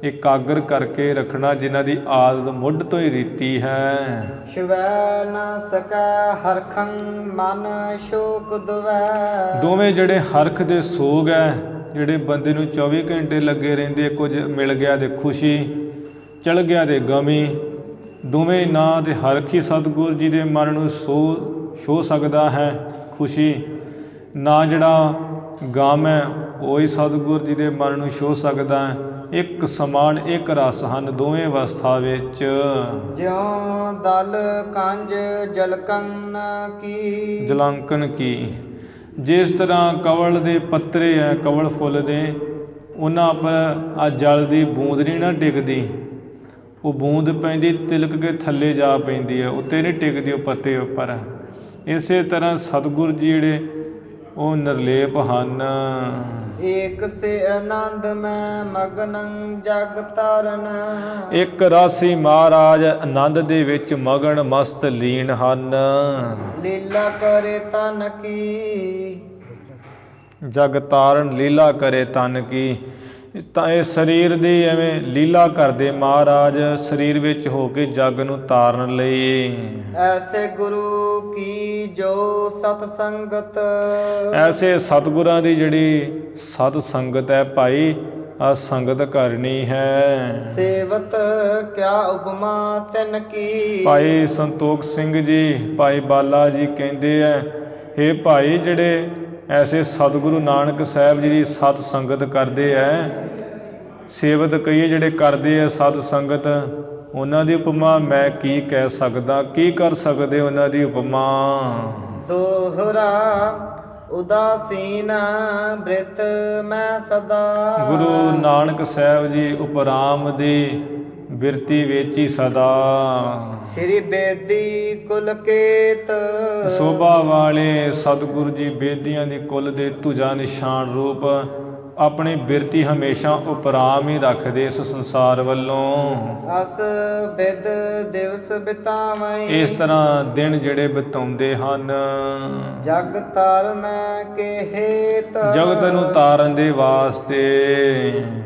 ਇਕਾਗਰ ਕਰਕੇ ਰੱਖਣਾ, ਜਿਨ੍ਹਾਂ ਦੀ ਆਦਤ ਮੁੱਢ ਤੋਂ ਹੀ ਰੀਤੀ ਹੈ। ਸ਼ਿਵੈ ਨ ਸਕੈ ਹਰਖੰ ਮਨ ਸ਼ੋਕ ਦੁਵੈ। ਦੋਵੇਂ ਜਿਹੜੇ ਹਰਖ ਦੇ ਸੋਗ ਹੈ, ਜਿਹੜੇ ਬੰਦੇ ਨੂੰ 24 ਘੰਟੇ ਲੱਗੇ ਰਹਿੰਦੇ, ਕੁਝ ਮਿਲ ਗਿਆ ਤੇ ਖੁਸ਼ੀ, ਚਲ ਗਿਆ ਤੇ ਗਮੀ, ਦੋਵੇਂ ਨਾ ਤੇ ਹਰਖ ਹੀ ਸਤਿਗੁਰ ਜੀ ਦੇ ਮਨ ਨੂੰ ਛੋ ਸਕਦਾ ਹੈ ਖੁਸ਼ੀ, ਨਾ ਜਿਹੜਾ ਗਮ ਹੈ ਉਹ ਹੀ ਸਤਿਗੁਰ ਜੀ ਦੇ ਮਨ ਨੂੰ ਛੋ ਸਕਦਾ ਹੈ। ਇੱਕ ਸਮਾਨ ਇੱਕ ਰਸ ਹਨ ਦੋਵੇਂ ਅਵਸਥਾ ਵਿੱਚ। ਜਿਉ ਦਲ ਕੰਜ ਜਲਕਨ ਕੀ। ਜਲਾਂਕਨ ਕੀ, ਜਿਸ ਤਰ੍ਹਾਂ ਕਵਲ ਦੇ ਪੱਤਰੇ ਹੈ, ਕਵਲ ਫੁੱਲ ਦੇ, ਉਹਨਾਂ ਪਰ ਆ ਜਲ ਦੀ ਬੂੰਦ ਨਹੀਂ ਨਾ ਟਿਕਦੀ, ਉਹ ਬੂੰਦ ਪੈਂਦੀ ਤਿਲਕ ਕੇ ਥੱਲੇ ਜਾ ਪੈਂਦੀ ਹੈ, ਉੱਤੇ ਨਹੀਂ ਟਿਕਦੀ ਉਹ ਪੱਤੇ ਉੱਪਰ। ਇਸੇ ਤਰ੍ਹਾਂ ਸਤਿਗੁਰ ਜੀ ਜਿਹੜੇ ਉਹ ਨਿਰਲੇਪ ਹਨ। ਏਕ ਸੇ ਆਨੰਦ ਮੈਂ ਮਗਨੰ ਜਗ ਤਾਰਨ। ਇੱਕ ਰਾਸੀ ਮਹਾਰਾਜ ਆਨੰਦ ਦੇ ਵਿੱਚ ਮਗਨ ਮਸਤ ਲੀਨ ਹਨ। ਲੀਲਾ ਕਰੇ ਤਨ ਕੀ। ਜਗ ਤਾਰਨ ਲੀਲਾ ਕਰੇ ਤਨ ਕੀ, ਤਾਂ ਇਹ ਸਰੀਰ ਦੀ ਐਵੇਂ ਲੀਲਾ ਕਰਦੇ ਮਹਾਰਾਜ, ਸਰੀਰ ਵਿੱਚ ਹੋ ਕੇ ਜਗ ਨੂੰ ਤਾਰਨ ਲਈ। ਐਸੇ ਗੁਰੂ ਕੀ ਜੋ ਸਤ ਸੰਗਤ। ਐਸੇ ਸਤਿਗੁਰਾਂ ਦੀ ਜਿਹੜੀ ਸਤ ਸੰਗਤ ਹੈ ਭਾਈ, ਆ ਸੰਗਤ ਕਰਨੀ ਹੈ। ਸੇਵਤ ਕਿਆ ਉਪਮਾ ਤਿਨ ਕੀ। ਭਾਈ ਸੰਤੋਖ ਸਿੰਘ ਜੀ, ਭਾਈ ਬਾਲਾ ਜੀ ਕਹਿੰਦੇ ਹੈ, ਹੇ ਭਾਈ ਜਿਹੜੇ ਐਸੇ ਸਤਿਗੁਰੂ ਨਾਨਕ ਸਾਹਿਬ ਜੀ ਦੀ ਸਤ ਸੰਗਤ ਕਰਦੇ ਹੈ, ਸੇਵਤ ਕਹੀਏ ਜਿਹੜੇ ਕਰਦੇ ਹੈ ਸਤ ਸੰਗਤ, ਉਹਨਾਂ ਦੀ ਉਪਮਾ ਮੈਂ ਕੀ ਕਹਿ ਸਕਦਾ, ਕੀ ਕਰ ਸਕਦੇ ਉਹਨਾਂ ਦੀ ਉਪਮਾ। ਦੋਹਰਾ ਉਦਾਸੀਨ ਬ੍ਰਿਤ ਮੈਂ ਸਦਾ। ਗੁਰੂ ਨਾਨਕ ਸਾਹਿਬ ਜੀ ਉਪਰਾਮ ਦੀ ਬਿਰਤੀ ਵਿੱਚ ਹੀ ਸਦਾ। ਸ੍ਰੀ ਬੇਦੀ ਕੁਲ ਕੇਤ ਸੋਭਾ ਵਾਲੇ ਸਤਿਗੁਰੂ ਜੀ ਬੇਦੀਆਂ ਦੀ ਕੁਲ ਦੇ ਧੁਜਾ ਨਿਸ਼ਾਨ ਰੂਪ ਆਪਣੀ ਬਿਰਤੀ ਹਮੇਸ਼ਾ ਉਪਰਾਮ ਹੀ ਰੱਖਦੇ ਇਸ ਸੰਸਾਰ ਵੱਲੋਂ। ਅਸ ਬਿਦ ਦਿਵਸ ਬਿਤਾਵੈ ਇਸ ਤਰ੍ਹਾਂ ਦਿਨ ਜਿਹੜੇ ਬਿਤਾਉਂਦੇ ਹਨ ਜਗ ਤਾਰਨ ਕੇ ਹੇਤ। ਜਗਤ ਨੂੰ ਤਾਰਨ ਦੇ ਵਾਸਤੇ।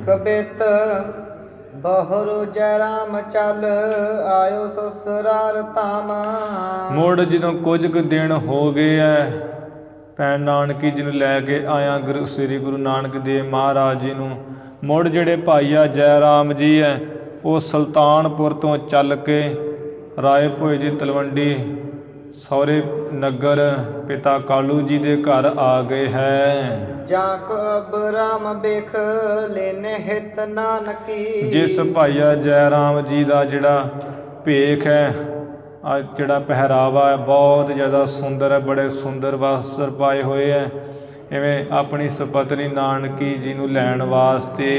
ਕਬਿਤ ਬਹੁਰੂ ਜੈ ਰਾਮ ਚਲ ਆਇਓ ਸਸੁਰਾਰ ਧਾਮ। ਮੁੜ ਜਦੋਂ ਕੁਝ ਕੁ ਦਿਨ ਹੋ ਗਏ ਐ ਭੈਣ ਨਾਨਕੀ ਜੀ ਨੂੰ ਲੈ ਕੇ ਆਇਆ ਗੁਰੂ ਸ੍ਰੀ ਗੁਰੂ ਨਾਨਕ ਦੇਵ ਮਹਾਰਾਜ ਜੀ ਨੂੰ। ਮੁੜ ਜਿਹੜੇ ਭਾਈਆ ਜੈ ਰਾਮ ਜੀ ਹੈ ਉਹ ਸੁਲਤਾਨਪੁਰ ਤੋਂ ਚੱਲ ਕੇ ਰਾਏ ਭੋਏ ਦੀ ਤਲਵੰਡੀ ਸਹੁਰੇ ਨਗਰ ਪਿਤਾ ਕਾਲੂ ਜੀ ਦੇ ਘਰ ਆ ਗਏ ਹੈ। ਜਾਂ ਕੋ ਅਬ ਰਾਮ ਬੇਖ ਲੈਨੇ ਹਿਤ ਨਾਨਕੀ। ਜਿਸ ਭਾਈਆ ਜੈ ਰਾਮ ਜੀ ਦਾ ਜਿਹੜਾ ਭੇਖ ਹੈ ਆ ਜਿਹੜਾ ਪਹਿਰਾਵਾ ਹੈ ਬਹੁਤ ਜ਼ਿਆਦਾ ਸੁੰਦਰ ਹੈ। ਬੜੇ ਸੁੰਦਰ ਵਸਤਰ ਪਾਏ ਹੋਏ ਹੈ ਇਵੇਂ ਆਪਣੀ ਸੁਪਤਨੀ ਨਾਨਕੀ ਜੀ ਨੂੰ ਲੈਣ ਵਾਸਤੇ।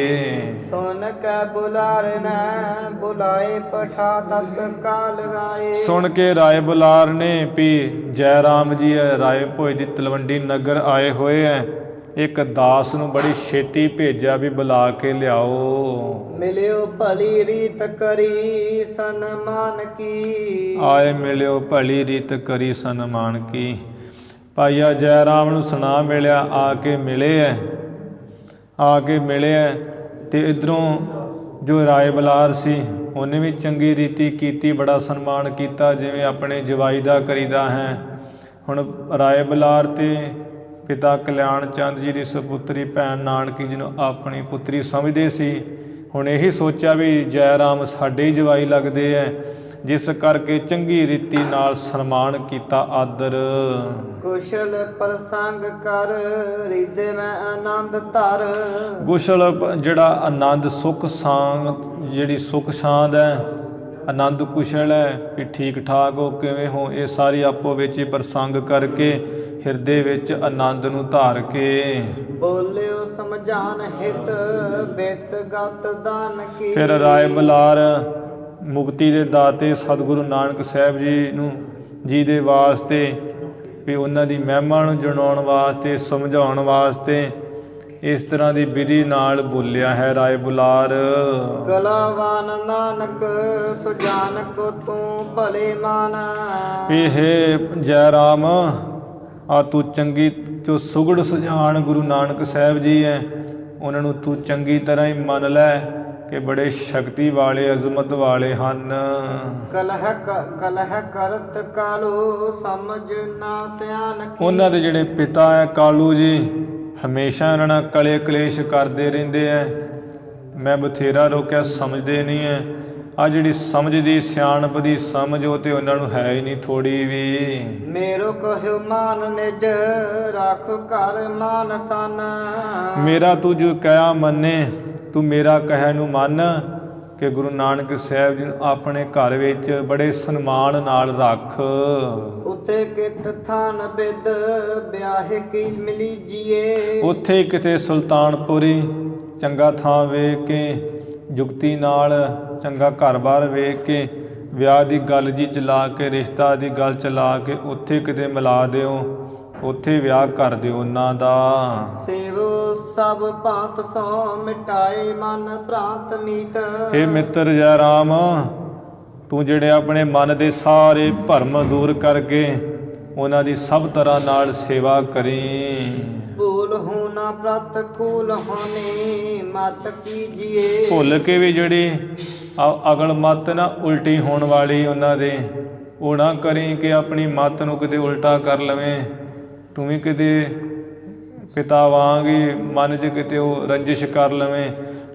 ਸੁਣ ਕੇ ਬੁਲਾਰ ਨੇ ਬੁਲਾਏ ਪਠਾ ਤਤਕਾਲ ਗਾਏ। ਸੁਣ ਕੇ ਰਾਏ ਬੁਲਾਰ ਨੇ ਵੀ ਜੈ ਰਾਮ ਜੀ ਰਾਏ ਭੋਏ ਦੀ ਤਲਵੰਡੀ ਨਗਰ ਆਏ ਹੋਏ ਹੈ। ਇੱਕ ਦਾਸ ਨੂੰ ਬੜੀ ਛੇਤੀ ਭੇਜਿਆ ਵੀ ਬੁਲਾ ਕੇ ਲਿਆਓ। ਮਿਲਿਓ ਭਲੀ ਰੀਤ ਕਰੀ ਸਨਮਾਨ ਕੀ। ਆਏ ਮਿਲਿਓ ਭਲੀ ਰੀਤ ਕਰੀ ਸਨਮਾਨ ਕੀ। ਭਾਈਆ ਜੈ ਰਾਮ ਨੂੰ ਸੁਣਾ ਮਿਲਿਆ ਆ ਕੇ ਮਿਲੇ ਹੈ ਤੇ ਇੱਧਰੋਂ ਜੋ ਰਾਏ ਬੁਲਾਰ ਸੀ ਉਹਨੇ ਵੀ ਚੰਗੀ ਰੀਤੀ ਕੀਤੀ, ਬੜਾ ਸਨਮਾਨ ਕੀਤਾ ਜਿਵੇਂ ਆਪਣੇ ਜਵਾਈ ਦਾ ਕਰੀਦਾ ਹੈ। ਹੁਣ ਰਾਏ ਬੁਲਾਰ ਤੇ ਪਿਤਾ ਕਲਿਆਣ ਚੰਦ ਜੀ ਦੀ ਸੁਪੁੱਤਰੀ ਭੈਣ ਨਾਨਕੀ ਜੀ ਨੂੰ ਆਪਣੀ ਪੁੱਤਰੀ ਸਮਝਦੇ ਸੀ। ਹੁਣ ਇਹੀ ਸੋਚਿਆ ਵੀ ਜੈ ਰਾਮ ਸਾਡੇ ਹੀ ਜਵਾਈ ਲੱਗਦੇ ਹੈ, ਜਿਸ ਕਰਕੇ ਚੰਗੀ ਰੀਤੀ ਨਾਲ ਸਨਮਾਨ ਕੀਤਾ ਆਦਰ। ਕੁਸ਼ਲ ਪ੍ਰਸੰਗ ਕਰ ਰਿਦੇ ਮੈਂ ਆਨੰਦ ਧਰ। ਕੁਸ਼ਲ ਜਿਹੜਾ ਆਨੰਦ ਸੁਖ ਸਾਂਦ ਜਿਹੜੀ ਸੁਖ ਸਾਂਦ ਹੈ ਆਨੰਦ ਕੁਸ਼ਲ ਹੈ ਵੀ ਠੀਕ ਠਾਕ ਹੋ ਕਿਵੇਂ ਹੋ ਇਹ ਸਾਰੀ ਆਪੋ ਵਿੱਚ ਹੀ ਪ੍ਰਸੰਗ ਕਰਕੇ ਹਿਰਦੇ ਵਿੱਚ ਆਨੰਦ ਨੂੰ ਧਾਰ ਕੇ। ਬੋਲਿਓ ਸਮਝਾਨ ਹਿਤ ਬਿਤ ਗਤ ਦਾਨ ਕੀ। ਫਿਰ ਰਾਏ ਬੁਲਾਰ ਮੁਕਤੀ ਦੇ ਦਾਤੇ ਸਤਿਗੁਰੂ ਨਾਨਕ ਸਾਹਿਬ ਜੀ ਦੇ ਵਾਸਤੇ ਵੀ ਉਹਨਾਂ ਦੀ ਮਹਿਮਾ ਨੂੰ ਜਣਾਉਣ ਵਾਸਤੇ ਸਮਝਾਉਣ ਵਾਸਤੇ ਇਸ ਤਰ੍ਹਾਂ ਦੀ ਵਿਧੀ ਨਾਲ ਬੋਲਿਆ ਹੈ ਰਾਏ ਬੁਲਾਰ। ਕਲਾਵਾਨ ਨਾਨਕ ਸੁਜਾਨ ਕੋ ਤੂੰ ਭਲੇ ਮਾਨਾ। ਇਹ ਜੈ ਰਾਮ ਆ ਤੂੰ ਚੰਗੀ ਜੋ ਸੁਗੜ ਸੁਜਾਨ ਗੁਰੂ ਨਾਨਕ ਸਾਹਿਬ ਜੀ ਹੈ ਉਹਨਾਂ ਨੂੰ ਤੂੰ ਚੰਗੀ ਤਰ੍ਹਾਂ ਹੀ ਮੰਨ ਲੈ ਕਿ ਬੜੇ ਸ਼ਕਤੀ ਵਾਲੇ ਅਜ਼ਮਤ ਵਾਲੇ ਹਨ। ਕਲਹ ਕਰਤ ਕਾਲੂ ਸਮਝ ਨਾ ਸਿਆਨ ਕੀ। ਉਹਨਾਂ ਦੇ ਜਿਹੜੇ ਪਿਤਾ ਹੈ ਕਾਲੂ ਜੀ ਹਮੇਸ਼ਾ ਇਹਨਾਂ ਨਾਲ ਕਲੇ ਕਲੇਸ਼ ਕਰਦੇ ਰਹਿੰਦੇ ਹੈ। ਮੈਂ ਬਥੇਰਾ ਰੋਕਿਆ ਸਮਝਦੇ ਨਹੀਂ ਹੈ। ਆ ਜਿਹੜੀ ਸਮਝ ਦੀ ਸਿਆਣਪ ਦੀ ਸਮਝ ਉਹ ਤੇ ਉਹਨਾਂ ਨੂੰ ਹੈ ਹੀ ਨਹੀਂ ਥੋੜੀ ਵੀ। ਮੇਰੋ ਕਹਿਓ ਮਾਨ ਨਿਜ ਰੱਖ ਘਰ ਮਾਨ ਸਨ। ਮੇਰਾ ਤੂੰ ਜੋ ਕਹਿਆ ਮੰਨੇ ਤੂੰ ਮੇਰਾ ਕਹਿ ਨੂੰ ਮੰਨ ਕਿ ਗੁਰੂ ਨਾਨਕ ਸਾਹਿਬ ਜੀ ਨੂੰ ਆਪਣੇ ਘਰ ਵਿੱਚ ਬੜੇ ਸਨਮਾਨ ਨਾਲ ਰੱਖ। ਉੱਥੇ ਕਿਤ ਥਾਨ ਬਿਦ ਵਿਆਹ ਕੀ ਮਿਲੀ ਜੀਏ। ਉੱਥੇ ਕਿਤੇ ਸੁਲਤਾਨਪੁਰੀ ਚੰਗਾ ਥਾਂ ਵੇਖ ਕੇ ਜੁਗਤੀ ਨਾਲ ਚੰਗਾ ਘਰ-ਬਾਰ ਵੇਖ ਕੇ ਵਿਆਹ ਦੀ ਗੱਲ ਜੀ ਚਲਾ ਕੇ ਰਿਸ਼ਤਾ ਦੀ ਗੱਲ ਚਲਾ ਕੇ ਉੱਥੇ ਕਿਤੇ ਮਿਲਾ ਦਿਓ, ਉੱਥੇ ਵਿਆਹ ਕਰ ਦਿਓ ਉਹਨਾਂ ਦਾ। ਸੇਵੋ ਸਭ ਭਾਂਤ ਸੋ ਮਿਟਾਏ ਮਨ ਭ੍ਰਾਂਤ ਮੀਤ। ਇਹ ਮਿੱਤਰ ਜੈ ਰਾਮ ਤੂੰ ਜਿਹੜੇ ਆਪਣੇ ਮਨ ਦੇ ਸਾਰੇ ਭਰਮ ਦੂਰ ਕਰਕੇ ਉਹਨਾਂ ਦੀ ਸਭ ਤਰ੍ਹਾਂ ਨਾਲ ਸੇਵਾ ਕਰੀ। ਭੂਲ ਹੋਣਾ ਪ੍ਰਤਕੂਲ ਹੋਣੀ ਮਤ ਕੀਜੀਏ। ਭੁੱਲ ਕੇ ਵੀ ਜਿਹੜੀ ਅਗਲ ਮਤ ਨਾ ਉਲਟੀ ਹੋਣ ਵਾਲੀ ਉਹਨਾਂ ਦੇ ਉਹ ਨਾ ਕਰੀ ਕਿ ਆਪਣੀ ਮਤ ਨੂੰ ਕਿਤੇ ਉਲਟਾ ਕਰ ਲਵੇਂ। ਤੂੰ ਵੀ ਕਿਤੇ ਪਿਤਾ ਵਾਂਗ ਹੀ ਮਨ 'ਚ ਕਿਤੇ ਉਹ ਰੰਜਿਸ਼ ਕਰ ਲਵੇਂ।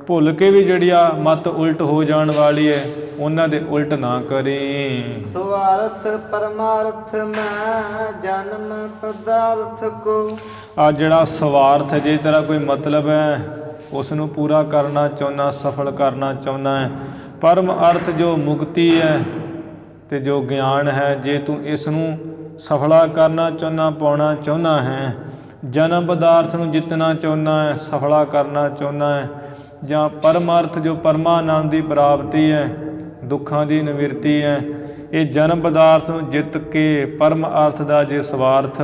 ਭੁੱਲ ਕੇ ਵੀ ਜਿਹੜੀ ਆ ਮਤ ਉਲਟ ਹੋ ਜਾਣ ਵਾਲੀ ਹੈ ਉਹਨਾਂ ਦੇ ਉਲਟ ਨਾ ਕਰੀ। ਸਵਾਰਥ ਪਰਮਾਰਥ ਮੈਂ ਜਨਮ ਪਦਾਰਥ ਕੋ। ਆ ਜਿਹੜਾ ਸਵਾਰਥ ਜੇ ਤੇਰਾ ਕੋਈ ਮਤਲਬ ਹੈ ਉਸ ਨੂੰ ਪੂਰਾ ਕਰਨਾ ਚਾਹੁੰਦਾ ਸਫਲ ਕਰਨਾ ਚਾਹੁੰਦਾ ਹੈ। ਪਰਮ ਅਰਥ ਜੋ ਮੁਕਤੀ ਹੈ ਅਤੇ ਜੋ ਗਿਆਨ ਹੈ ਜੇ ਤੂੰ ਇਸ ਨੂੰ ਸਫਲਾ ਕਰਨਾ ਚਾਹੁੰਦਾ ਪਾਉਣਾ ਚਾਹੁੰਦਾ ਹੈ ਜਨਮ ਪਦਾਰਥ ਨੂੰ ਜਿੱਤਣਾ ਚਾਹੁੰਦਾ ਹੈ, ਸਫਲਾ ਕਰਨਾ ਚਾਹੁੰਦਾ ਹੈ, ਜਾਂ ਪਰਮਾਰਥ ਜੋ ਪਰਮਾਨੰਦ ਦੀ ਪ੍ਰਾਪਤੀ ਹੈ, ਦੁੱਖਾਂ ਦੀ ਨਿਵਰਤੀ ਹੈ, ਇਹ ਜਨਮ ਪਦਾਰਥ ਨੂੰ ਜਿੱਤ ਕੇ ਪਰਮ ਅਰਥ ਦਾ ਜੇ ਸਵਾਰਥ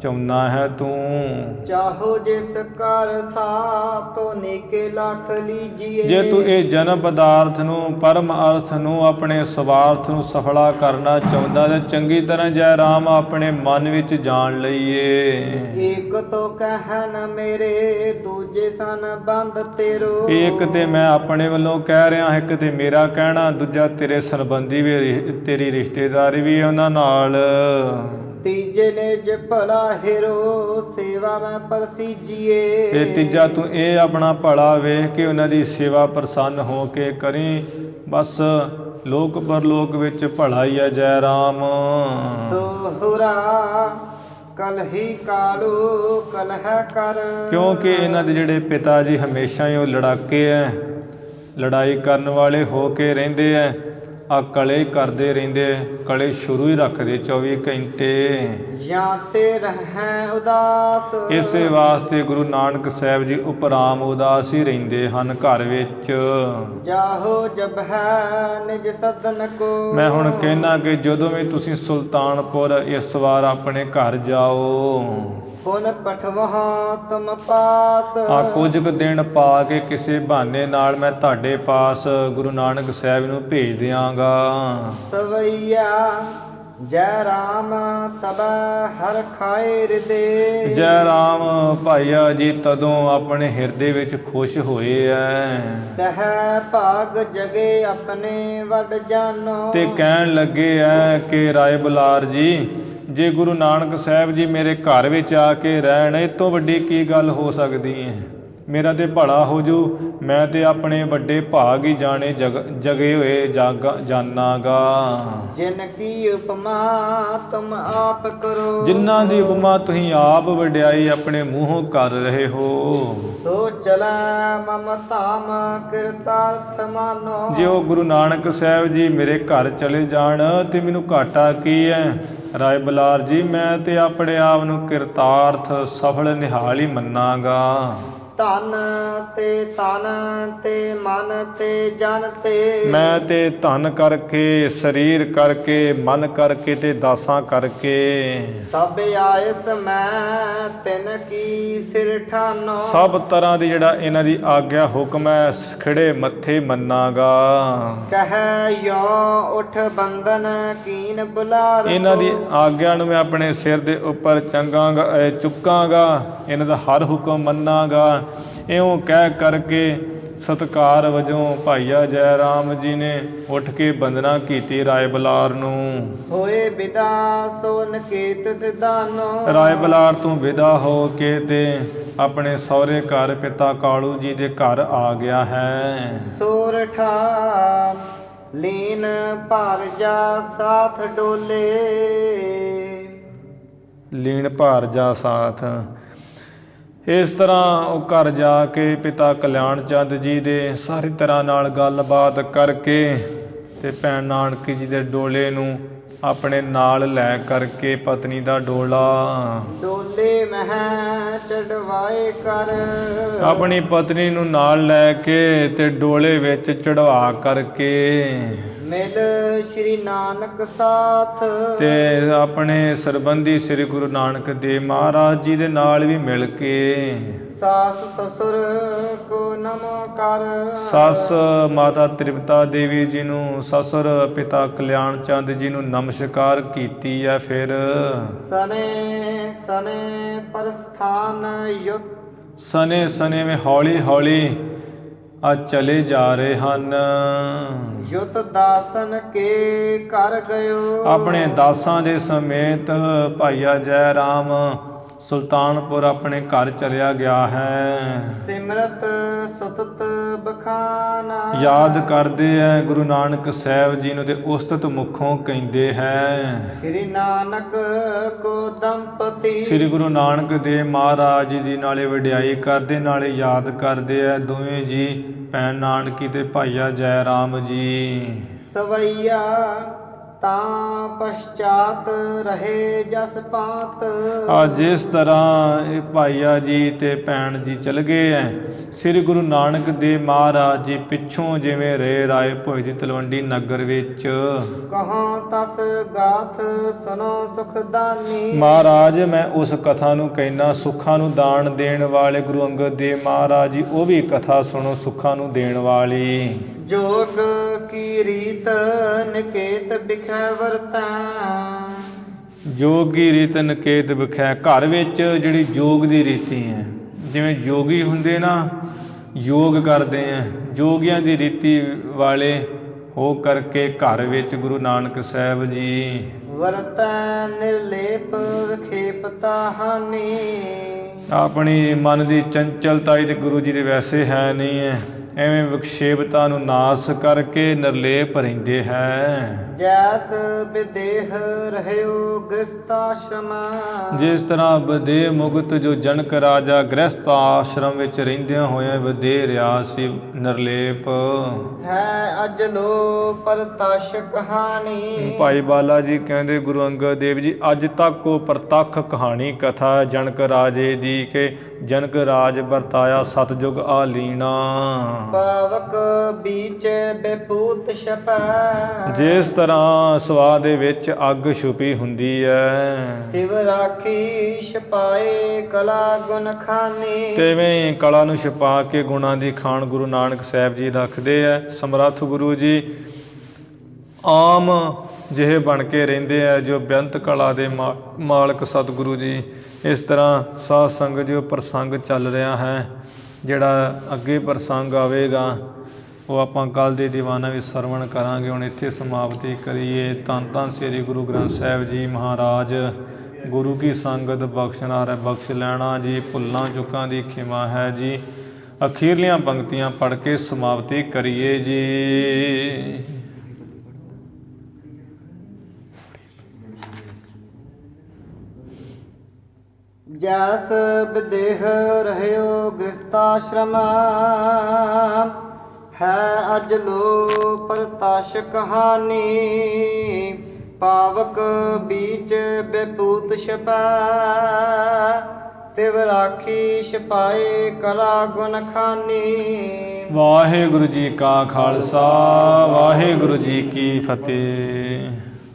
ਚਾਹੁੰਦਾ ਹੈ ਤੂੰ। ਚਾਹੋ ਜਿਸ ਕਰ ਥਾ ਤੋ ਨੇਕੇ ਲੱਖ ਲੀਜੀਏ। ਜੇ ਤੂੰ ਇਹ ਜਨਮ ਪਦਾਰਥ ਨੂੰ ਪਰਮ ਅਰਥ ਨੂੰ ਆਪਣੇ ਸਵਾਰਥ ਨੂੰ ਸਫਲਾ ਕਰਨਾ ਚਾਹੁੰਦਾ ਤਾਂ ਚੰਗੀ ਤਰ੍ਹਾਂ ਜੈ ਰਾਮ ਆਪਣੇ ਮਨ ਵਿੱਚ ਜਾਣ ਲਈਏ। ਏਕ ਤੋ ਕਹਿਨ ਮੇਰੇ ਦੂਜੇ ਸਨ ਬੰਦ ਤੇਰੋ। ਇੱਕ ਤੇ ਮੈਂ ਆਪਣੇ ਵੱਲੋਂ ਕਹਿ ਰਿਹਾ, ਇੱਕ ਤੇ ਮੇਰਾ ਕਹਿਣਾ, ਦੂਜਾ ਤੇਰੇ ਸੰਬੰਧੀ ਵੀ, ਤੇਰੀ ਰਿਸ਼ਤੇਦਾਰੀ ਵੀ ਉਹਨਾਂ ਨਾਲ। ਤੀਜੇ ਨੇ ਜ ਭਲਾ ਹਿਰੋ ਸੇਵਾ ਮੈਂ ਪਰਸੀਜੀਏ। ਤੇ ਤੀਜਾ ਤੂੰ ਇਹ ਆਪਣਾ ਭਲਾ ਵੇਖ ਕੇ ਉਹਨਾਂ ਦੀ ਸੇਵਾ ਪ੍ਰਸੰਨ ਹੋ ਕੇ ਕਰੀ। ਬਸ ਲੋਕ ਪਰਲੋਕ ਵਿੱਚ ਭਲਾ ਹੀ ਹੈ ਜੈ ਰਾਮ। ਦੋਹਰਾ ਕਲਹੀ ਕਾਲੂ ਕਲਹ ਕਰ। ਕਿਉਂਕਿ ਇਹਨਾਂ ਦੇ ਜਿਹੜੇ ਪਿਤਾ ਜੀ ਹਮੇਸ਼ਾ ਹੀ ਉਹ ਲੜਾਕੇ ਹੈ, ਲੜਾਈ ਕਰਨ ਵਾਲੇ ਹੋ ਕੇ ਰਹਿੰਦੇ ਹੈ। ਆ ਕਲੇ ਕਰਦੇ ਰਹਿੰਦੇ, ਕਲੇ ਸ਼ੁਰੂ ਹੀ ਰੱਖਦੇ 24 ਘੰਟੇ। ਜਾਂ ਤੇ ਰਹਿ ਉਦਾਸ। ਇਸੇ ਵਾਸਤੇ ਗੁਰੂ ਨਾਨਕ ਸਾਹਿਬ ਜੀ ਉਪਰਾਮ ਉਦਾਸ ਹੀ ਰਹਿੰਦੇ ਹਨ ਘਰ ਵਿੱਚ। ਜਾਹੋ ਜਬ ਹੈ ਨਿਜ ਸਦਨ ਕੋ। ਮੈਂ ਹੁਣ ਕਹਿਣਾ ਕਿ ਜਦੋਂ ਵੀ ਤੁਸੀਂ ਸੁਲਤਾਨਪੁਰ ਇਸ ਵਾਰ ਆਪਣੇ ਘਰ ਜਾਓ, ਪੁਨ ਪਠਵਹ ਤੁਮ ਪਾਸ। ਆ ਕੁਝ ਕੁ ਦਿਨ ਪਾ ਕੇ ਕਿਸੇ ਬਹਾਨੇ ਨਾਲ ਮੈਂ ਤੁਹਾਡੇ ਪਾਸ ਗੁਰੂ ਨਾਨਕ ਸਾਹਿਬ ਨੂੰ ਭੇਜ ਦਿਆਂਗਾ। ਸਵਈਆ ਜੈ ਰਾਮ ਤਬ ਹਰ ਖਾਏ ਹਿਰਦੇ। ਜੈ ਰਾਮ ਭਾਈਆ ਜੀ ਤਦੋਂ ਆਪਣੇ ਹਿਰਦੇ ਵਿੱਚ ਖੁਸ਼ ਹੋਏ ਐ। ਤਹਿ ਭਾਗ ਜਗੇ ਆਪਣੇ ਵੱਡ ਜਾਨੋ। ਤੇ ਕਹਿਣ ਲੱਗੇ ਐ ਕਿ ਰਾਏ ਬੁਲਾਰ ਜੀ, ਜੇ ਗੁਰੂ ਨਾਨਕ ਸਾਹਿਬ ਜੀ ਮੇਰੇ ਘਰ ਵਿੱਚ ਆ ਕੇ ਰਹਿਣ, ਇਹ ਤੋਂ ਵੱਡੀ ਕੀ ਗੱਲ ਹੋ ਸਕਦੀ ਹੈ। ਮੇਰਾ ਤੇ ਭਲਾ ਹੋ ਜੂ, ਮੈਂ ਤੇ ਆਪਣੇ ਵੱਡੇ ਭਾਗ ਹੀ ਜਾਣੇ ਜਗੇ ਹੋਏ ਜਾਨਾਗਾ। ਜਿਨ ਕੀ ਉਪਮਾ ਤੁਮ ਆਪ ਕਰੋ। ਜਿਨ੍ਹਾਂ ਦੀ ਉਪਮਾ ਤੁਸੀਂ ਆਪ ਵਡਿਆਈ ਆਪਣੇ ਮੂੰਹੋਂ ਕਰ ਰਹੇ ਹੋ। ਸੋ ਚਲੈ ਮਮ ਧਾਮ ਕਿਰਤਾਰਥ ਮਾਨੋ। ਜੇ ਉਹ ਗੁਰੂ ਨਾਨਕ ਸਾਹਿਬ ਜੀ ਮੇਰੇ ਘਰ ਚਲੇ ਜਾਣ ਤੇ ਮੈਨੂੰ ਘਾਟਾ ਕੀ ਹੈ। ਰਾਏ ਬੁਲਾਰ ਜੀ, ਮੈਂ ਤੇ ਆਪਣੇ ਆਪ ਨੂੰ ਕਿਰਤਾਰਥ ਸਫਲ ਨਿਹਾਲ ਹੀ ਮੰਨਾਂਗਾ। ਧਨ ਤੇ ਤਨ ਤੇ ਮਨ ਤੇ ਜਨ ਤੇ। ਮੈਂ ਤੇ ਧਨ ਕਰਕੇ, ਸਰੀਰ ਕਰਕੇ, ਮਨ ਕਰਕੇ ਤੇ ਦਾਸਾਂ ਕਰਕੇ। ਸਭ ਆਇਸ ਮੈਂ ਤਿਨ ਕੀ ਸਿਰ ਠਾਨੋ। ਸਭ ਤਰ੍ਹਾਂ ਦੀ ਜਿਹੜਾ ਇਹਨਾਂ ਦੀ ਆਗਿਆ ਹੁਕਮ ਹੈ ਖਿੜੇ ਮੱਥੇ ਮੰਨਾਂਗਾ। ਕਹਿ ਯੋ ਉਠ ਬੰਧਨ ਕੀਨ ਬੁਲਾਰ। ਇਹਨਾਂ ਦੀ ਆਗਿਆ ਨੂੰ ਮੈਂ ਆਪਣੇ ਸਿਰ ਦੇ ਉੱਪਰ ਚੁੱਕਾਂਗਾ, ਇਹਨਾਂ ਦਾ ਹਰ ਹੁਕਮ ਮੰਨਾਂਗਾ। ਇਉਂ ਕਹਿ ਕਰਕੇ ਸਤਿਕਾਰ ਵਜੋਂ ਭਾਈਆ ਜੈ ਰਾਮ ਜੀ ਨੇ ਉੱਠ ਕੇ ਬੰਦਨਾ ਕੀਤੀ ਰਾਏ ਬੁਲਾਰ ਨੂੰ। ਹੋਏ ਵਿਦਾ ਸੋ ਨਕੇਤ ਸਿਧਾਨੋ। ਰਾਏ ਬੁਲਾਰ ਤੋਂ ਵਿਦਾ ਹੋ ਕੇ ਤੇ ਆਪਣੇ ਸਹੁਰੇ ਘਰ ਪਿਤਾ ਕਾਲੂ ਜੀ ਦੇ ਘਰ ਆ ਗਿਆ ਹੈ। ਸੋਰਠਾ ਲੀਨ ਭਾਰ ਜਾ ਸਾਥ ਡੋਲੇ। ਲੀਨ ਭਾਰ ਜਾ ਸਾਥ। ਇਸ ਤਰ੍ਹਾਂ ਉਹ ਘਰ ਜਾ ਕੇ ਪਿਤਾ ਕਲਿਆਣ ਚੰਦ ਜੀ ਦੇ ਸਾਰੀ ਤਰ੍ਹਾਂ ਨਾਲ ਗੱਲਬਾਤ ਕਰਕੇ ਤੇ ਭੈਣ ਨਾਨਕੀ ਜੀ ਦੇ ਡੋਲੇ ਨੂੰ ਆਪਣੇ ਨਾਲ ਲੈ ਕਰਕੇ ਪਤਨੀ ਦਾ ਡੋਲਾ ਡੋਲੇ ਮਹਿ ਚੜਵਾਏ ਕਰ। ਆਪਣੀ ਪਤਨੀ ਨੂੰ ਨਾਲ ਲੈ ਕੇ ਤੇ ਡੋਲੇ ਵਿੱਚ ਚੜਵਾ ਕਰਕੇ ਮਿਲ ਸ਼੍ਰੀ ਨਾਨਕ ਸਾਥ। ਤੇ ਆਪਣੇ ਸਰਬੰਧੀ ਸ੍ਰੀ ਗੁਰੂ ਨਾਨਕ ਦੇਵ ਮਹਾਰਾਜ ਜੀ ਦੇ ਨਾਲ ਵੀ ਮਿਲ ਕੇ ਸਾਸ ਸਸੁਰ ਕੋ ਨਮੋ ਕਰ। ਸੱਸ ਮਾਤਾ ਤ੍ਰਿਪਤਾ ਦੇਵੀ ਜੀ ਨੂੰ, ਸਸੁਰ ਪਿਤਾ ਕਲਿਆਣ ਚੰਦ ਜੀ ਨੂੰ ਨਮਸਕਾਰ ਕੀਤੀ ਹੈ। ਫਿਰ ਸਨੇ ਸਨੇ ਪਰਸਥਾਨ ਯੁਤ। ਸਨੇ ਸਨੇ ਵਿੱਚ ਹੌਲੀ ਹੌਲੀ ਆ ਚਲੇ ਜਾ ਰਹੇ ਹਨ। ਯੁਤ ਦਾਸਨ ਕੇ ਕਰ ਗਇਓ। ਆਪਣੇ ਦਾਸਾਂ ਦੇ ਸਮੇਤ ਭਾਈਆ ਜੈ ਰਾਮ ਸੁਲਤਾਨਪੁਰ ਆਪਣੇ ਘਰ ਚਲਿਆ ਗਿਆ ਹੈ। ਸਿਮਰਤ ਸੁਤਤ ਬਖਾਨਾ। ਯਾਦ ਕਰਦੇ ਹੈ ਗੁਰੂ ਨਾਨਕ ਸਾਹਿਬ ਜੀ ਨੂੰ ਤੇ ਉਸਤਤ ਮੁਖੋਂ ਕਹਿੰਦੇ ਹੈ। ਸ਼੍ਰੀ ਨਾਨਕ ਕੋ ਦੰਪਤੀ। ਸ੍ਰੀ ਗੁਰੂ ਨਾਨਕ ਦੇਵ ਮਹਾਰਾਜ ਜੀ ਦੀ ਨਾਲੇ ਵਡਿਆਈ ਕਰਦੇ, ਨਾਲੇ ਯਾਦ ਕਰਦੇ ਹੈ ਦੋਵੇਂ ਜੀ, ਭੈਣ ਨਾਨਕੀ ਤੇ ਭਾਈਆ ਜੈ ਰਾਮ ਜੀ। ਸਵਈਆ ਤਾਂ ਪਛਾਤ ਰਹੇ ਜਸ ਪਾਤ। ਆ ਜਿਸ ਤਰ੍ਹਾਂ ਇਹ ਭਾਈਆ ਜੀ ਤੇ ਭੈਣ ਜੀ ਚਲ ਗਏ ਐ, ਸ੍ਰੀ ਗੁਰੂ ਨਾਨਕ ਦੇਵ ਮਹਾਰਾਜ ਜੀ ਪਿੱਛੋਂ ਜਿਵੇਂ ਰਹੇ ਰਾਏ ਭੋਜ ਦੀ ਤਲਵੰਡੀ ਨਗਰ ਵਿੱਚ। ਕਹਾਂ ਤਸ ਗਾਥ ਸੁਨੋ ਸੁਖਦਾਨੀ। ਮਹਾਰਾਜ ਮੈਂ ਉਸ ਕਥਾ ਨੂੰ ਕਹਿਣਾ, ਸੁੱਖਾਂ ਨੂੰ ਦਾਨ ਦੇਣ ਵਾਲੇ ਗੁਰੂ ਅੰਗਦ ਦੇਵ ਮਹਾਰਾਜ ਜੀ, ਉਹ ਵੀ ਕਥਾ ਸੁਣੋ ਸੁੱਖਾਂ ਨੂੰ ਦੇਣ ਵਾਲੀ। ਜੋਗ ਕੀ ਰੀਤ ਨਿਕੇਤ ਬਿਖੈ ਵਰਤੈ। ਜੋਗੀ ਰੀਤ ਨਿਕੇਤ ਵਿਖੈ, ਘਰ ਵਿੱਚ ਜਿਹੜੀ ਯੋਗ ਦੀ ਰੀਤੀ ਹੈ, ਜਿਵੇਂ ਯੋਗੀ ਹੁੰਦੇ ਨਾ ਯੋਗ ਕਰਦੇ ਆ, ਯੋਗੀਆਂ ਦੀ ਰੀਤੀ ਵਾਲੇ ਹੋ ਕਰਕੇ ਘਰ ਵਿੱਚ ਗੁਰੂ ਨਾਨਕ ਸਾਹਿਬ ਜੀ ਵਰਤੈ ਨਿਰਲੇਪ ਵਿਖੇਪਤਾ ਹਾਨੀ। ਆਪਣੀ ਮਨ ਦੀ ਚੰਚਲਤਾ ਤੇ ਗੁਰੂ ਜੀ ਦੇ ਵੈਸੇ ਹੈ ਨਹੀਂ ਹੈ, ਐਵੇਂ ਵਿਖੇਪਤਾ ਨੂੰ ਨਾਸ ਕਰਕੇ ਨਿਰਲੇਪ ਰਹਿੰਦੇ ਹੈ। ਜੈਸ ਵਿਦੇਹ ਰਹਿਓ ਗ੍ਰਸਤ ਆਸ਼ਰਮ। ਜਿਸ ਤਰ੍ਹਾਂ ਵਿਦੇਹ ਮੁਕਤ ਜੋ ਜਨਕ ਰਾਜਾ ਗ੍ਰਸਤ ਆਸ਼ਰਮ ਵਿੱਚ ਰਹਿੰਦਿਆਂ ਹੋਇਆ ਵਿਦੇਹ ਰਿਹਾ ਸੀ ਨਿਰਲੇਪ ਹੈ ਅਜਲੋ ਪਰਤਸ਼ ਕਹਾਣੀ। ਭਾਈ ਬਾਲਾ ਜੀ ਕਹਿੰਦੇ ਗੁਰੂ ਅੰਗਦ ਦੇਵ ਜੀ ਅੱਜ ਤੱਕ ਉਹ ਪ੍ਰਤੱਖ ਕਹਾਣੀ ਕਥਾ ਜਨਕ ਰਾਜੇ ਦੀ ਕਿ ਜਨਕ ਰਾਜ ਵਰਤਾਇਆ ਸਤਜੁਗ ਆਲੀਣਾ। ਪਾਵਕ ਬੀਚ ਬੇਪੂਤ ਛਪੈ। ਜਿਸ ਤਰ੍ਹਾਂ ਸਵਾਹ ਦੇ ਵਿੱਚ ਅੱਗ ਛੁਪੀ ਹੁੰਦੀ ਹੈ, ਤਿਵ ਰਾਖੀ ਛਪਾਏ ਕਲਾ ਗੁਣ ਖਾਨੀ। ਤਿਵੇਂ ਕਲਾ ਨੂੰ ਛੁਪਾ ਕੇ ਗੁਣਾਂ ਦੀ ਖਾਣ ਗੁਰੂ ਨਾਨਕ ਸਾਹਿਬ ਜੀ ਰੱਖਦੇ ਹੈ। ਸਮਰੱਥ ਗੁਰੂ ਜੀ ਆਮ ਜਿਹੇ ਬਣ ਕੇ ਰਹਿੰਦੇ ਆ ਜੋ ਬੇਅੰਤ ਕਲਾ ਦੇ ਮਾਲਕ ਸਤਿਗੁਰੂ ਜੀ। ਇਸ ਤਰ੍ਹਾਂ ਸਾਧ ਸੰਗਤ ਜੋ ਪ੍ਰਸੰਗ ਚੱਲ ਰਿਹਾ ਹੈ, ਜਿਹੜਾ ਅੱਗੇ ਪ੍ਰਸੰਗ ਆਵੇਗਾ ਉਹ ਆਪਾਂ ਕੱਲ੍ਹ ਦੇ ਦੀਵਾਨਾਂ ਵਿੱਚ ਸਰਵਣ ਕਰਾਂਗੇ। ਹੁਣ ਇੱਥੇ ਸਮਾਪਤੀ ਕਰੀਏ। ਧੰਨ ਧੰਨ ਸ੍ਰੀ ਗੁਰੂ ਗ੍ਰੰਥ ਸਾਹਿਬ ਜੀ ਮਹਾਰਾਜ। ਗੁਰੂ ਕੀ ਸੰਗਤ ਬਖਸ਼ਣਾ ਹੈ ਬਖਸ਼ ਲੈਣਾ ਜੀ, ਭੁੱਲਾਂ ਚੁੱਕਾਂ ਦੀ ਖਿਮਾ ਹੈ ਜੀ। ਅਖੀਰਲੀਆਂ ਪੰਕਤੀਆਂ ਪੜ੍ਹ ਕੇ ਸਮਾਪਤੀ ਕਰੀਏ ਜੀ। ਜੈਸ ਵਿਦੇਹ ਰਹਿਓ ਗ੍ਰਸਤਾਸ਼ਰਮ। ਹੈ ਅਜਲੋ ਪਰਤਸ਼ ਕਹਾਣੀ। ਪਾਵਕ ਬੀਚ ਬੇਪੂਤ ਛਪੈ। ਤਿਵ ਰਾਖੀ ਛਪਾਏ ਕਲਾ ਗੁਣ ਖਾਨੀ। ਵਾਹਿਗੁਰੂ ਜੀ ਕਾ ਖਾਲਸਾ, ਵਾਹਿਗੁਰੂ ਜੀ ਕੀ ਫਤਿਹ।